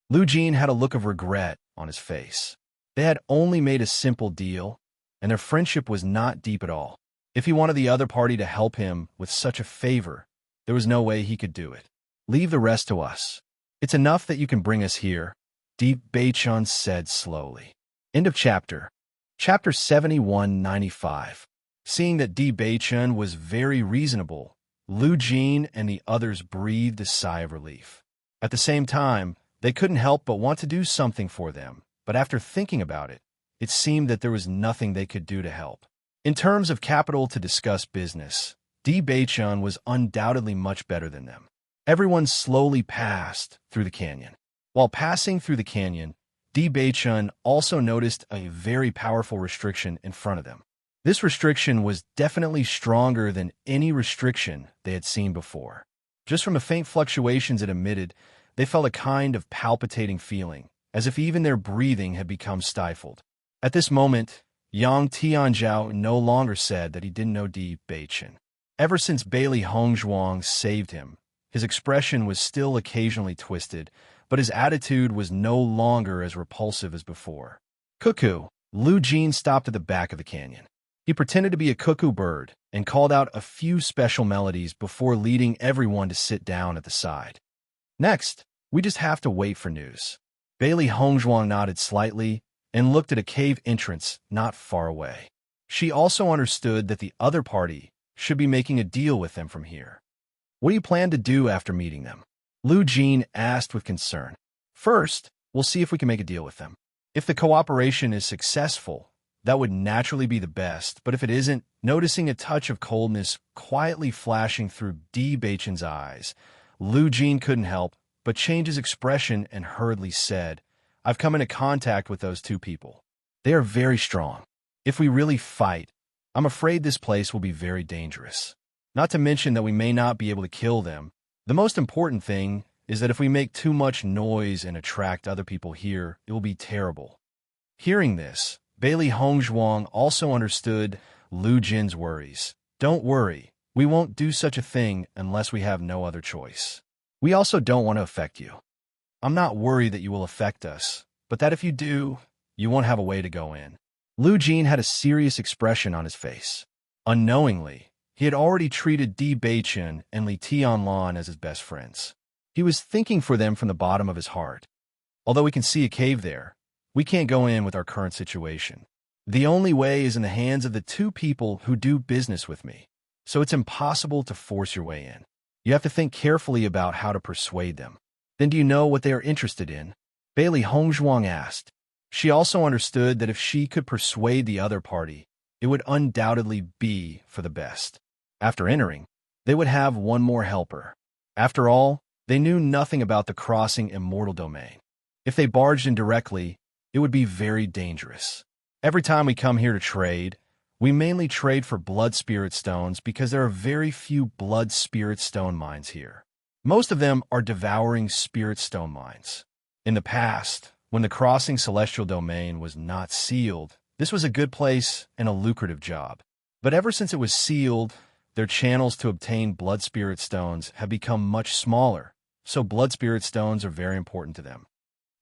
Lu Jin had a look of regret on his face. They had only made a simple deal, and their friendship was not deep at all. If he wanted the other party to help him with such a favor, there was no way he could do it. "Leave the rest to us. It's enough that you can bring us here," Deep Baichun said slowly. End of chapter. Chapter 7195. Seeing that Di Baichun was very reasonable, Lu Jin and the others breathed a sigh of relief. At the same time, they couldn't help but want to do something for them, but after thinking about it, it seemed that there was nothing they could do to help. In terms of capital to discuss business, Di Baichun was undoubtedly much better than them. Everyone slowly passed through the canyon. While passing through the canyon, Di Baichun also noticed a very powerful restriction in front of them. This restriction was definitely stronger than any restriction they had seen before. Just from the faint fluctuations it emitted, they felt a kind of palpitating feeling, as if even their breathing had become stifled. At this moment, Yang Tianzhao no longer said that he didn't know Di Baichun. Ever since Bailey Hongzhuang saved him, his expression was still occasionally twisted, but his attitude was no longer as repulsive as before. "Cuckoo!" Lu Jin stopped at the back of the canyon. He pretended to be a cuckoo bird and called out a few special melodies before leading everyone to sit down at the side. "Next, we just have to wait for news." Bailey Hongzhuang nodded slightly and looked at a cave entrance not far away. She also understood that the other party should be making a deal with them from here. "What do you plan to do after meeting them?" Lu Jin asked with concern. "First, we'll see if we can make a deal with them. If the cooperation is successful, that would naturally be the best, but if it isn't," noticing a touch of coldness quietly flashing through Di Baichun's eyes, Lu Jin couldn't help but change his expression and hurriedly said, "I've come into contact with those two people. They are very strong. If we really fight, I'm afraid this place will be very dangerous. Not to mention that we may not be able to kill them. The most important thing is that if we make too much noise and attract other people here, it will be terrible." Hearing this, Bailey Hongzhuang also understood Lu Jin's worries. "Don't worry, we won't do such a thing unless we have no other choice. We also don't want to affect you. I'm not worried that you will affect us, but that if you do, you won't have a way to go in." Lu Jin had a serious expression on his face. Unknowingly, he had already treated Di Baichun and Li Tianlan as his best friends. He was thinking for them from the bottom of his heart. "Although we can see a cave there, we can't go in with our current situation. The only way is in the hands of the two people who do business with me, so it's impossible to force your way in. You have to think carefully about how to persuade them." "Then do you know what they are interested in?" Bailey Hongzhuang asked. She also understood that if she could persuade the other party, it would undoubtedly be for the best. After entering, they would have one more helper. After all, they knew nothing about the crossing immortal domain. If they barged in directly, it would be very dangerous. "Every time we come here to trade, we mainly trade for blood spirit stones because there are very few blood spirit stone mines here. Most of them are devouring spirit stone mines. In the past, when the crossing celestial domain was not sealed, this was a good place and a lucrative job. But ever since it was sealed, their channels to obtain blood spirit stones have become much smaller, so blood spirit stones are very important to them.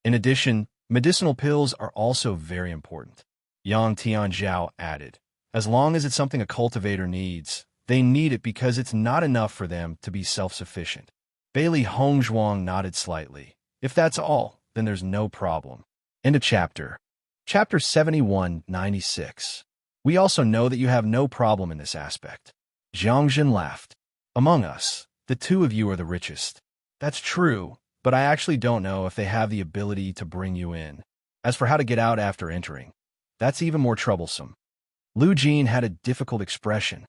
In addition, medicinal pills are also very important," Yang Tianzhao added. "As long as it's something a cultivator needs, they need it because it's not enough for them to be self-sufficient." Bailey Hongzhuang nodded slightly. "If that's all, then there's no problem." End of chapter. Chapter 7196. "We also know that you have no problem in this aspect." Zhang Zhen laughed. "Among us, the two of you are the richest." "That's true, but I actually don't know if they have the ability to bring you in. As for how to get out after entering, that's even more troublesome." Lu Jin had a difficult expression.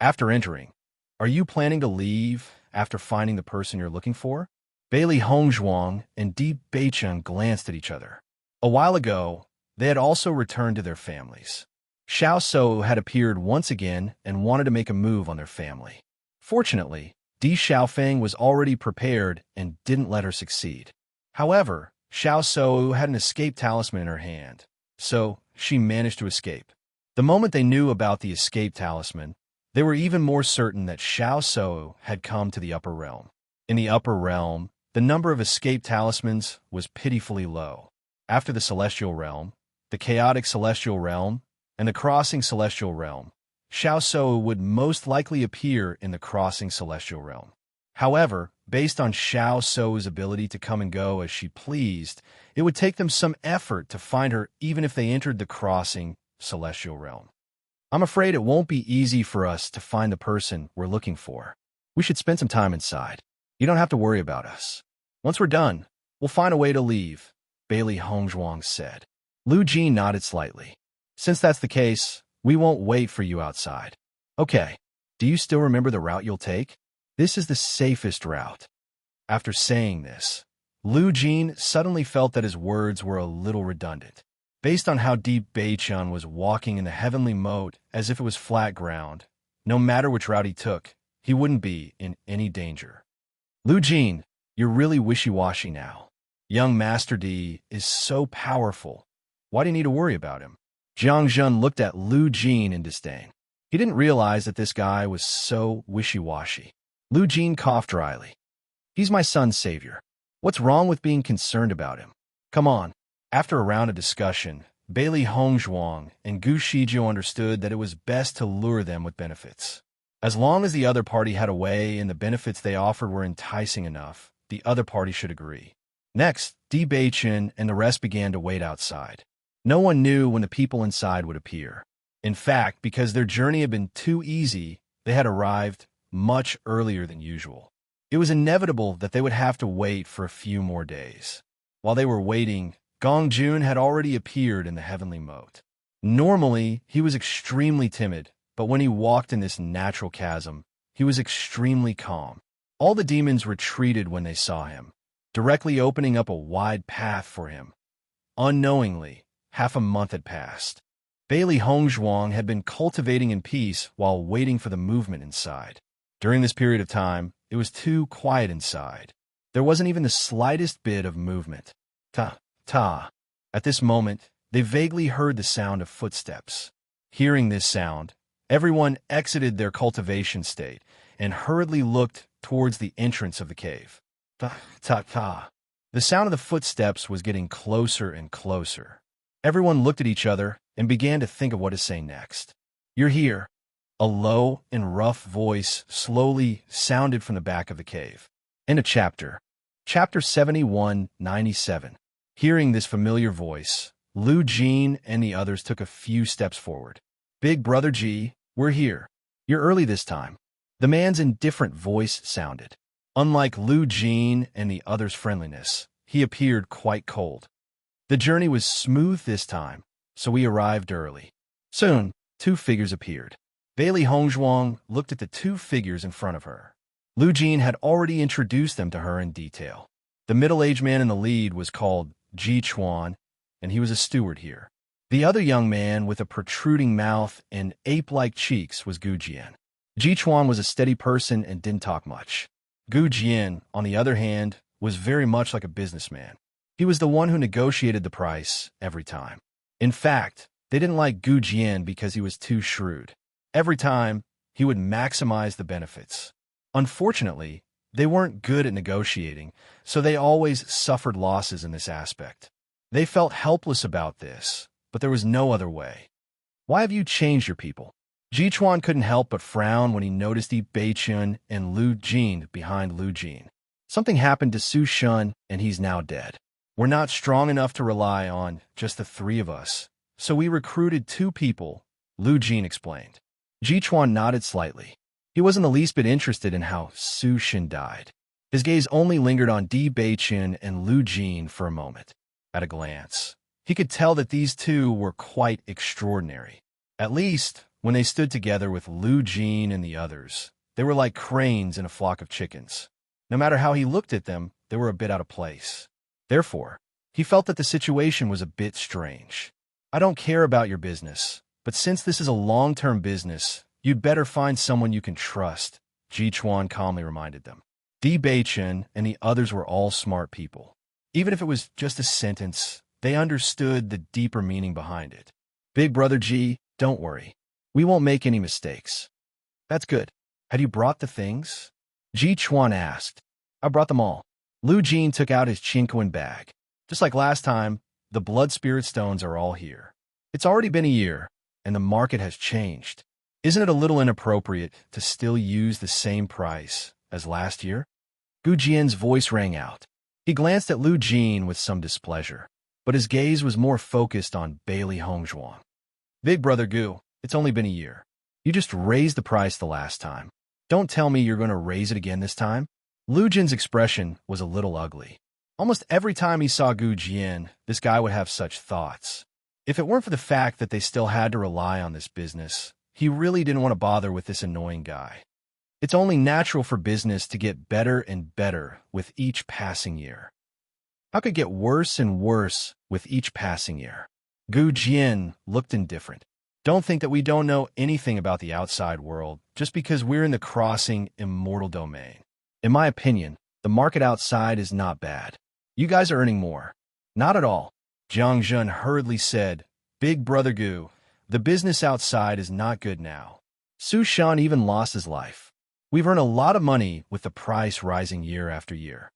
"After entering, are you planning to leave after finding the person you're looking for?" Bailey Hongzhuang and Di Baichun glanced at each other. A while ago, they had also returned to their families. Xiao So had appeared once again and wanted to make a move on their family. Fortunately, Di Xiaofeng was already prepared and didn't let her succeed. However, Xiao So had an escape talisman in her hand, so she managed to escape. The moment they knew about the escape talisman, They were even more certain that Xiao So had come to the upper realm. In the upper realm, the number of escaped talismans was pitifully low. After the celestial realm, the chaotic celestial realm, and the crossing celestial realm, Xiao So would most likely appear in the crossing celestial realm. However, based on Xiao So's ability to come and go as she pleased, it would take them some effort to find her even if they entered the crossing celestial realm. I'm afraid it won't be easy for us to find the person we're looking for. We should spend some time inside. You don't have to worry about us. Once we're done, we'll find a way to leave, Bailey Hongzhuang said. Lu Jin nodded slightly. Since that's the case, we won't wait for you outside. Okay, do you still remember the route you'll take? This is the safest route. After saying this, Lu Jin suddenly felt that his words were a little redundant. Based on how deep Beichun was walking in the heavenly moat as if it was flat ground, no matter which route he took, he wouldn't be in any danger. Lu Jin, you're really wishy-washy now. Young Master D is so powerful. Why do you need to worry about him? Jiang Zhen looked at Lu Jin in disdain. He didn't realize that this guy was so wishy-washy. Lu Jin coughed dryly. He's my son's savior. What's wrong with being concerned about him? Come on. After a round of discussion, Bailey Hongzhuang and Gu Shijiu understood that it was best to lure them with benefits. As long as the other party had a way and the benefits they offered were enticing enough, the other party should agree. Next, Di Beichen and the rest began to wait outside. No one knew when the people inside would appear. In fact, because their journey had been too easy, they had arrived much earlier than usual. It was inevitable that they would have to wait for a few more days. While they were waiting, Gong Jun had already appeared in the heavenly moat. Normally, he was extremely timid, but when he walked in this natural chasm, he was extremely calm. All the demons retreated when they saw him, directly opening up a wide path for him. Unknowingly, half a month had passed. Bailey Hongzhuang had been cultivating in peace while waiting for the movement inside. During this period of time, it was too quiet inside. There wasn't even the slightest bit of movement. Ta. At this moment, they vaguely heard the sound of footsteps. Hearing this sound, everyone exited their cultivation state and hurriedly looked towards the entrance of the cave. Ta. The sound of the footsteps was getting closer and closer. Everyone looked at each other and began to think of what to say next. You're here. A low and rough voice slowly sounded from the back of the cave. End of chapter. Chapter 7197. Hearing this familiar voice, Lu Jin and the others took a few steps forward. Big Brother G, we're here. You're early this time. The man's indifferent voice sounded. Unlike Lu Jin and the others' friendliness, he appeared quite cold. The journey was smooth this time, so we arrived early. Soon, two figures appeared. Bailey Hongzhuang looked at the two figures in front of her. Lu Jin had already introduced them to her in detail. The middle-aged man in the lead was called Ji Chuan, and he was a steward here. The other young man with a protruding mouth and ape-like cheeks was Gu Jian. Ji Chuan was a steady person and didn't talk much. Gu Jian, on the other hand, was very much like a businessman. He was the one who negotiated the price every time. In fact, they didn't like Gu Jian because he was too shrewd. Every time, he would maximize the benefits. Unfortunately, they weren't good at negotiating, so they always suffered losses in this aspect. They felt helpless about this, but there was no other way. Why have you changed your people? Ji Chuan couldn't help but frown when he noticed Yi Beichun and Lu Jin behind Lu Jin. Something happened to Su Shun, and he's now dead. We're not strong enough to rely on just the three of us, so we recruited two people, Lu Jin explained. Ji Chuan nodded slightly. He wasn't the least bit interested in how Su Shin died. His gaze only lingered on Di Beichun and Lu Jin for a moment. At a glance, he could tell that these two were quite extraordinary. At least, when they stood together with Lu Jin and the others, they were like cranes in a flock of chickens. No matter how he looked at them, they were a bit out of place. Therefore, he felt that the situation was a bit strange. I don't care about your business, but since this is a long-term business, you'd better find someone you can trust, Ji Chuan calmly reminded them. Di Beichun and the others were all smart people. Even if it was just a sentence, they understood the deeper meaning behind it. Big Brother G, don't worry. We won't make any mistakes. That's good. Had you brought the things? Ji Chuan asked. I brought them all. Lu Jin took out his Chinquan bag. Just like last time, the blood spirit stones are all here. It's already been a year, and the market has changed. Isn't it a little inappropriate to still use the same price as last year? Gu Jian's voice rang out. He glanced at Lu Jin with some displeasure, but his gaze was more focused on Bailey Hongzhuang. Big brother Gu, it's only been a year. You just raised the price the last time. Don't tell me you're going to raise it again this time. Lu Jin's expression was a little ugly. Almost every time he saw Gu Jian, this guy would have such thoughts. If it weren't for the fact that they still had to rely on this business, he really didn't want to bother with this annoying guy. It's only natural for business to get better and better with each passing year. How could it get worse and worse with each passing year? Gu Jian looked indifferent. Don't think that we don't know anything about the outside world just because we're in the crossing immortal domain. In my opinion, the market outside is not bad. You guys are earning more. Not at all. Jiang Jun hurriedly said, Big brother Gu, the business outside is not good now. Su Shan even lost his life. We've earned a lot of money with the price rising year after year.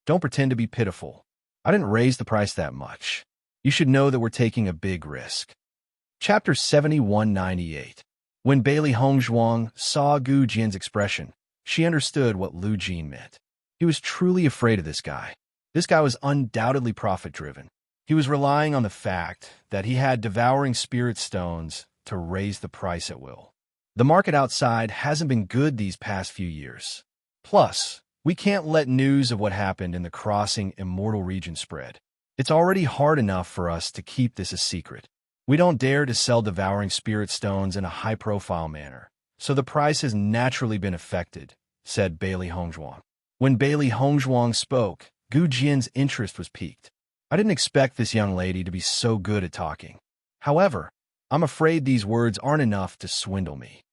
Don't pretend to be pitiful. I didn't raise the price that much. You should know that we're taking a big risk. Chapter 7198. When Bailey Hongzhuang saw Gu Jian's expression, she understood what Lu Jin meant. He was truly afraid of this guy. This guy was undoubtedly profit-driven. He was relying on the fact that he had devouring spirit stones to raise the price at will. The market outside hasn't been good these past few years. Plus, we can't let news of what happened in the crossing immortal region spread. It's already hard enough for us to keep this a secret. We don't dare to sell devouring spirit stones in a high-profile manner, so the price has naturally been affected, said Bailey Hongzhuang. When Bailey Hongzhuang spoke, Gu Jian's interest was piqued. I didn't expect this young lady to be so good at talking. However, I'm afraid these words aren't enough to swindle me.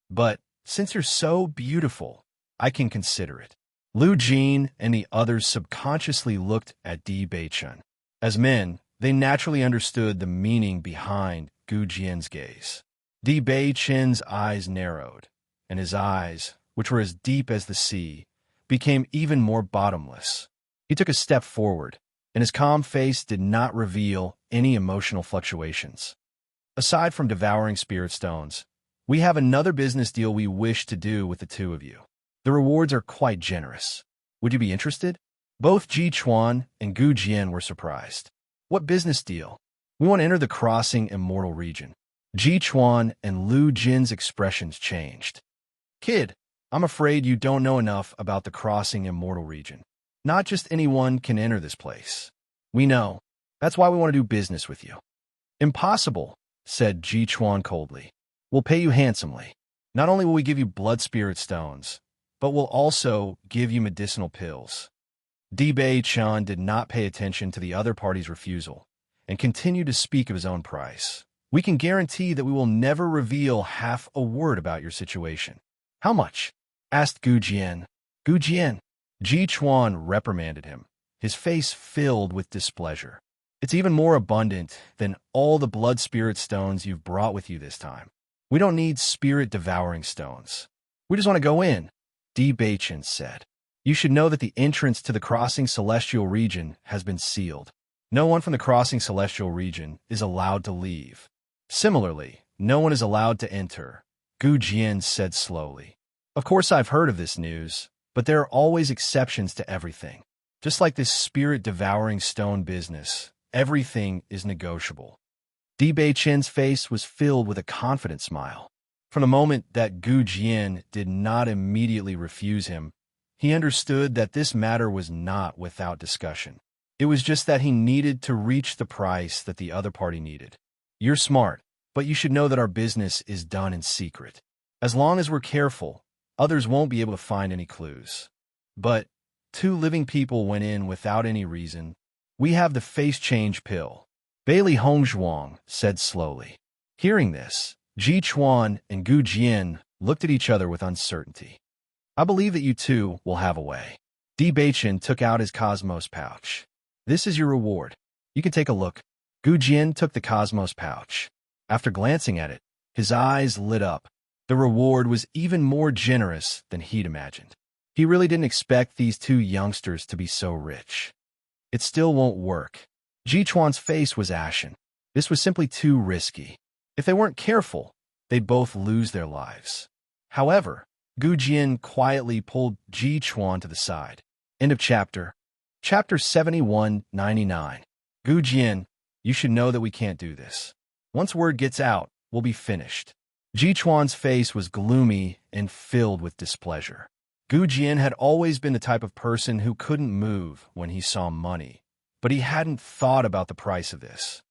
But since you're so beautiful, I can consider it. Lu Jin and the others subconsciously looked at Di Beichun. As men, they naturally understood the meaning behind Gu Jian's gaze. Di Beichun's eyes narrowed, and his eyes, which were as deep as the sea, became even more bottomless. He took a step forward, and his calm face did not reveal any emotional fluctuations. Aside from devouring spirit stones, we have another business deal we wish to do with the two of you. The rewards are quite generous. Would you be interested? Both Ji Chuan and Gu Jian were surprised. What business deal? We want to enter the crossing immortal region. Ji Chuan and Lu Jin's expressions changed. Kid, I'm afraid you don't know enough about the crossing immortal region. Not just anyone can enter this place. We know. That's why we want to do business with you. Impossible, said Ji Chuan coldly. We'll pay you handsomely. Not only will we give you blood spirit stones, but we'll also give you medicinal pills. Di Beichun did not pay attention to the other party's refusal and continued to speak of his own price. We can guarantee that we will never reveal half a word about your situation. How much? Asked Gu Jian. Gu Jian. Ji Chuan reprimanded him, his face filled with displeasure. It's even more abundant than all the blood spirit stones you've brought with you this time. We don't need spirit-devouring stones. We just want to go in, Di Beichun said. You should know that the entrance to the crossing celestial region has been sealed. No one from the crossing celestial region is allowed to leave. Similarly, no one is allowed to enter, Gu Jian said slowly. Of course I've heard of this news, but there are always exceptions to everything. Just like this spirit-devouring stone business, everything is negotiable. Di Beichun's face was filled with a confident smile. From the moment that Gu Jian did not immediately refuse him, he understood that this matter was not without discussion. It was just that he needed to reach the price that the other party needed. You're smart, but you should know that our business is done in secret. As long as we're careful, others won't be able to find any clues. But 2 living people went in without any reason. We have the face change pill, Bailey Hongzhuang said slowly. Hearing this, Ji Chuan and Gu Jian looked at each other with uncertainty. I believe that you two will have a way. Di Beichun took out his Cosmos pouch. This is your reward. You can take a look. Gu Jian took the Cosmos pouch. After glancing at it, his eyes lit up. The reward was even more generous than he'd imagined. He really didn't expect these two youngsters to be so rich. It still won't work. Ji Chuan's face was ashen. This was simply too risky. If they weren't careful, they'd both lose their lives. However, Gu Jian quietly pulled Ji Chuan to the side. End of chapter. Chapter 7199. Gu Jian, you should know that we can't do this. Once word gets out, we'll be finished. Ji Chuan's face was gloomy and filled with displeasure. Gu Jian had always been the type of person who couldn't move when he saw money, but he hadn't thought about the price of this.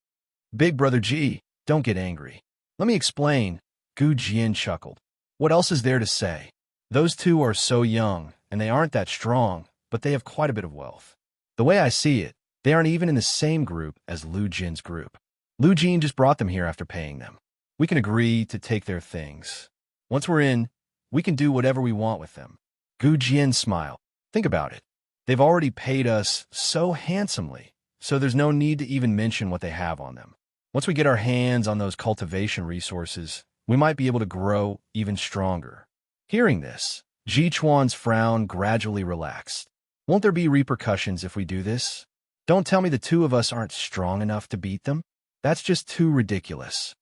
Big Brother Ji, don't get angry. Let me explain, Gu Jian chuckled. What else is there to say? Those two are so young, and they aren't that strong, but they have quite a bit of wealth. The way I see it, they aren't even in the same group as Lu Jin's group. Lu Jin just brought them here after paying them. We can agree to take their things. Once we're in, we can do whatever we want with them. Gu Jian smiled. Think about it. They've already paid us so handsomely, so there's no need to even mention what they have on them. Once we get our hands on those cultivation resources, we might be able to grow even stronger. Hearing this, Ji Chuan's frown gradually relaxed. Won't there be repercussions if we do this? Don't tell me the two of us aren't strong enough to beat them. That's just too ridiculous.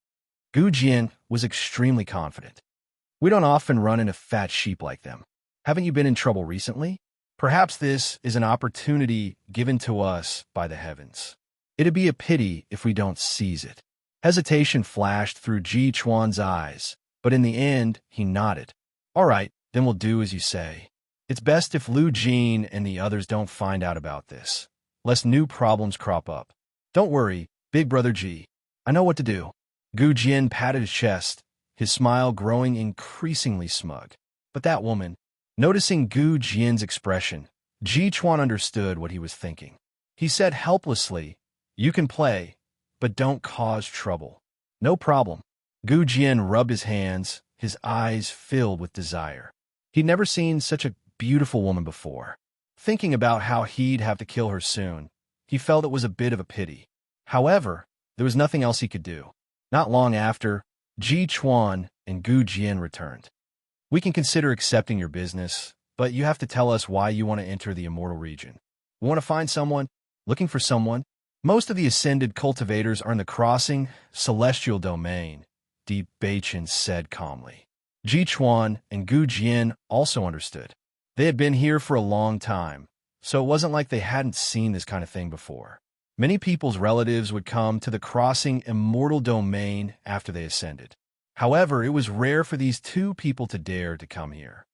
Gu Jian was extremely confident. We don't often run into fat sheep like them. Haven't you been in trouble recently? Perhaps this is an opportunity given to us by the heavens. It'd be a pity if we don't seize it. Hesitation flashed through Ji Chuan's eyes, but in the end, he nodded. All right, then we'll do as you say. It's best if Lu Jin and the others don't find out about this, lest new problems crop up. Don't worry, Big Brother Ji. I know what to do. Gu Jian patted his chest, his smile growing increasingly smug. But that woman, noticing Gu Jian's expression, Ji Chuan understood what he was thinking. He said helplessly, "You can play, but don't cause trouble." No problem. Gu Jian rubbed his hands, his eyes filled with desire. He'd never seen such a beautiful woman before. Thinking about how he'd have to kill her soon, he felt it was a bit of a pity. However, there was nothing else he could do. Not long after, Ji Chuan and Gu Jian returned. We can consider accepting your business, but you have to tell us why you want to enter the immortal region. We want to find someone, looking for someone. Most of the ascended cultivators are in the crossing celestial domain, Di Beichen said calmly. Ji Chuan and Gu Jian also understood. They had been here for a long time, so it wasn't like they hadn't seen this kind of thing before. Many people's relatives would come to the crossing immortal domain after they ascended. However, it was rare for these two people to dare to come here.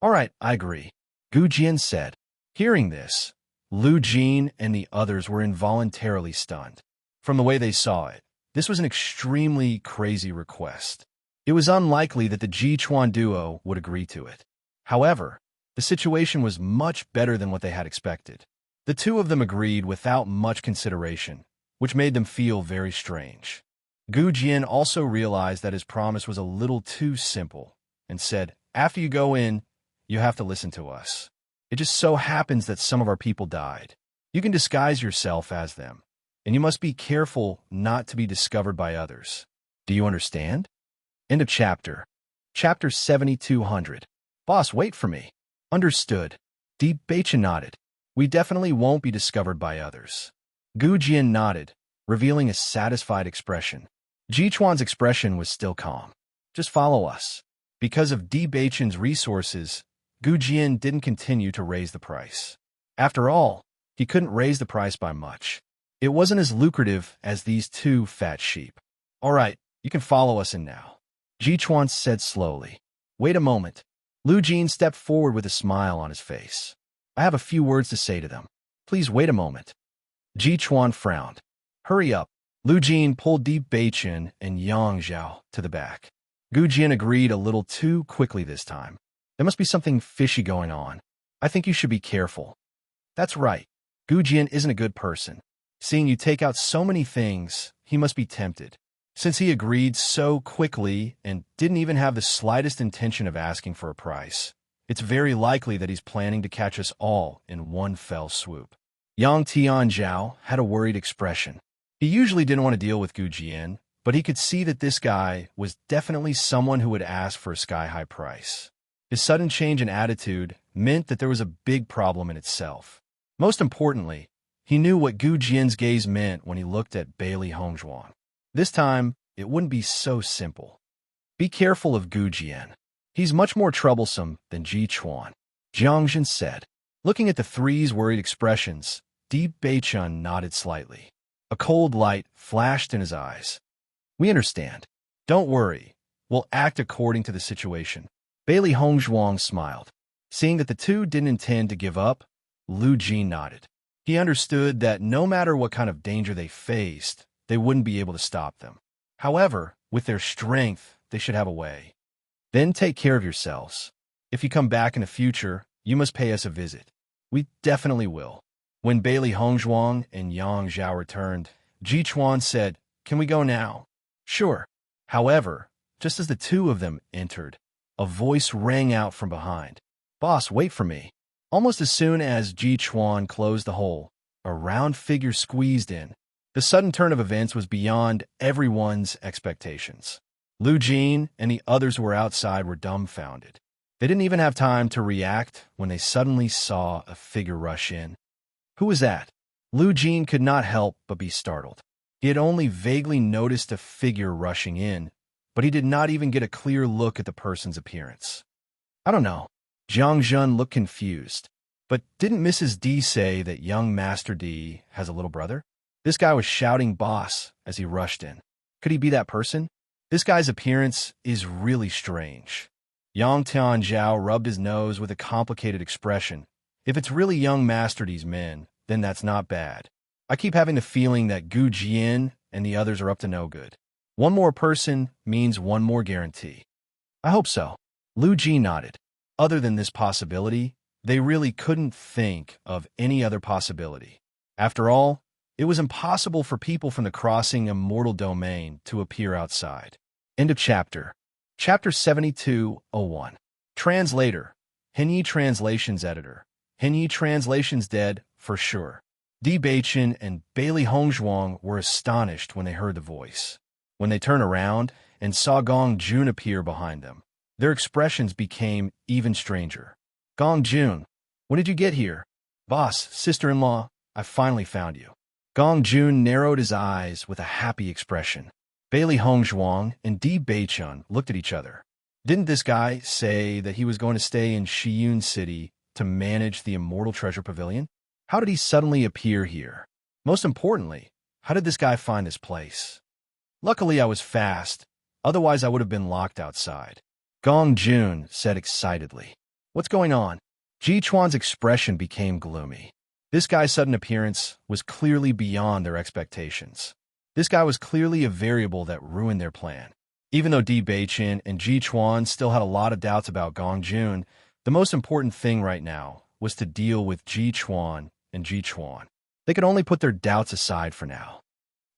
All right, I agree, Gu Jian said. Hearing this, Lu Jin and the others were involuntarily stunned. From the way they saw it, this was an extremely crazy request. It was unlikely that the Ji Chuan duo would agree to it. However, the situation was much better than what they had expected. The two of them agreed without much consideration, which made them feel very strange. Gu Jian also realized that his promise was a little too simple and said, "After you go in, you have to listen to us. It just so happens that some of our people died. You can disguise yourself as them, and you must be careful not to be discovered by others. Do you understand?" End of chapter. Chapter 7200. Boss, wait for me. Understood. Di Beichen nodded. We definitely won't be discovered by others. Gu Jian nodded, revealing a satisfied expression. Ji Chuan's expression was still calm. Just follow us. Because of Di Beichen's resources, Gu Jian didn't continue to raise the price. After all, he couldn't raise the price by much. It wasn't as lucrative as these two fat sheep. All right, you can follow us in now, Ji Chuan said slowly. Wait a moment. Lu Jin stepped forward with a smile on his face. I have a few words to say to them. Please wait a moment. Ji Chuan frowned. Hurry up. Lu Jin pulled Di Beichen and Yang Zhao to the back. Gu Jian agreed a little too quickly this time. There must be something fishy going on. I think you should be careful. That's right. Gu Jian isn't a good person. Seeing you take out so many things, he must be tempted. Since he agreed so quickly and didn't even have the slightest intention of asking for a price, it's very likely that he's planning to catch us all in one fell swoop. Yang Tianzhao had a worried expression. He usually didn't want to deal with Gu Jian, but he could see that this guy was definitely someone who would ask for a sky-high price. His sudden change in attitude meant that there was a big problem in itself. Most importantly, he knew what Gu Jian's gaze meant when he looked at Bailey Hongzhuang. This time, it wouldn't be so simple. Be careful of Gu Jian. He's much more troublesome than Ji Chuan, Jiang Jin said. Looking at the three's worried expressions, Di Beichun nodded slightly. A cold light flashed in his eyes. We understand. Don't worry. We'll act according to the situation. Bailey Hongzhuang smiled. Seeing that the two didn't intend to give up, Lu Jin nodded. He understood that no matter what kind of danger they faced, they wouldn't be able to stop them. However, with their strength, they should have a way. Then take care of yourselves. If you come back in the future, you must pay us a visit. We definitely will. When Bailey Hongzhuang and Yang Zhao returned, Ji Chuan said, "Can we go now?" Sure. However, just as the two of them entered, a voice rang out from behind. Boss, wait for me. Almost as soon as Ji Chuan closed the hole, a round figure squeezed in. The sudden turn of events was beyond everyone's expectations. Lu Jin and the others who were outside were dumbfounded. They didn't even have time to react when they suddenly saw a figure rush in. Who was that? Lu Jin could not help but be startled. He had only vaguely noticed a figure rushing in, but he did not even get a clear look at the person's appearance. I don't know. Jiang Jun looked confused. But didn't Mrs. D say that young Master D has a little brother? This guy was shouting boss as he rushed in. Could he be that person? This guy's appearance is really strange. Yang Tianzhao rubbed his nose with a complicated expression. If it's really young Master D's men, then that's not bad. I keep having the feeling that Gu Jian and the others are up to no good. One more person means one more guarantee. I hope so. Lu Ji nodded. Other than this possibility, they really couldn't think of any other possibility. After all, it was impossible for people from the crossing immortal domain to appear outside. End of chapter. Chapter 72:01. Translator. Henyi Translations Editor. Henyi Translations dead, for sure. Di Beichen and Bailey Hongzhuang were astonished when they heard the voice. When they turned around and saw Gong Jun appear behind them, their expressions became even stranger. Gong Jun, when did you get here? Boss, sister-in-law, I finally found you. Gong Jun narrowed his eyes with a happy expression. Bailey Hongzhuang and Di Beichun looked at each other. Didn't this guy say that he was going to stay in Shiyun City to manage the Immortal Treasure Pavilion? How did he suddenly appear here? Most importantly, how did this guy find this place? Luckily, I was fast. Otherwise, I would have been locked outside. Gong Jun said excitedly. What's going on? Ji Chuan's expression became gloomy. This guy's sudden appearance was clearly beyond their expectations. This guy was clearly a variable that ruined their plan. Even though Di Beichen and Ji Chuan still had a lot of doubts about Gong Jun, the most important thing right now was to deal with Ji Chuan and Ji Chuan. They could only put their doubts aside for now.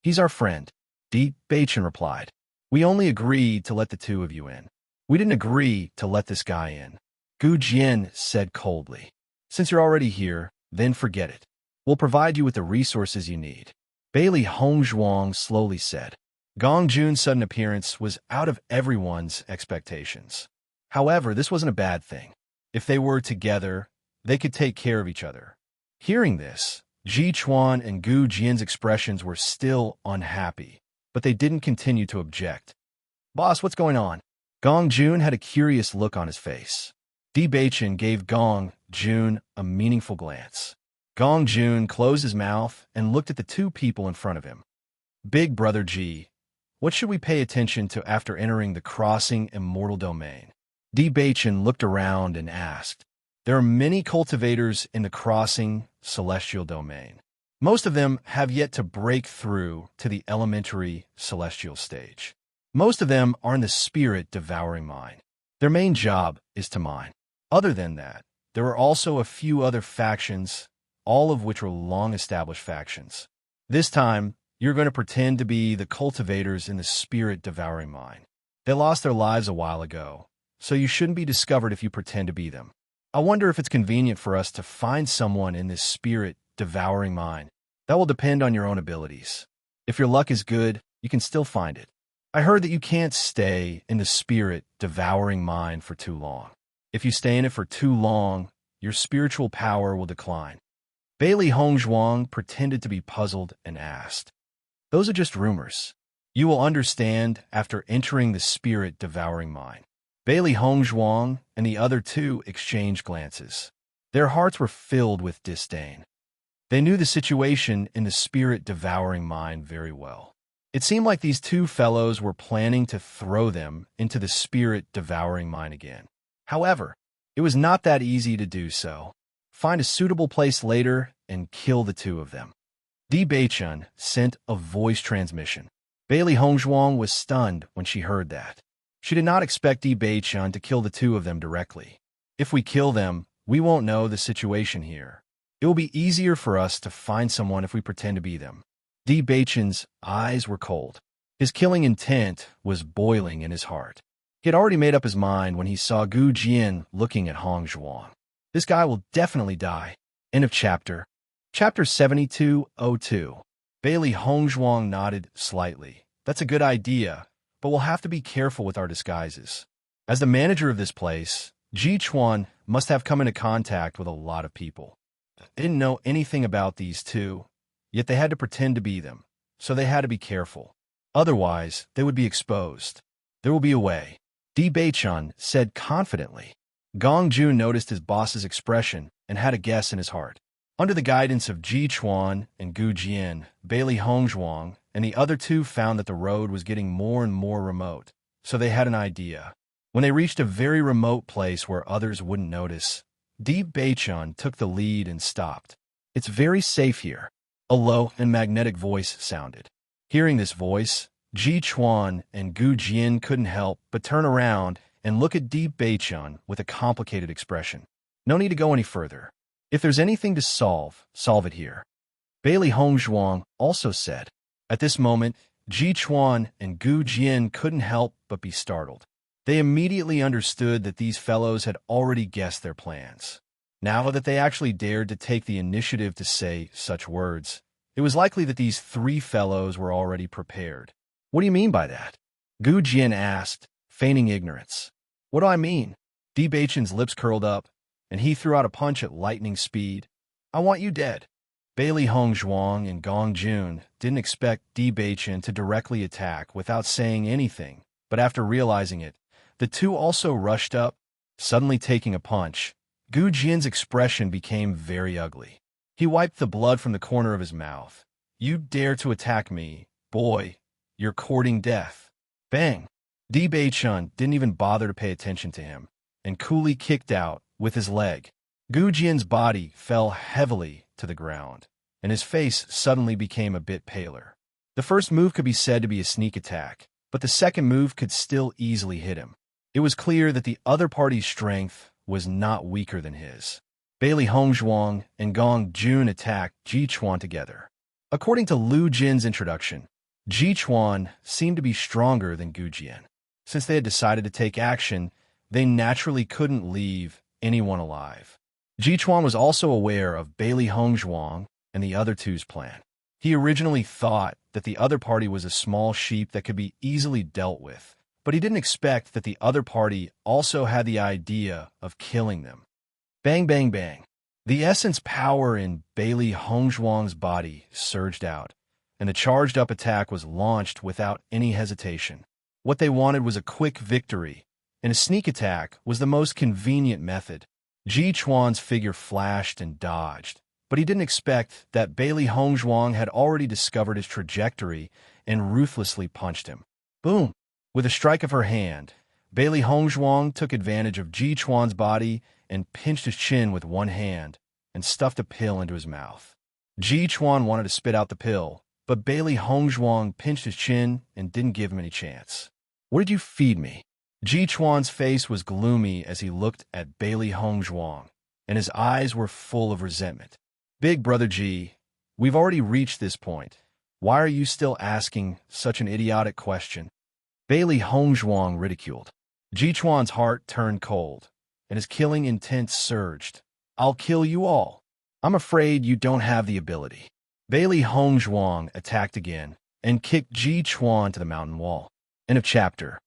He's our friend, Di Beichen replied. We only agreed to let the two of you in. We didn't agree to let this guy in. Gu Jian said coldly. Since you're already here, then forget it. We'll provide you with the resources you need. Bailey Hongzhuang slowly said. Gong Jun's sudden appearance was out of everyone's expectations. However, this wasn't a bad thing. If they were together, they could take care of each other. Hearing this, Ji Chuan and Gu Jian's expressions were still unhappy, but they didn't continue to object. Boss, what's going on? Gong Jun had a curious look on his face. Di Beichen gave Gong Jun a meaningful glance. Gong Jun closed his mouth and looked at the two people in front of him. Big Brother Ji, what should we pay attention to after entering the crossing immortal domain? Di Beichen looked around and asked. There are many cultivators in the crossing celestial domain. Most of them have yet to break through to the elementary celestial stage. Most of them are in the spirit devouring mine. Their main job is to mine. Other than that, there are also a few other factions, all of which are long-established factions. This time, you're going to pretend to be the cultivators in the spirit devouring mine. They lost their lives a while ago, so you shouldn't be discovered if you pretend to be them. I wonder if it's convenient for us to find someone in this spirit devouring mine. That will depend on your own abilities. If your luck is good, you can still find it. I heard that you can't stay in the spirit devouring mind for too long. If you stay in it for too long, your spiritual power will decline. Bailey Hongzhuang pretended to be puzzled and asked, "Those are just rumors. You will understand after entering the spirit devouring mind." Bailey Hongzhuang and the other two exchanged glances. Their hearts were filled with disdain. They knew the situation in the spirit devouring mind very well. It seemed like these two fellows were planning to throw them into the spirit devouring mine again. However, it was not that easy to do so. Find a suitable place later and kill the two of them. Di Beichun sent a voice transmission. Bailey Hongzhuang was stunned when she heard that. She did not expect Di Beichun to kill the two of them directly. If we kill them, we won't know the situation here. It will be easier for us to find someone if we pretend to be them. Di Beichun's eyes were cold. His killing intent was boiling in his heart. He had already made up his mind when he saw Gu Jian looking at Hongzhuang. This guy will definitely die. End of chapter. Chapter 7202. Bailey Hongzhuang nodded slightly. That's a good idea, but we'll have to be careful with our disguises. As the manager of this place, Ji Chuan must have come into contact with a lot of people. They didn't know anything about these two, yet they had to pretend to be them, so they had to be careful. Otherwise, they would be exposed. There will be a way, Di Beichun said confidently. Gong Jun noticed his boss's expression and had a guess in his heart. Under the guidance of Ji Chuan and Gu Jian, Bailey Hongzhuang and the other two found that the road was getting more and more remote, so they had an idea. When they reached a very remote place where others wouldn't notice, Di Beichun took the lead and stopped. "It's very safe here," a low and magnetic voice sounded. Hearing this voice, Ji Chuan and Gu Jian couldn't help but turn around and look at Di Beichun with a complicated expression. "No need to go any further. If there's anything to solve it here," Bailey Hongzhuang also said. At this moment, Ji Chuan and Gu Jian couldn't help but be startled. They immediately understood that these fellows had already guessed their plans. Now that they actually dared to take the initiative to say such words, it was likely that these three fellows were already prepared. "What do you mean by that?" Gu Jian asked, feigning ignorance. "What do I mean?" Di Beichun's lips curled up, and he threw out a punch at lightning speed. "I want you dead." Bailey Hongzhuang and Gong Jun didn't expect Di Beichun to directly attack without saying anything, but after realizing it, the two also rushed up, suddenly taking a punch. Gu Jian's expression became very ugly. He wiped the blood from the corner of his mouth. "You dare to attack me, boy. You're courting death." Bang! Di Beichun didn't even bother to pay attention to him, and coolly kicked out with his leg. Gu Jian's body fell heavily to the ground, and his face suddenly became a bit paler. The first move could be said to be a sneak attack, but the second move could still easily hit him. It was clear that the other party's strength was not weaker than his. Bailey Hongzhuang and Gong Jun attacked Ji Chuan together. According to Lu Jin's introduction, Ji Chuan seemed to be stronger than Gu Jian. Since they had decided to take action, they naturally couldn't leave anyone alive. Ji Chuan was also aware of Bailey Hongzhuang and the other two's plan. He originally thought that the other party was a small sheep that could be easily dealt with, but he didn't expect that the other party also had the idea of killing them. Bang, bang, bang. The essence power in Bailey Hongzhuang's body surged out, and the charged-up attack was launched without any hesitation. What they wanted was a quick victory, and a sneak attack was the most convenient method. Ji Chuan's figure flashed and dodged, but he didn't expect that Bailey Hongzhuang had already discovered his trajectory and ruthlessly punched him. Boom! With a strike of her hand, Bailey Hongzhuang took advantage of Ji Chuan's body and pinched his chin with one hand and stuffed a pill into his mouth. Ji Chuan wanted to spit out the pill, but Bailey Hongzhuang pinched his chin and didn't give him any chance. "What did you feed me?" Ji Chuan's face was gloomy as he looked at Bailey Hongzhuang, and his eyes were full of resentment. "Big Brother Ji, we've already reached this point. Why are you still asking such an idiotic question?" Bailey Hongzhuang ridiculed. Ji Chuan's heart turned cold, and his killing intent surged. "I'll kill you all. I'm afraid you don't have the ability." Bailey Hongzhuang attacked again and kicked Ji Chuan to the mountain wall. End of chapter.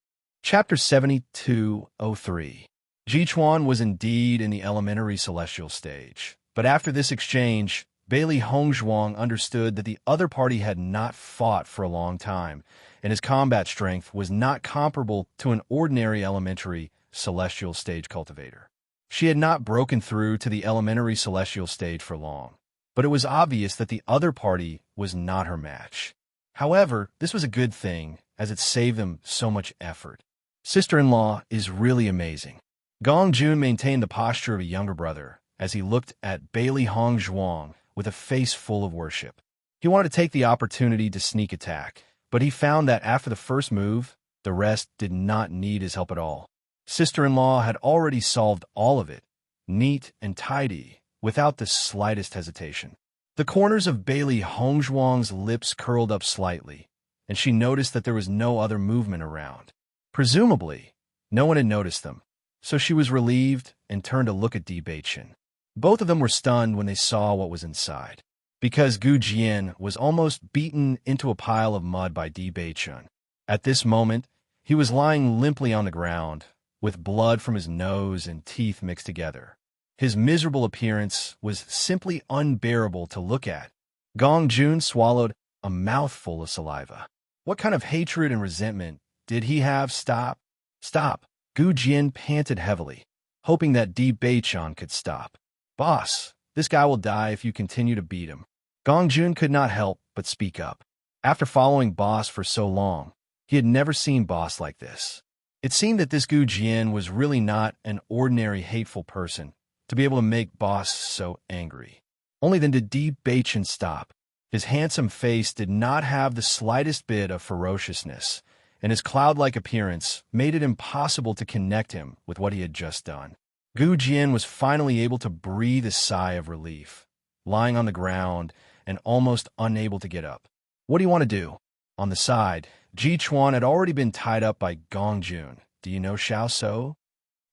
Chapter 7203. Jichuan was indeed in the elementary celestial stage, but after this exchange, Bailey Hongzhuang understood that the other party had not fought for a long time, and his combat strength was not comparable to an ordinary elementary celestial stage cultivator. She had not broken through to the elementary celestial stage for long, but it was obvious that the other party was not her match. However, this was a good thing, as it saved them so much effort. Sister-in-law is really amazing. Gong Jun maintained the posture of a younger brother as he looked at Bailey Hongzhuang with a face full of worship. He wanted to take the opportunity to sneak attack, but he found that after the first move, the rest did not need his help at all. Sister-in-law had already solved all of it, neat and tidy, without the slightest hesitation. The corners of Bailey Hongzhuang's lips curled up slightly, and she noticed that there was no other movement around. Presumably, no one had noticed them, so she was relieved and turned to look at Di Beichen. Both of them were stunned when they saw what was inside, because Gu Jian was almost beaten into a pile of mud by Di Beichen. At this moment, he was lying limply on the ground, with blood from his nose and teeth mixed together. His miserable appearance was simply unbearable to look at. Gong Jun swallowed a mouthful of saliva. What kind of hatred and resentment did he have? Stop! Stop! Gu Jian panted heavily, hoping that Di Beichen could stop. Boss, this guy will die if you continue to beat him. Gong Jun could not help but speak up. After following Boss for so long, he had never seen Boss like this. It seemed that this Gu Jian was really not an ordinary hateful person to be able to make Boss so angry. Only then did Di Beichen stop. His handsome face did not have the slightest bit of ferociousness, and his cloud-like appearance made it impossible to connect him with what he had just done. Gu Jian was finally able to breathe a sigh of relief, lying on the ground and almost unable to get up. What do you want to do? On the side, Ji Chuan had already been tied up by Gong Jun. Do you know Xiao So?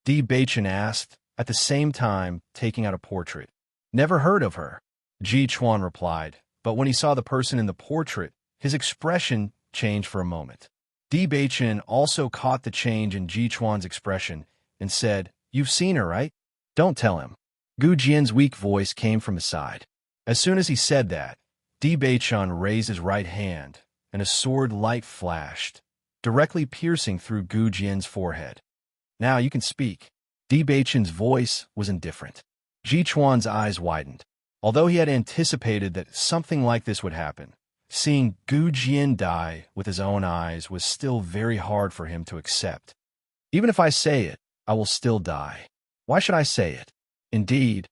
Di Beichen asked, at the same time taking out a portrait. Never heard of her, Ji Chuan replied, but when he saw the person in the portrait, his expression changed for a moment. Di Beichen also caught the change in Ji Chuan's expression and said, "You've seen her, right? Don't tell him." Gu Jian's weak voice came from his side. As soon as he said that, Di Beichen raised his right hand, and a sword light flashed, directly piercing through Gu Jian's forehead. "Now you can speak." Di Beichen's voice was indifferent. Ji Chuan's eyes widened. Although he had anticipated that something like this would happen, seeing Gu Jian die with his own eyes was still very hard for him to accept. "Even if I say it, I will still die. Why should I say it?" "Indeed."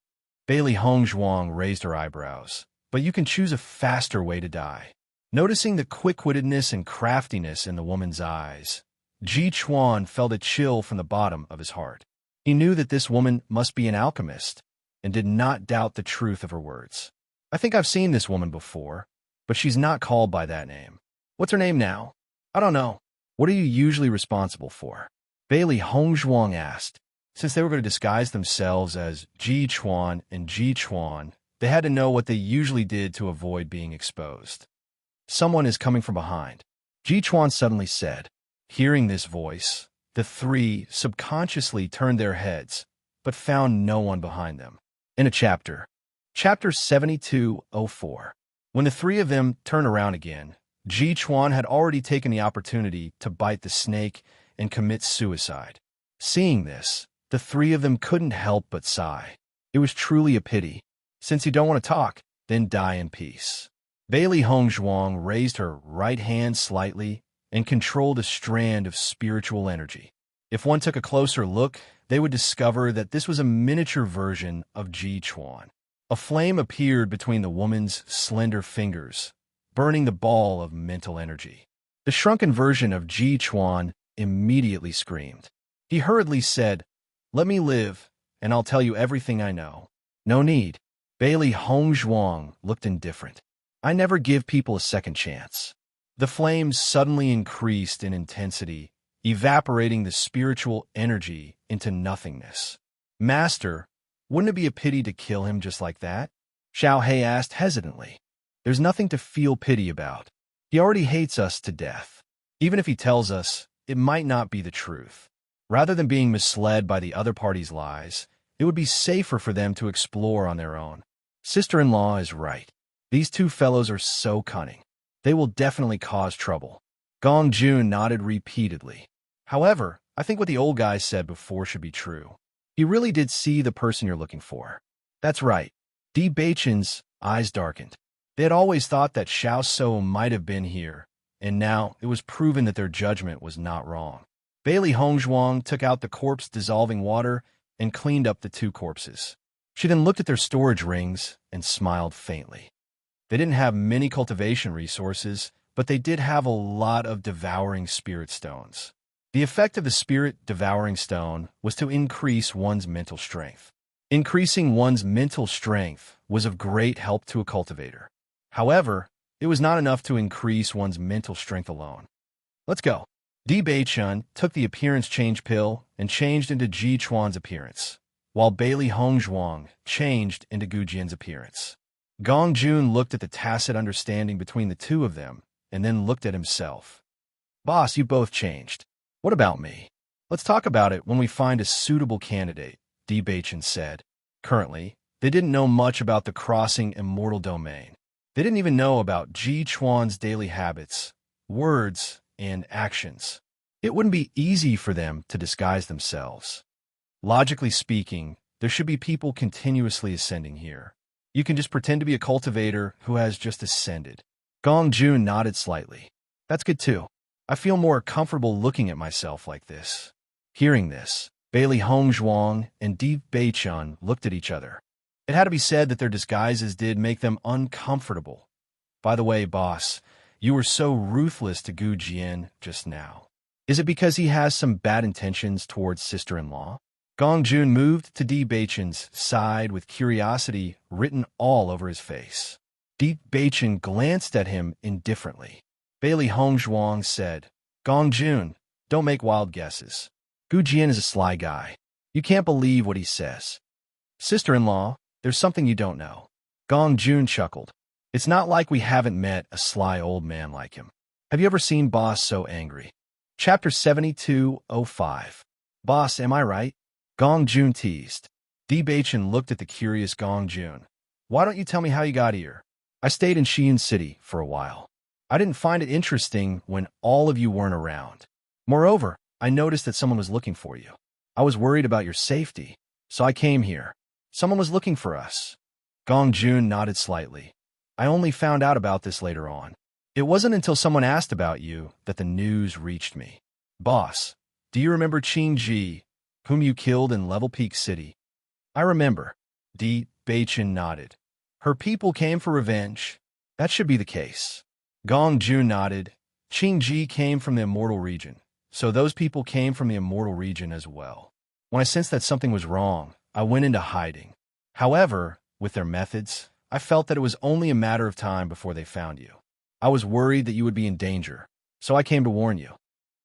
Bailey Hongzhuang raised her eyebrows. "But you can choose a faster way to die." Noticing the quick-wittedness and craftiness in the woman's eyes, Ji Chuan felt a chill from the bottom of his heart. He knew that this woman must be an alchemist, and did not doubt the truth of her words. "I think I've seen this woman before, but she's not called by that name. What's her name now?" "I don't know." "What are you usually responsible for?" Bailey Hongzhuang asked. Since they were going to disguise themselves as Ji Chuan and Ji Chuan, they had to know what they usually did to avoid being exposed. "Someone is coming from behind," Ji Chuan suddenly said. Hearing this voice, the three subconsciously turned their heads, but found no one behind them. In a chapter. Chapter 7204. When the three of them turned around again, Ji Chuan had already taken the opportunity to bite the snake and commit suicide. Seeing this, the three of them couldn't help but sigh. It was truly a pity. Since you don't want to talk, then die in peace. Bailey Hongzhuang raised her right hand slightly and controlled a strand of spiritual energy. If one took a closer look, they would discover that this was a miniature version of Ji Chuan. A flame appeared between the woman's slender fingers, burning the ball of mental energy. The shrunken version of Ji Chuan immediately screamed. He hurriedly said, "Let me live, and I'll tell you everything I know." "No need." Bailey Hongzhuang looked indifferent. "I never give people a second chance." The flames suddenly increased in intensity, evaporating the spiritual energy into nothingness. "Master, wouldn't it be a pity to kill him just like that?" Xiao He asked hesitantly. "There's nothing to feel pity about. He already hates us to death." Even if he tells us, it might not be the truth. Rather than being misled by the other party's lies, it would be safer for them to explore on their own. Sister-in-law is right. These two fellows are so cunning. They will definitely cause trouble. Gong Jun nodded repeatedly. However, I think what the old guy said before should be true. He really did see the person you're looking for. That's right. Di Beichen's eyes darkened. They had always thought that Xiao So might have been here, and now it was proven that their judgment was not wrong. Bailey Hongzhuang took out the corpse-dissolving water and cleaned up the two corpses. She then looked at their storage rings and smiled faintly. They didn't have many cultivation resources, but they did have a lot of devouring spirit stones. The effect of the spirit devouring stone was to increase one's mental strength. Increasing one's mental strength was of great help to a cultivator. However, it was not enough to increase one's mental strength alone. Let's go. Di Beichun took the appearance change pill and changed into Ji Chuan's appearance, while Bailey Hongzhuang changed into Gu Jian's appearance. Gong Jun looked at the tacit understanding between the two of them and then looked at himself. Boss, you both changed. What about me? Let's talk about it when we find a suitable candidate, Di Beichun said. Currently, they didn't know much about the crossing immortal domain. They didn't even know about Ji Chuan's daily habits, words, and actions. It wouldn't be easy for them to disguise themselves. Logically speaking, there should be people continuously ascending here. You can just pretend to be a cultivator who has just ascended. Gong Jun nodded slightly. That's good too. I feel more comfortable looking at myself like this. Hearing this, Bailey Hongzhuang and Di Beichun looked at each other. It had to be said that their disguises did make them uncomfortable. By the way, boss, you were so ruthless to Gu Jian just now. Is it because he has some bad intentions towards sister-in-law? Gong Jun moved to Di Beichun's side with curiosity written all over his face. Di Beichun glanced at him indifferently. Bailey Hongzhuang said, Gong Jun, don't make wild guesses. Gu Jian is a sly guy. You can't believe what he says. Sister-in-law, there's something you don't know. Gong Jun chuckled. It's not like we haven't met a sly old man like him. Have you ever seen Boss so angry? Chapter 72:05. Boss, am I right? Gong Jun teased. Di Beichun looked at the curious Gong Jun. Why don't you tell me how you got here? I stayed in Xi'an City for a while. I didn't find it interesting when all of you weren't around. Moreover, I noticed that someone was looking for you. I was worried about your safety, so I came here. Someone was looking for us. Gong Jun nodded slightly. I only found out about this later on. It wasn't until someone asked about you that the news reached me. Boss, do you remember Qing Ji, whom you killed in Level Peak City? I remember. Di Beichun nodded. Her people came for revenge. That should be the case. Gong Jun nodded. Qing Ji came from the Immortal Region, so those people came from the Immortal Region as well. When I sensed that something was wrong, I went into hiding. However, with their methods, I felt that it was only a matter of time before they found you. I was worried that you would be in danger, so I came to warn you.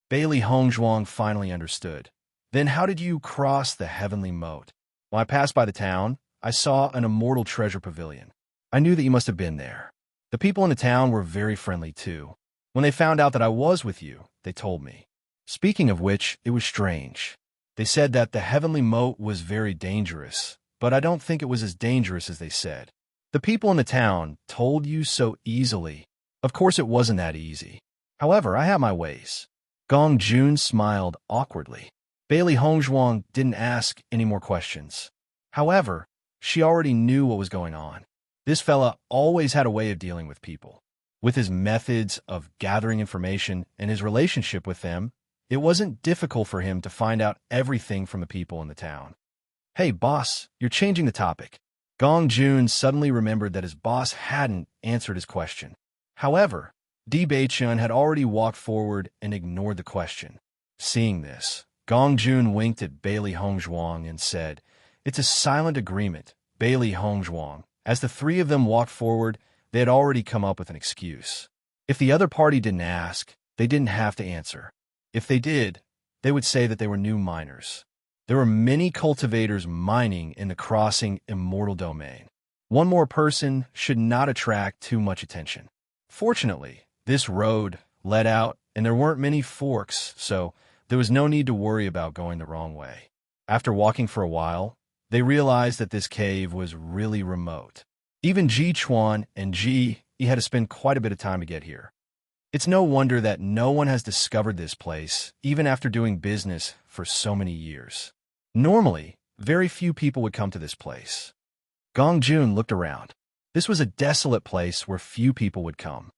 Bailey Hongzhuang finally understood. Then how did you cross the heavenly moat? When I passed by the town, I saw an immortal treasure pavilion. I knew that you must have been there. The people in the town were very friendly too. When they found out that I was with you, they told me. Speaking of which, it was strange. They said that the heavenly moat was very dangerous, but I don't think it was as dangerous as they said. The people in the town told you so easily. Of course it wasn't that easy. However, I have my ways. Gong Jun smiled awkwardly. Bailey Hongzhuang didn't ask any more questions. However, she already knew what was going on. This fella always had a way of dealing with people. With his methods of gathering information and his relationship with them, it wasn't difficult for him to find out everything from the people in the town. Hey, boss, you're changing the topic. Gong Jun suddenly remembered that his boss hadn't answered his question. However, Di Beichun had already walked forward and ignored the question. Seeing this, Gong Jun winked at Bailey Hongzhuang and said, It's a silent agreement, Bailey Hongzhuang. As the three of them walked forward, they had already come up with an excuse. If the other party didn't ask, they didn't have to answer. If they did, they would say that they were new miners. There were many cultivators mining in the crossing immortal domain. One more person should not attract too much attention. Fortunately, this road led out and there weren't many forks, so there was no need to worry about going the wrong way. After walking for a while, they realized that this cave was really remote. Even Ji Chuan and Ji He had to spend quite a bit of time to get here. It's no wonder that no one has discovered this place, even after doing business for so many years. Normally, very few people would come to this place. Gong Jun looked around. This was a desolate place where few people would come.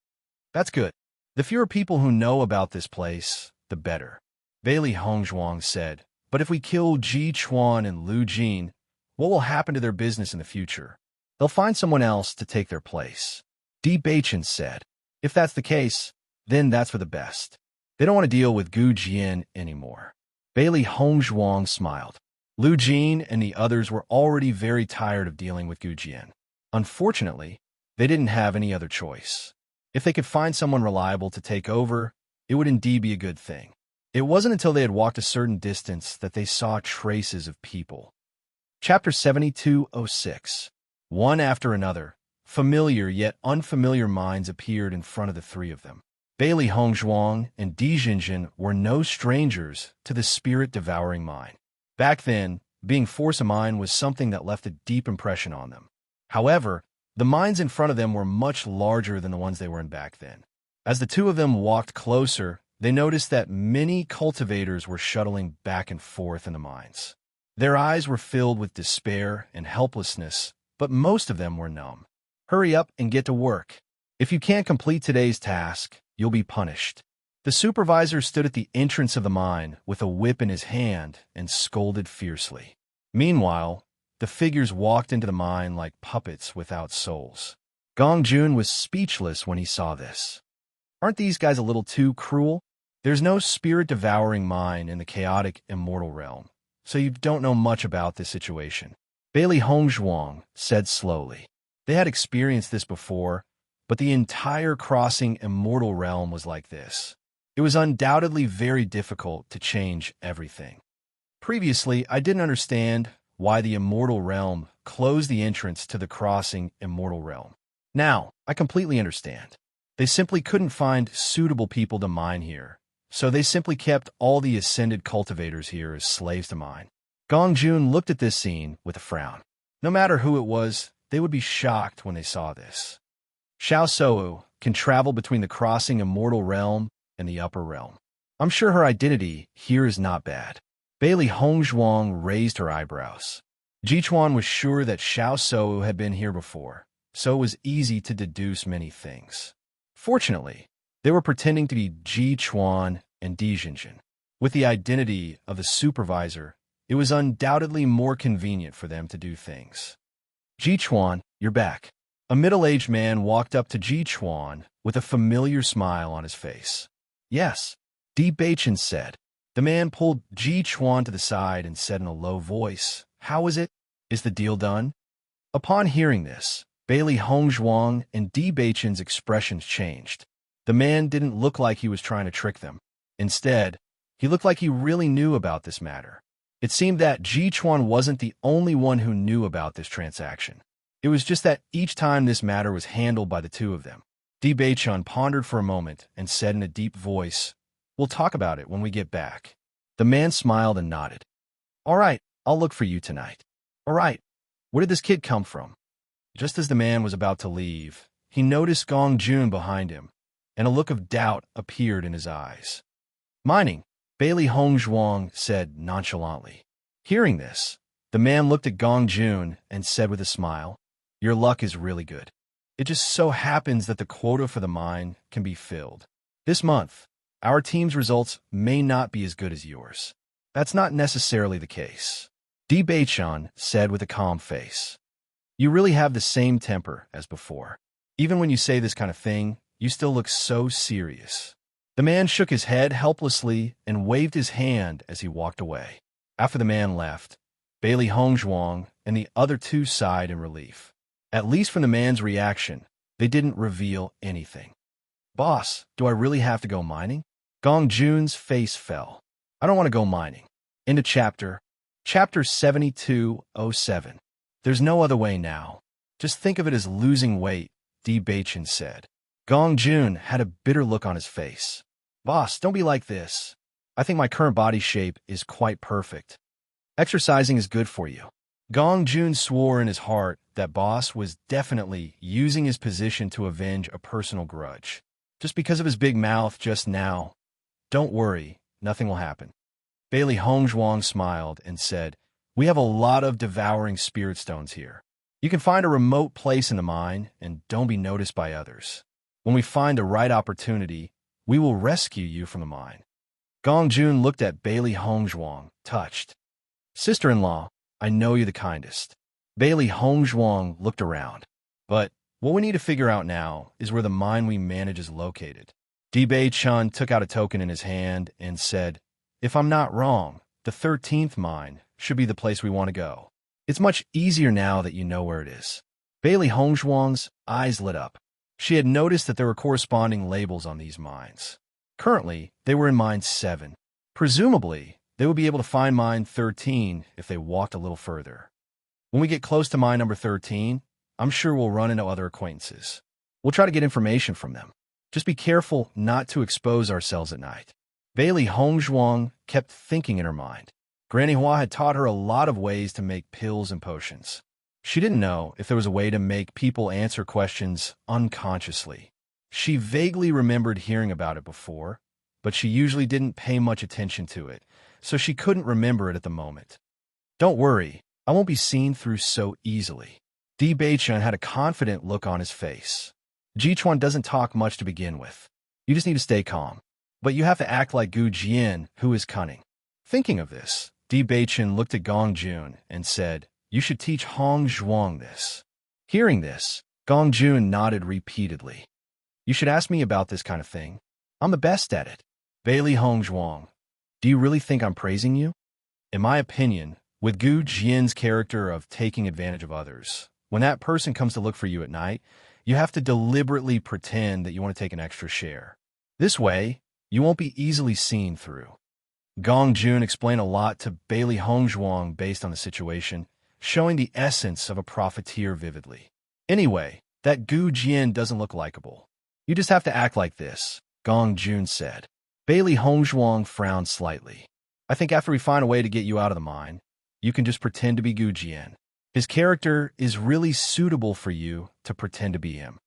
That's good. The fewer people who know about this place, the better. Bailey Hongzhuang said, but if we kill Ji Chuan and Lu Jin, what will happen to their business in the future? They'll find someone else to take their place. Di Beichen said, if that's the case, then that's for the best. They don't want to deal with Gu Jian anymore. Bailey Hongzhuang smiled. Lu Jin and the others were already very tired of dealing with Gu Jian. Unfortunately, they didn't have any other choice. If they could find someone reliable to take over, it would indeed be a good thing. It wasn't until they had walked a certain distance that they saw traces of people. Chapter 7206. One after another, familiar yet unfamiliar minds appeared in front of the three of them. Bailey Hongzhuang and Di Jinjin were no strangers to the spirit-devouring mind. Back then, being force a mind was something that left a deep impression on them. However, the minds in front of them were much larger than the ones they were in back then. As the two of them walked closer, they noticed that many cultivators were shuttling back and forth in the mines. Their eyes were filled with despair and helplessness, but most of them were numb. Hurry up and get to work. If you can't complete today's task, you'll be punished. The supervisor stood at the entrance of the mine with a whip in his hand and scolded fiercely. Meanwhile, the figures walked into the mine like puppets without souls. Gong Jun was speechless when he saw this. Aren't these guys a little too cruel? There's no spirit-devouring mine in the chaotic immortal realm, so you don't know much about this situation. Bailey Hongzhuang said slowly. They had experienced this before, but the entire crossing immortal realm was like this. It was undoubtedly very difficult to change everything. Previously, I didn't understand why the immortal realm closed the entrance to the crossing immortal realm. Now, I completely understand. They simply couldn't find suitable people to mine here, so they simply kept all the ascended cultivators here as slaves to mine. Gong Jun looked at this scene with a frown. No matter who it was, they would be shocked when they saw this. Xiao Sou can travel between the crossing immortal realm and the upper realm. I'm sure her identity here is not bad. Bailey Hongzhuang raised her eyebrows. Ji Chuan was sure that Xiao Sou had been here before, so it was easy to deduce many things. Fortunately, they were pretending to be Ji Chuan and Di Jinjin. With the identity of the supervisor, it was undoubtedly more convenient for them to do things. Ji Chuan, you're back. A middle-aged man walked up to Ji Chuan with a familiar smile on his face. Yes, Di Beichen said. The man pulled Ji Chuan to the side and said in a low voice, how is it? Is the deal done? Upon hearing this, Bailey Hongzhuang and Di Beichen's expressions changed. The man didn't look like he was trying to trick them. Instead, he looked like he really knew about this matter. It seemed that Ji Chuan wasn't the only one who knew about this transaction. It was just that each time this matter was handled by the two of them. Di Beichen pondered for a moment and said in a deep voice, we'll talk about it when we get back. The man smiled and nodded. All right, I'll look for you tonight. All right, where did this kid come from? Just as the man was about to leave, he noticed Gong Jun behind him, and a look of doubt appeared in his eyes. Mining, Bailey Hongzhuang said nonchalantly. Hearing this, the man looked at Gong Jun and said with a smile, your luck is really good. It just so happens that the quota for the mine can be filled. This month, our team's results may not be as good as yours. That's not necessarily the case. Di Beichen said with a calm face. You really have the same temper as before. Even when you say this kind of thing, you still look so serious. The man shook his head helplessly and waved his hand as he walked away. After the man left, Bailey Hongzhuang and the other two sighed in relief. At least from the man's reaction, they didn't reveal anything. Boss, do I really have to go mining? Gong Jun's face fell. I don't want to go mining. Into chapter 7207. There's no other way now. Just think of it as losing weight, Di Beichen said. Gong Jun had a bitter look on his face. Boss, don't be like this. I think my current body shape is quite perfect. Exercising is good for you. Gong Jun swore in his heart that Boss was definitely using his position to avenge a personal grudge. Just because of his big mouth just now. Don't worry, nothing will happen. Bailey Hongzhuang smiled and said, "We have a lot of devouring spirit stones here. You can find a remote place in the mine and don't be noticed by others. When we find the right opportunity, we will rescue you from the mine." Gong Jun looked at Bailey Hongzhuang, touched. "Sister-in-law, I know you're the kindest." Bailey Hongzhuang looked around. "But what we need to figure out now is where the mine we manage is located." Di Bei-chun took out a token in his hand and said, "If I'm not wrong, the 13th mine should be the place we want to go. It's much easier now that you know where it is." Bailey Hongzhuang's eyes lit up. She had noticed that there were corresponding labels on these mines. Currently, they were in Mine 7. Presumably, they would be able to find Mine 13 if they walked a little further. When we get close to mine number 13, I'm sure we'll run into other acquaintances. We'll try to get information from them. Just be careful not to expose ourselves at night. Bailey Hongzhuang kept thinking in her mind. Granny Hua had taught her a lot of ways to make pills and potions. She didn't know if there was a way to make people answer questions unconsciously. She vaguely remembered hearing about it before, but she usually didn't pay much attention to it, so she couldn't remember it at the moment. "Don't worry, I won't be seen through so easily." Di Bei-chun had a confident look on his face. Jichuan doesn't talk much to begin with. You just need to stay calm. But you have to act like Gu Jian, who is cunning. Thinking of this, Di Bei-chun looked at Gong Jun and said, "You should teach Hong Zhuang this." Hearing this, Gong Jun nodded repeatedly. "You should ask me about this kind of thing. I'm the best at it." Bailey Hongzhuang, do you really think I'm praising you? In my opinion, with Gu Jian's character of taking advantage of others, when that person comes to look for you at night, you have to deliberately pretend that you want to take an extra share. This way, you won't be easily seen through. Gong Jun explained a lot to Bailey Hongzhuang based on the situation, showing the essence of a profiteer vividly. "Anyway, that Gu Jian doesn't look likable. You just have to act like this," Gong Jun said. Bailey Hongzhuang frowned slightly. "I think after we find a way to get you out of the mine, you can just pretend to be Gu Jian. His character is really suitable for you to pretend to be him."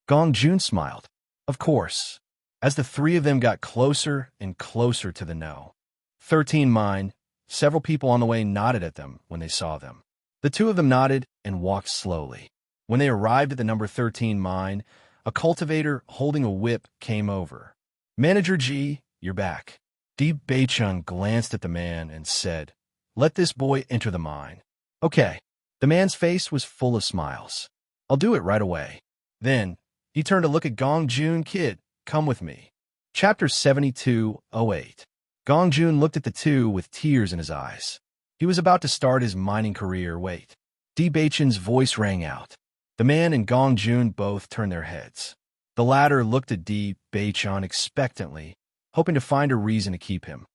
Gong Jun smiled. Of course. As the three of them got closer and closer to the no. 13 mine, several people on the way nodded at them when they saw them. The two of them nodded and walked slowly. When they arrived at the number 13 mine, a cultivator holding a whip came over. "Manager Ji, you're back." Di Bei-chun glanced at the man and said, "Let this boy enter the mine." "Okay." The man's face was full of smiles. "I'll do it right away." Then, he turned to look at Gong Jun. "Kid, come with me." Chapter 72:08. Gong Jun looked at the two with tears in his eyes. He was about to start his mining career. "Wait." Di Bei-chun's voice rang out. The man and Gong Jun both turned their heads. The latter looked at Di Bei-chun expectantly, hoping to find a reason to keep him.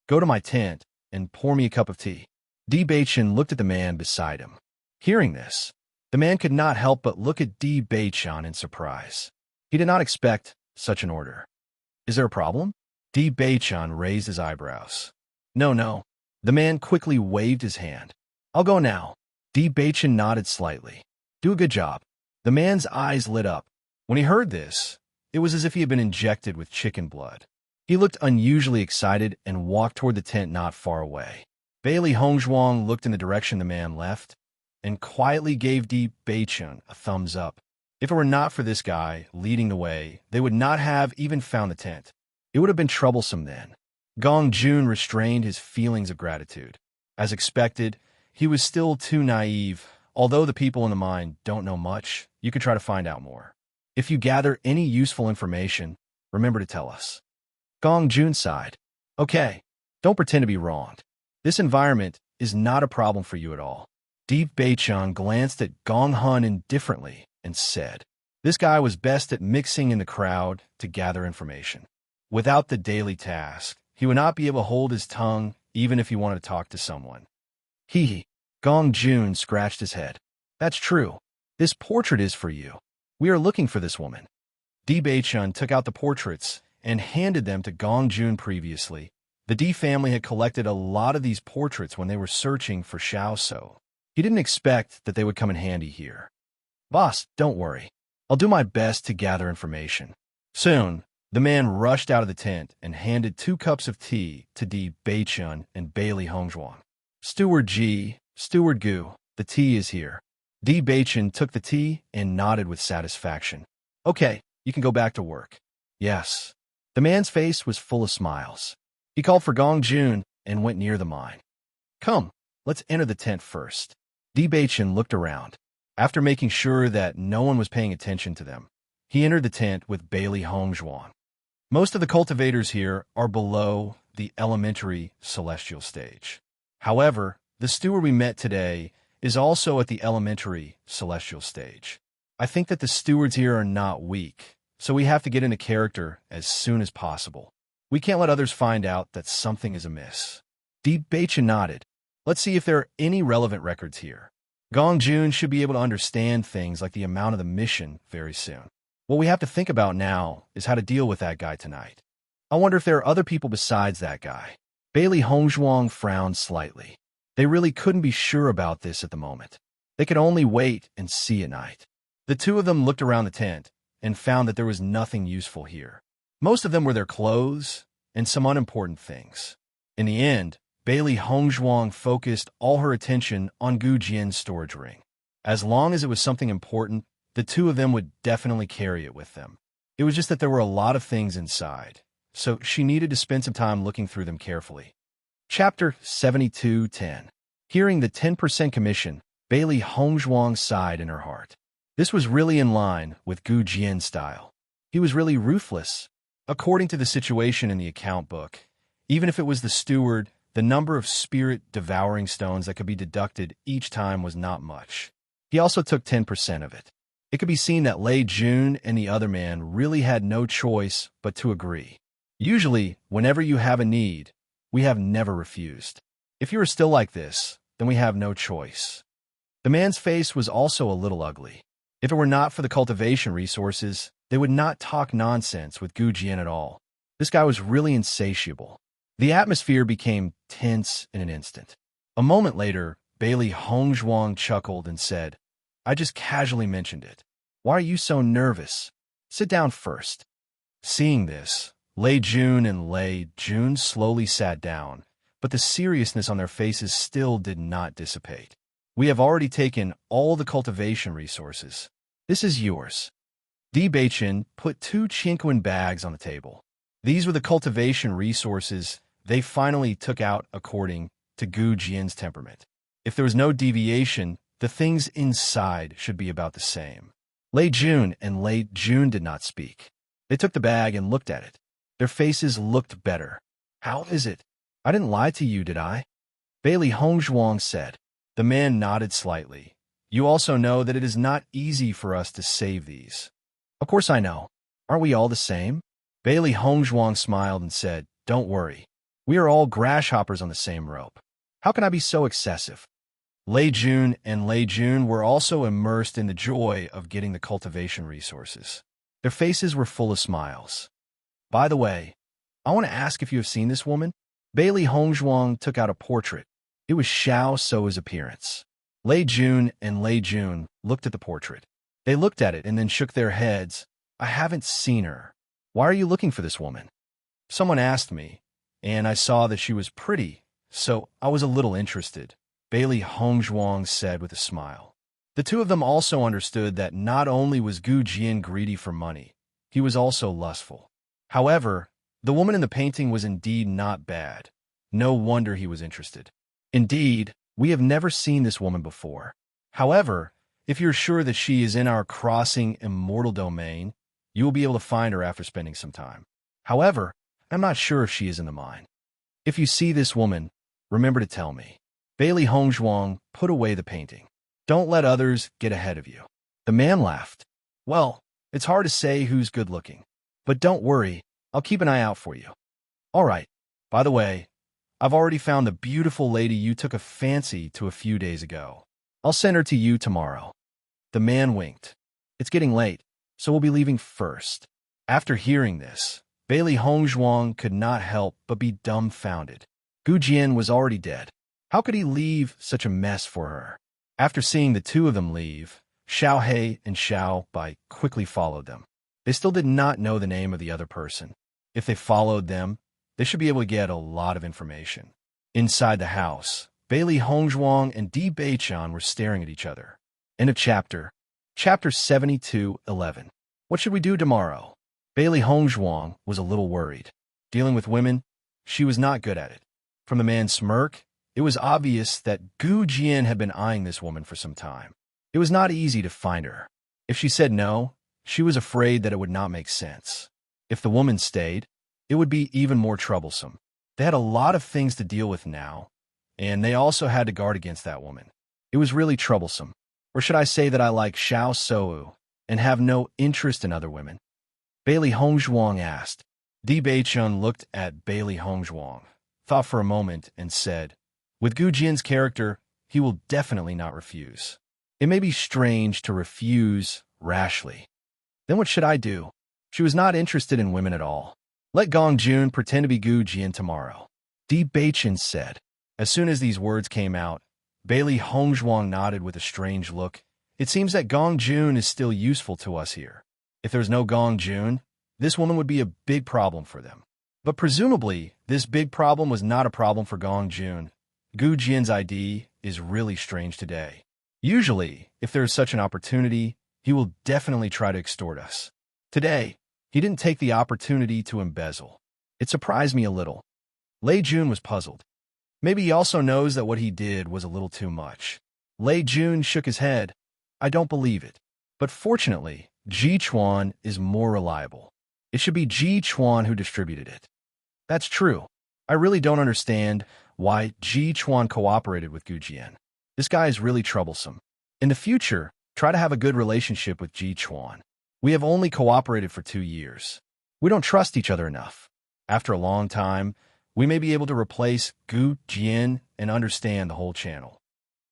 "Go to my tent and pour me a cup of tea." Di Bei-chun looked at the man beside him. Hearing this, the man could not help but look at Di Bei-chun in surprise. He did not expect such an order. "Is there a problem?" Di Bei-chun raised his eyebrows. No. The man quickly waved his hand. "I'll go now." Di Bei-chun nodded slightly. "Do a good job." The man's eyes lit up. When he heard this, it was as if he had been injected with chicken blood. He looked unusually excited and walked toward the tent not far away. Bailey Hongzhuang looked in the direction the man left and quietly gave Di Bei-chun a thumbs up. If it were not for this guy leading the way, they would not have even found the tent. It would have been troublesome then. Gong Jun restrained his feelings of gratitude. As expected, he was still too naive. Although the people in the mine don't know much, you could try to find out more. If you gather any useful information, remember to tell us. Gong Jun sighed. "Okay, don't pretend to be wronged. This environment is not a problem for you at all." Di Bei-chun glanced at Gong Hun indifferently and said, "This guy was best at mixing in the crowd to gather information. Without the daily task, he would not be able to hold his tongue even if he wanted to talk to someone." Hee. Gong Jun scratched his head. "That's true. This portrait is for you. We are looking for this woman." Di Bei-chun took out the portraits and handed them to Gong Jun previously. The D family had collected a lot of these portraits when they were searching for Xiao So. He didn't expect that they would come in handy here. Boss, don't worry. I'll do my best to gather information. Soon, the man rushed out of the tent and handed 2 cups of tea to Di Beichun and Bailey Hongzhuang. Steward Ji, Steward Gu, the tea is here. Di Beichun took the tea and nodded with satisfaction. Okay, you can go back to work. Yes. The man's face was full of smiles. He called for Gong Jun and went near the mine. Come, let's enter the tent first. Di Beichun looked around. After making sure that no one was paying attention to them, he entered the tent with Bailey Hongzhuang. Most of the cultivators here are below the elementary celestial stage. However, the steward we met today is also at the elementary celestial stage. I think that the stewards here are not weak, so we have to get into character as soon as possible. We can't let others find out that something is amiss. Di Beichun nodded. Let's see if there are any relevant records here. Gong Jun should be able to understand things like the amount of the mission very soon. What we have to think about now is how to deal with that guy tonight. I wonder if there are other people besides that guy. Bailey Hongzhuang frowned slightly. They really couldn't be sure about this at the moment. They could only wait and see at night. The 2 of them looked around the tent and found that there was nothing useful here. Most of them were their clothes and some unimportant things. In the end, Bailey Hongzhuang focused all her attention on Gu Jian's storage ring. As long as it was something important, the 2 of them would definitely carry it with them. It was just that there were a lot of things inside, so she needed to spend some time looking through them carefully. Chapter 72:10. Hearing the 10% commission, Bailey Hongzhuang sighed in her heart. This was really in line with Gu Jian's style. He was really ruthless. According to the situation in the account book, even if it was the steward, the number of spirit-devouring stones that could be deducted each time was not much. He also took 10% of it. It could be seen that Lei Jun and the other man really had no choice but to agree. Usually, whenever you have a need, we have never refused. If you are still like this, then we have no choice. The man's face was also a little ugly. If it were not for the cultivation resources, they would not talk nonsense with Gu Jian at all. This guy was really insatiable. The atmosphere became tense in an instant. A moment later, Bailey Hongzhuang chuckled and said, I just casually mentioned it. Why are you so nervous? Sit down first. Seeing this, Lei Jun and Lei Jun slowly sat down, but the seriousness on their faces still did not dissipate. We have already taken all the cultivation resources. This is yours. Di Beichun put 2 Qingquan bags on the table. These were the cultivation resources they finally took out according to Gu Jian's temperament. If there was no deviation, the things inside should be about the same. Lei Jun and Lei Jun did not speak. They took the bag and looked at it. Their faces looked better. How is it? I didn't lie to you, did I? Bailey Hongzhuang said. The man nodded slightly. You also know that it is not easy for us to save these. Of course I know. Aren't we all the same? Bailey Hongzhuang smiled and said, Don't worry. We are all grasshoppers on the same rope. How can I be so excessive? Lei Jun and Lei Jun were also immersed in the joy of getting the cultivation resources. Their faces were full of smiles. By the way, I want to ask if you have seen this woman. Bailey Hongzhuang took out a portrait. It was Xiao So's appearance. Lei Jun and Lei Jun looked at the portrait. They looked at it and then shook their heads. I haven't seen her. Why are you looking for this woman? Someone asked me, and I saw that she was pretty, so I was a little interested, Bailey Hongzhuang said with a smile. The 2 of them also understood that not only was Gu Jian greedy for money, he was also lustful. However, the woman in the painting was indeed not bad. No wonder he was interested. Indeed, we have never seen this woman before. However, if you're sure that she is in our crossing immortal domain, you will be able to find her after spending some time. However, I'm not sure if she is in the mine. If you see this woman, remember to tell me. Bailey Hongzhuang put away the painting. Don't let others get ahead of you. The man laughed. Well, it's hard to say who's good looking. But don't worry, I'll keep an eye out for you. All right. By the way, I've already found the beautiful lady you took a fancy to a few days ago. I'll send her to you tomorrow. The man winked. It's getting late, so we'll be leaving first. After hearing this, Bailey Hongzhuang could not help but be dumbfounded. Gu Jian was already dead. How could he leave such a mess for her? After seeing the two of them leave, Xiao He and Xiao Bai quickly followed them. They still did not know the name of the other person. If they followed them, they should be able to get a lot of information. Inside the house, Bailey Hongzhuang and Di Beichan were staring at each other. End of chapter. Chapter 72:11. What should we do tomorrow? Bailey Hongzhuang was a little worried. Dealing with women, she was not good at it. From the man's smirk, it was obvious that Gu Jian had been eyeing this woman for some time. It was not easy to find her. If she said no, she was afraid that it would not make sense. If the woman stayed, it would be even more troublesome. They had a lot of things to deal with now, and they also had to guard against that woman. It was really troublesome. Or should I say that I like Xiao Sou and have no interest in other women? Bailey Hongzhuang asked. Di Beichun looked at Bailey Hongzhuang, thought for a moment, and said, with Gu Jian's character, he will definitely not refuse. It may be strange to refuse rashly. Then what should I do? She was not interested in women at all. Let Gong Jun pretend to be Gu Jian tomorrow. Di Beichun said. As soon as these words came out, Bailey Hongzhuang nodded with a strange look. It seems that Gong Jun is still useful to us here. If there's no Gong Jun, this woman would be a big problem for them. But presumably, this big problem was not a problem for Gong Jun. Gu Jian's ID is really strange today. Usually, if there is such an opportunity, he will definitely try to extort us. Today, he didn't take the opportunity to embezzle. It surprised me a little. Lei Jun was puzzled. Maybe he also knows that what he did was a little too much. Lei Jun shook his head. I don't believe it. But fortunately, Ji Chuan is more reliable. It should be Ji Chuan who distributed it. That's true. I really don't understand why Ji Chuan cooperated with Gu Jian. This guy is really troublesome. In the future, try to have a good relationship with Ji Chuan. We have only cooperated for 2 years. We don't trust each other enough. After a long time, we may be able to replace Gu Jian and understand the whole channel.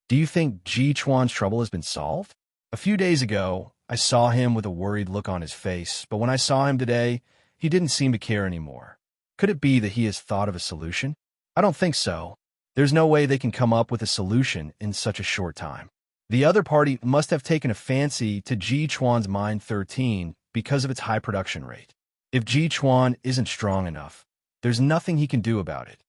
Do you think Ji Chuan's trouble has been solved? A few days ago, I saw him with a worried look on his face, but when I saw him today, he didn't seem to care anymore. Could it be that he has thought of a solution? I don't think so. There's no way they can come up with a solution in such a short time. The other party must have taken a fancy to Ji Chuan's Mine 13 because of its high production rate. If Ji Chuan isn't strong enough, there's nothing he can do about it.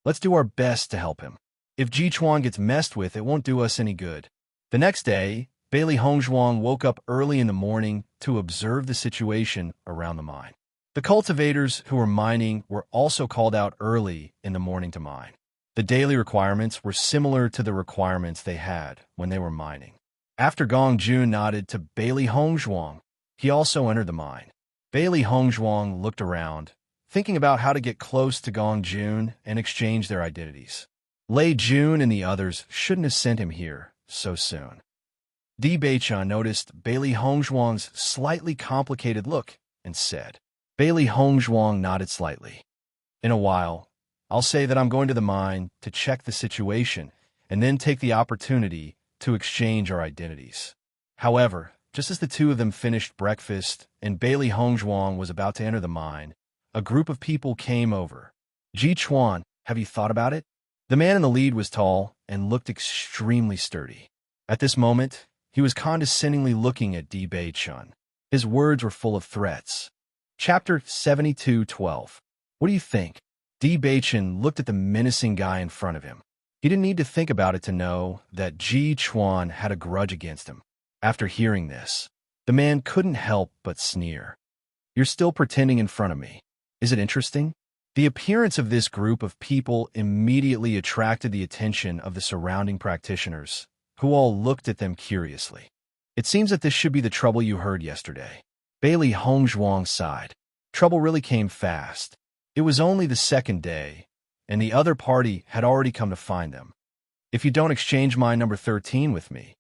Let's do our best to help him. If Ji Chuan gets messed with, it won't do us any good. The next day, Bailey Hongzhuang woke up early in the morning to observe the situation around the mine. The cultivators who were mining were also called out early in the morning to mine. The daily requirements were similar to the requirements they had when they were mining. After Gong Jun nodded to Bailey Hongzhuang, he also entered the mine. Bailey Hongzhuang looked around, thinking about how to get close to Gong Jun and exchange their identities. Lei Jun and the others shouldn't have sent him here so soon. Di Beichan noticed Bailey Hongzhuang's slightly complicated look and said. Bailey Hongzhuang nodded slightly. In a while, I'll say that I'm going to the mine to check the situation and then take the opportunity to exchange our identities. However, just as the two of them finished breakfast and Bailey Hongzhuang was about to enter the mine, a group of people came over. Ji Chuan, have you thought about it? The man in the lead was tall and looked extremely sturdy. At this moment, he was condescendingly looking at Di Beichun. His words were full of threats. Chapter 72:12. What do you think? Di Beichun looked at the menacing guy in front of him. He didn't need to think about it to know that Ji Chuan had a grudge against him. After hearing this, the man couldn't help but sneer. You're still pretending in front of me. Is it interesting? The appearance of this group of people immediately attracted the attention of the surrounding practitioners, who all looked at them curiously. It seems that this should be the trouble you heard yesterday. Bailey Hongzhuang sighed. Trouble really came fast. It was only the second day, and the other party had already come to find them. If you don't exchange mine number 13 with me,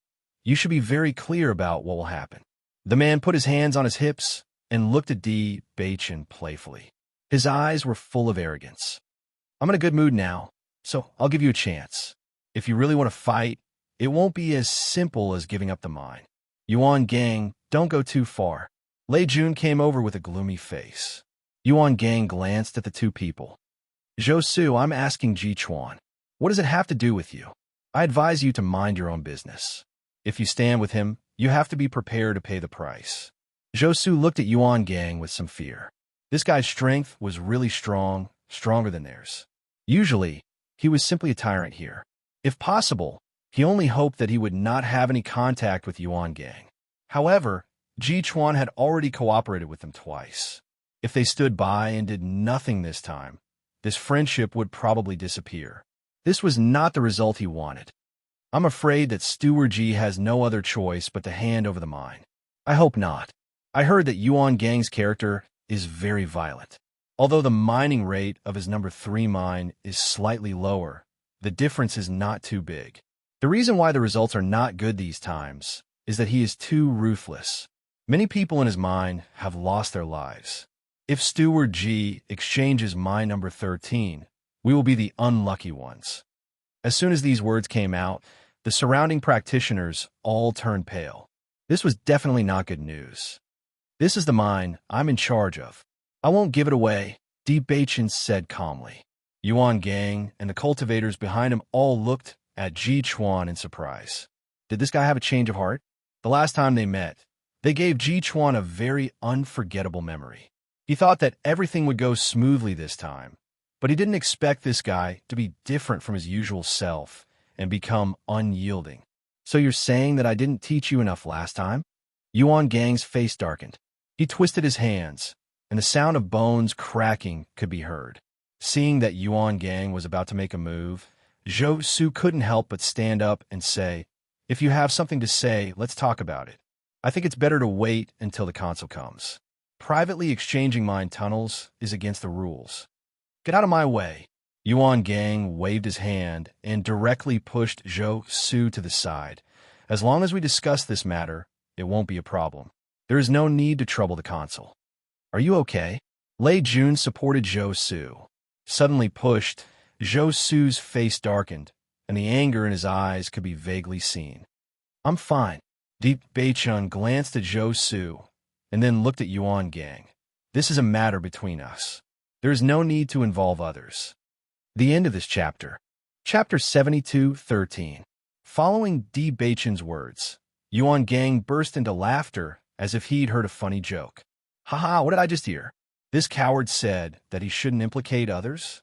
you should be very clear about what will happen. The man put his hands on his hips and looked at Di Beichun playfully. His eyes were full of arrogance. I'm in a good mood now, so I'll give you a chance. If you really want to fight, it won't be as simple as giving up the mine. Yuan Gang, don't go too far. Lei Jun came over with a gloomy face. Yuan Gang glanced at the two people. Zhou Su, I'm asking Ji Chuan. What does it have to do with you? I advise you to mind your own business. If you stand with him, you have to be prepared to pay the price. Zhou Su looked at Yuan Gang with some fear. This guy's strength was really strong, stronger than theirs. Usually, he was simply a tyrant here. If possible, he only hoped that he would not have any contact with Yuan Gang. However, Ji Chuan had already cooperated with them twice. If they stood by and did nothing this time, this friendship would probably disappear. This was not the result he wanted. I'm afraid that Steward Ji has no other choice but to hand over the mine. I hope not. I heard that Yuan Gang's character is very violent. Although the mining rate of his number 3 mine is slightly lower, the difference is not too big. The reason why the results are not good these times is that he is too ruthless. Many people in his mine have lost their lives. If Steward Ji exchanges mine number 13, we will be the unlucky ones. As soon as these words came out, the surrounding practitioners all turned pale. This was definitely not good news. This is the mine I'm in charge of. I won't give it away, Di Beichen said calmly. Yuan Gang and the cultivators behind him all looked at Ji Chuan in surprise. Did this guy have a change of heart? The last time they met, they gave Ji Chuan a very unforgettable memory. He thought that everything would go smoothly this time, but he didn't expect this guy to be different from his usual self and become unyielding. So you're saying that I didn't teach you enough last time? Yuan Gang's face darkened. He twisted his hands, and the sound of bones cracking could be heard. Seeing that Yuan Gang was about to make a move, Zhou Su couldn't help but stand up and say, if you have something to say, let's talk about it. I think it's better to wait until the console comes. Privately exchanging mine tunnels is against the rules. Get out of my way. Yuan Gang waved his hand and directly pushed Zhou Su to the side. As long as we discuss this matter, it won't be a problem. There is no need to trouble the console. Are you okay? Lei Jun supported Zhou Su. Suddenly pushed, Zhou Su's face darkened, and the anger in his eyes could be vaguely seen. I'm fine. Di Beichen glanced at Zhou Su, and then looked at Yuan Gang. This is a matter between us. There is no need to involve others. The end of this chapter. Chapter 72:13. Following Di Beichen's words, Yuan Gang burst into laughter as if he'd heard a funny joke. Haha, what did I just hear? This coward said that he shouldn't implicate others?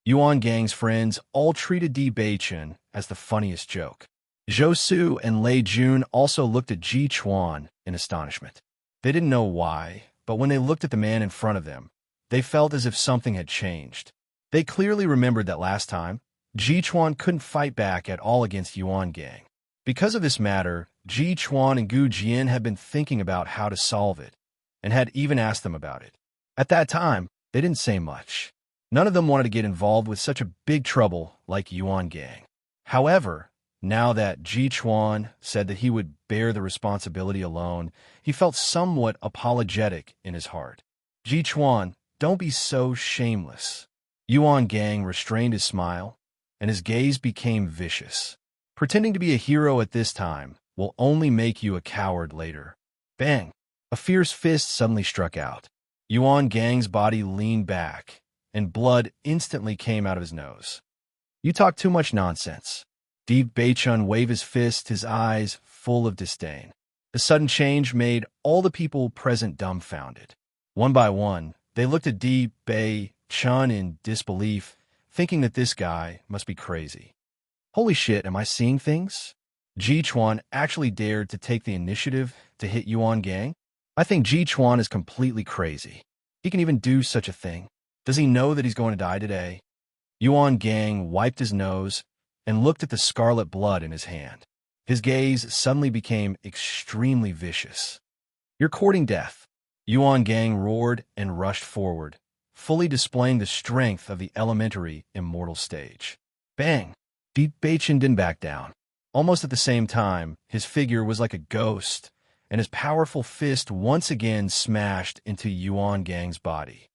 Yuan Gang's friends all treated Di Beichen as the funniest joke. Zhou Su and Lei Jun also looked at Ji Chuan in astonishment. They didn't know why, but when they looked at the man in front of them, they felt as if something had changed. They clearly remembered that last time, Ji Chuan couldn't fight back at all against Yuan Gang. Because of this matter, Ji Chuan and Gu Jian had been thinking about how to solve it, and had even asked them about it. At that time, they didn't say much. None of them wanted to get involved with such a big trouble like Yuan Gang. However, now that Ji Chuan said that he would bear the responsibility alone, he felt somewhat apologetic in his heart. Ji Chuan, don't be so shameless. Yuan Gang restrained his smile, and his gaze became vicious. Pretending to be a hero at this time will only make you a coward later. Bang! A fierce fist suddenly struck out. Yuan Gang's body leaned back, and blood instantly came out of his nose. You talk too much nonsense. Di Beichen waved his fist, his eyes full of disdain. The sudden change made all the people present dumbfounded. One by one, they looked at Di Beichen in disbelief, thinking that this guy must be crazy. Holy shit, am I seeing things? Ji Chuan actually dared to take the initiative to hit Yuan Gang? I think Ji Chuan is completely crazy. He can even do such a thing. Does he know that he's going to die today? Yuan Gang wiped his nose and looked at the scarlet blood in his hand. His gaze suddenly became extremely vicious. You're courting death. Yuan Gang roared and rushed forward, fully displaying the strength of the elementary immortal stage. Bang! Di Beichen didn't back down. Almost at the same time, his figure was like a ghost, and his powerful fist once again smashed into Yuan Gang's body.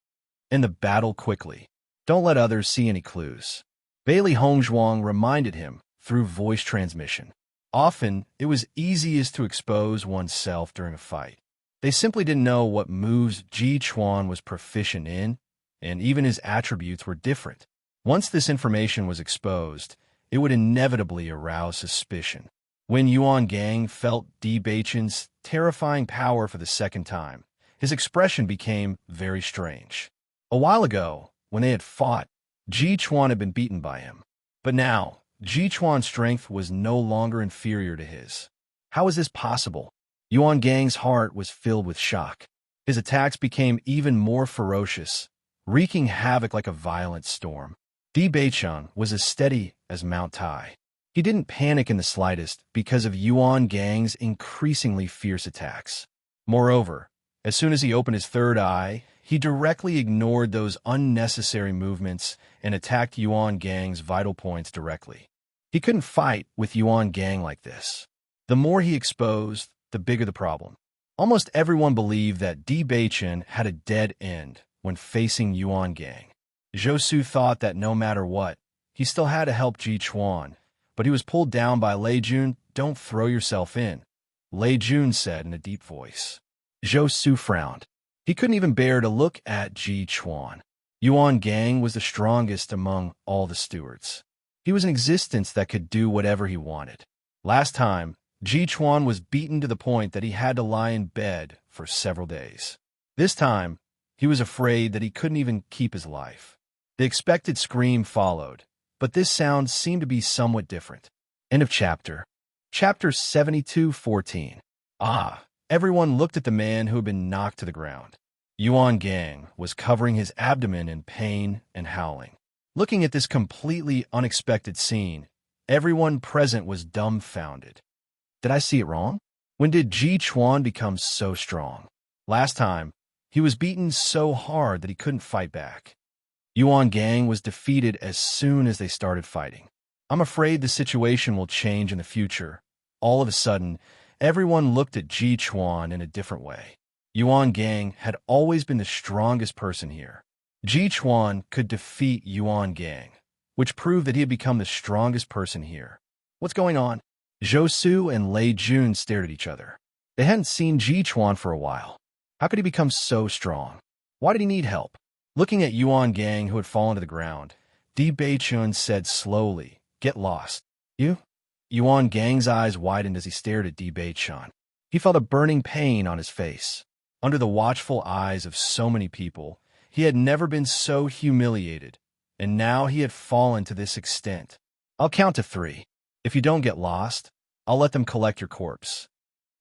End the battle quickly. Don't let others see any clues. Bailey Hongzhuang reminded him through voice transmission. Often, it was easiest to expose oneself during a fight. They simply didn't know what moves Ji Chuan was proficient in, and even his attributes were different. Once this information was exposed, it would inevitably arouse suspicion. When Yuan Gang felt Di Beichen's terrifying power for the second time, his expression became very strange. A while ago, when they had fought, Ji Chuan had been beaten by him. But now, Ji Chuan's strength was no longer inferior to his. How was this possible? Yuan Gang's heart was filled with shock. His attacks became even more ferocious, wreaking havoc like a violent storm. Di Beichen was as steady as Mount Tai. He didn't panic in the slightest because of Yuan Gang's increasingly fierce attacks. Moreover, as soon as he opened his third eye, he directly ignored those unnecessary movements and attacked Yuan Gang's vital points directly. He couldn't fight with Yuan Gang like this. The more he exposed, the bigger the problem. Almost everyone believed that Di Beichen had a dead end when facing Yuan Gang. Zhou Su thought that no matter what, he still had to help Ji Chuan, but he was pulled down by Lei Jun. "Don't throw yourself in," Lei Jun said in a deep voice. Zhou Su frowned. He couldn't even bear to look at Ji Chuan. Yuan Gang was the strongest among all the stewards. He was an existence that could do whatever he wanted. Last time, Ji Chuan was beaten to the point that he had to lie in bed for several days. This time, he was afraid that he couldn't even keep his life. The expected scream followed, but this sound seemed to be somewhat different. End of chapter. Chapter 72:14. Everyone looked at the man who had been knocked to the ground. Yuan Gang was covering his abdomen in pain and howling. Looking at this completely unexpected scene, everyone present was dumbfounded. Did I see it wrong? When did Ji Chuan become so strong? Last time, he was beaten so hard that he couldn't fight back. Yuan Gang was defeated as soon as they started fighting. I'm afraid the situation will change in the future. All of a sudden, everyone looked at Ji Chuan in a different way. Yuan Gang had always been the strongest person here. Ji Chuan could defeat Yuan Gang, which proved that he had become the strongest person here. What's going on? Zhou Su and Lei Jun stared at each other. They hadn't seen Ji Chuan for a while. How could he become so strong? Why did he need help? Looking at Yuan Gang, who had fallen to the ground, Di Beichun said slowly, "Get lost." "You?" Yuan Gang's eyes widened as he stared at Di Beichun. He felt a burning pain on his face. Under the watchful eyes of so many people, he had never been so humiliated, and now he had fallen to this extent. "I'll count to 3. If you don't get lost, I'll let them collect your corpse."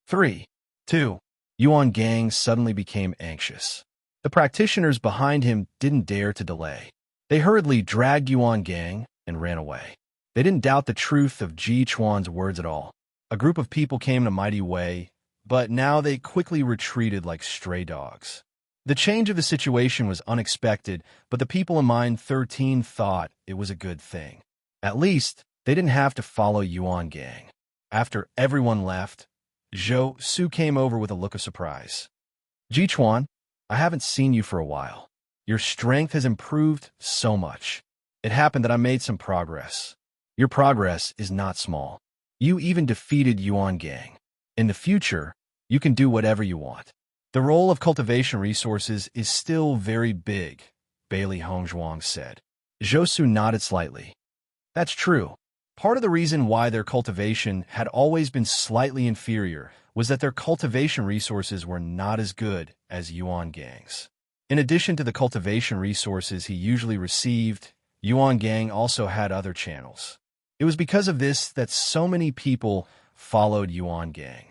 3, 2. Yuan Gang suddenly became anxious. The practitioners behind him didn't dare to delay. They hurriedly dragged Yuan Gang and ran away. They didn't doubt the truth of Ji Chuan's words at all. A group of people came in a mighty way, but now they quickly retreated like stray dogs. The change of the situation was unexpected, but the people in Mine 13 thought it was a good thing. At least, they didn't have to follow Yuan Gang. After everyone left, Zhou Su came over with a look of surprise. "Ji Chuan, I haven't seen you for a while. Your strength has improved so much. It happened that I made some progress. Your progress is not small. You even defeated Yuan Gang. In the future, you can do whatever you want. The role of cultivation resources is still very big," Bailey Hongzhuang said. Zhou Su nodded slightly. That's true. Part of the reason why their cultivation had always been slightly inferior was that their cultivation resources were not as good as Yuan Gang's. In addition to the cultivation resources he usually received, Yuan Gang also had other channels. It was because of this that so many people followed Yuan Gang.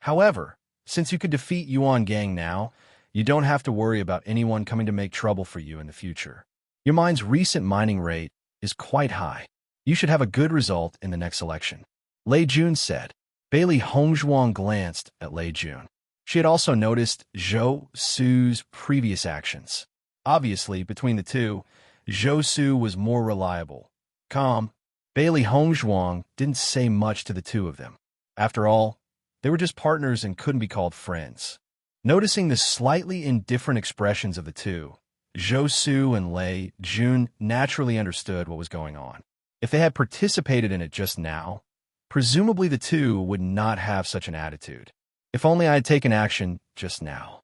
However, since you could defeat Yuan Gang now, you don't have to worry about anyone coming to make trouble for you in the future. Your mine's recent mining rate is quite high. You should have a good result in the next election," Lei Jun said. Bailey Hongzhuang glanced at Lei Jun. She had also noticed Zhou Su's previous actions. Obviously, between the two, Zhou Su was more reliable. Calm. Bailey Hongzhuang didn't say much to the two of them. After all, they were just partners and couldn't be called friends. Noticing the slightly indifferent expressions of the two, Zhou Su and Lei Jun naturally understood what was going on. If they had participated in it just now, presumably the two would not have such an attitude. "If only I had taken action just now.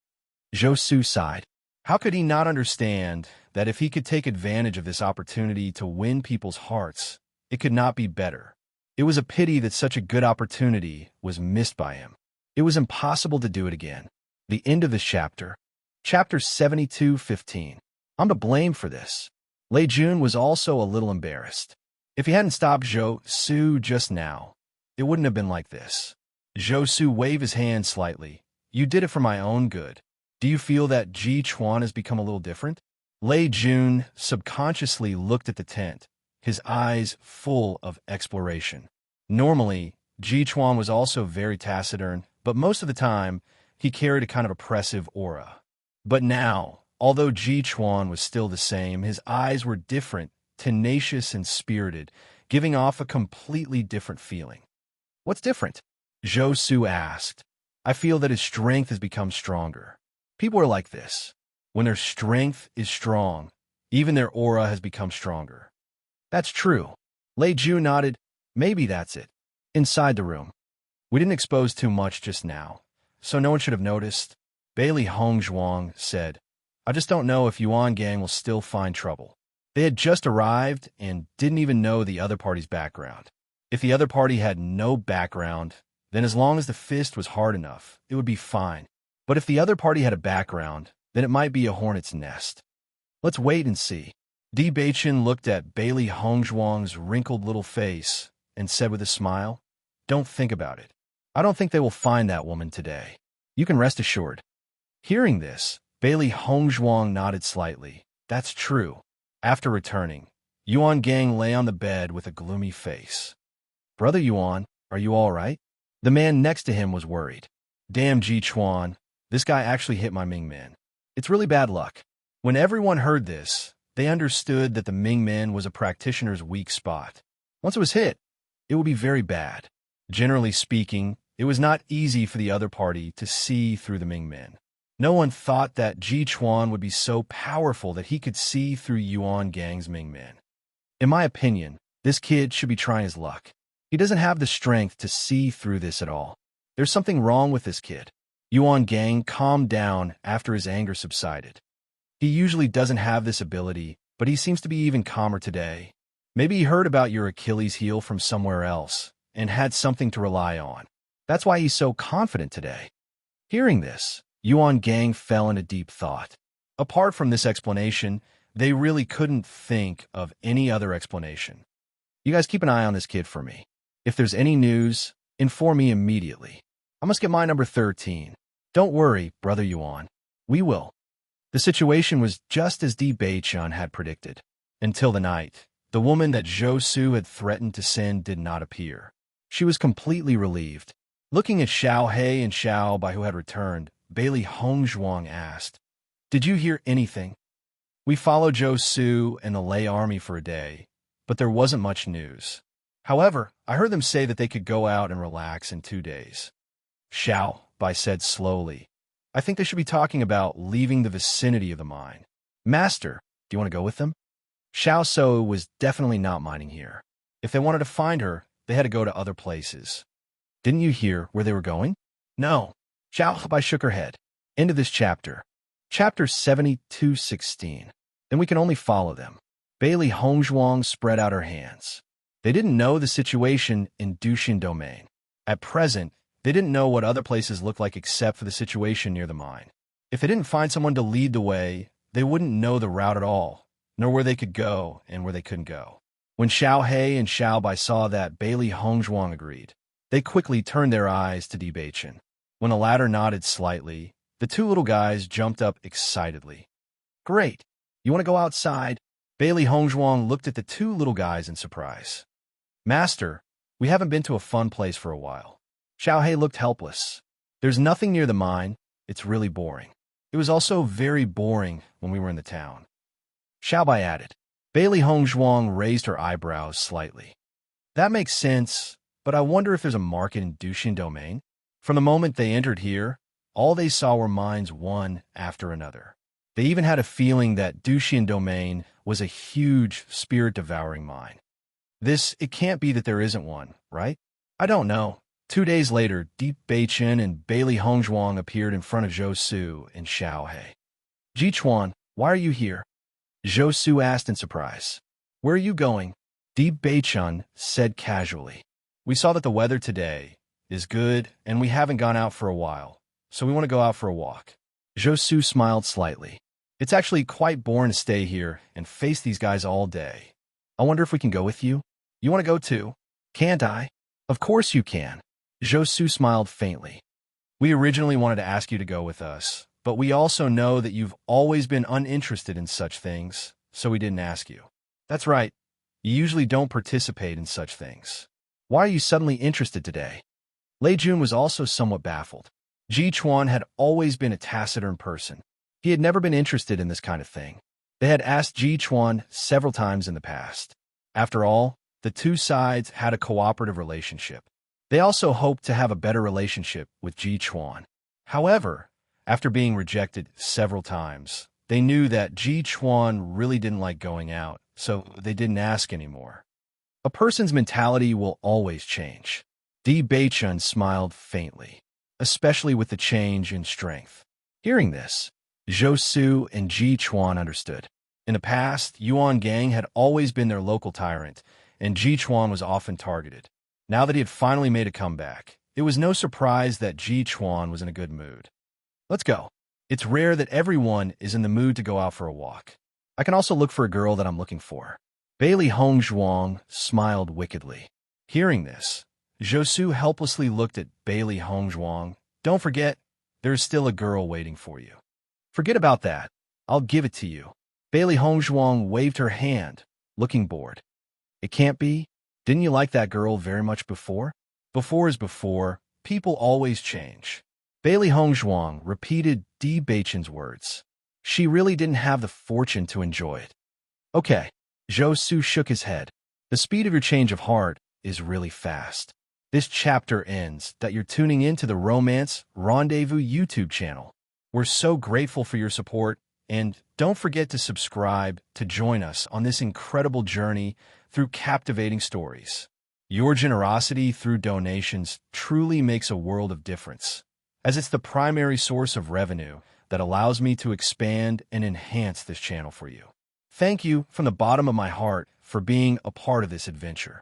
Zhou Su sighed. How could he not understand that if he could take advantage of this opportunity to win people's hearts, it could not be better? It was a pity that such a good opportunity was missed by him. It was impossible to do it again. The end of this chapter. Chapter 72:15. I'm to blame for this. Lei Jun was also a little embarrassed. If he hadn't stopped Zhou Su just now, it wouldn't have been like this. Zhou Su waved his hand slightly. You did it for my own good. Do you feel that Ji Chuan has become a little different? Lei Jun subconsciously looked at the tent, his eyes full of exploration. Normally, Ji Chuan was also very taciturn, but most of the time, he carried a kind of oppressive aura. But now, although Ji Chuan was still the same, his eyes were different, tenacious and spirited, giving off a completely different feeling. What's different? Zhou Su asked. I feel that his strength has become stronger. People are like this. When their strength is strong, even their aura has become stronger. That's true. Lei Jun nodded. Maybe that's it. Inside the room. We didn't expose too much just now, so no one should have noticed. Bailey Hongzhuang said, I just don't know if Yuan Gang will still find trouble. They had just arrived and didn't even know the other party's background. If the other party had no background, then as long as the fist was hard enough, it would be fine. But if the other party had a background, then it might be a hornet's nest. Let's wait and see. Di Beichen looked at Bailey Hongzhuang's wrinkled little face and said with a smile, Don't think about it. I don't think they will find that woman today. You can rest assured. Hearing this, Bailey Hongzhuang nodded slightly. That's true. After returning, Yuan Gang lay on the bed with a gloomy face. Brother Yuan, are you all right? The man next to him was worried. Damn Ji Chuan, this guy actually hit my Ming Men. It's really bad luck. When everyone heard this, they understood that the Ming Men was a practitioner's weak spot. Once it was hit, it would be very bad. Generally speaking, it was not easy for the other party to see through the Ming Men. No one thought that Ji Chuan would be so powerful that he could see through Yuan Gang's Ming Men. In my opinion, this kid should be trying his luck. He doesn't have the strength to see through this at all. There's something wrong with this kid. Yuan Gang calmed down after his anger subsided. He usually doesn't have this ability, but he seems to be even calmer today. Maybe he heard about your Achilles heel from somewhere else and had something to rely on. That's why he's so confident today. Hearing this, Yuan Gang fell into deep thought. Apart from this explanation, they really couldn't think of any other explanation. You guys keep an eye on this kid for me. If there's any news, inform me immediately. I must get my number 13. Don't worry, Brother Yuan. We will. The situation was just as Di Beichen had predicted. Until the night, the woman that Zhou Su had threatened to send did not appear. She was completely relieved. Looking at Xiao He and Xiao Bai who had returned, Bailey Hongzhuang asked, Did you hear anything? We followed Zhou Su and the Lei army for a day, but there wasn't much news. However, I heard them say that they could go out and relax in 2 days. Xiao Bai said slowly, I think they should be talking about leaving the vicinity of the mine. Master, do you want to go with them? Xiao So was definitely not mining here. If they wanted to find her, they had to go to other places. Didn't you hear where they were going? No. Xiao Bai shook her head. End of this chapter. Chapter 72:16. Then we can only follow them. Bailey Hongzhuang spread out her hands. They didn't know the situation in Dushin Domain. At present, they didn't know what other places looked like except for the situation near the mine. If they didn't find someone to lead the way, they wouldn't know the route at all, nor where they could go and where they couldn't go. When Xiao He and Xiao Bai saw that, Bailey Hongzhuang agreed. They quickly turned their eyes to Di Beichen. When the latter nodded slightly, the two little guys jumped up excitedly. Great! You want to go outside? Bailey Hongzhuang looked at the two little guys in surprise. Master, we haven't been to a fun place for a while. Xiao He looked helpless. There's nothing near the mine. It's really boring. It was also very boring when we were in the town. Xiao Bai added. Bailey Hongzhuang raised her eyebrows slightly. That makes sense, but I wonder if there's a market in Dushin Domain. From the moment they entered here, all they saw were mines one after another. They even had a feeling that Dushin Domain was a huge spirit-devouring mine. It can't be that there isn't one, right? I don't know. 2 days later, Deep Beichen and Bailey Hongzhuang appeared in front of Zhou Su and Xiao He. Jichuan, why are you here? Zhou Su asked in surprise. Where are you going? Deep Beichen said casually. We saw that the weather today is good and we haven't gone out for a while, so we want to go out for a walk. Zhou Su smiled slightly. It's actually quite boring to stay here and face these guys all day. I wonder if we can go with you? You want to go too? Can't I? Of course you can. Zhou Su smiled faintly. We originally wanted to ask you to go with us, but we also know that you've always been uninterested in such things, so we didn't ask you. That's right. You usually don't participate in such things. Why are you suddenly interested today? Lei Jun was also somewhat baffled. Ji Chuan had always been a taciturn person. He had never been interested in this kind of thing. They had asked Ji Chuan several times in the past. After all, the two sides had a cooperative relationship. They also hoped to have a better relationship with Ji Chuan. However, after being rejected several times, they knew that Ji Chuan really didn't like going out, so they didn't ask anymore. A person's mentality will always change. Di Beichun smiled faintly, especially with the change in strength. Hearing this, Zhou Su and Ji Chuan understood. In the past, Yuan Gang had always been their local tyrant, and Ji Chuan was often targeted. Now that he had finally made a comeback, it was no surprise that Ji Chuan was in a good mood. Let's go. It's rare that everyone is in the mood to go out for a walk. I can also look for a girl that I'm looking for. Bailey Hongzhuang smiled wickedly. Hearing this, Zhou Su helplessly looked at Bailey Hongzhuang. Don't forget, there's still a girl waiting for you. Forget about that. I'll give it to you. Bailey Hongzhuang waved her hand, looking bored. It can't be. Didn't you like that girl very much before? Before is before. People always change. Bailey Hongzhuang repeated Di Beichen's words. She really didn't have the fortune to enjoy it. Okay. Zhou Su shook his head. The speed of your change of heart is really fast. This chapter ends that you're tuning in to the Romance Rendezvous YouTube channel. We're so grateful for your support, and don't forget to subscribe to join us on this incredible journey through captivating stories. Your generosity through donations truly makes a world of difference, as it's the primary source of revenue that allows me to expand and enhance this channel for you. Thank you from the bottom of my heart for being a part of this adventure.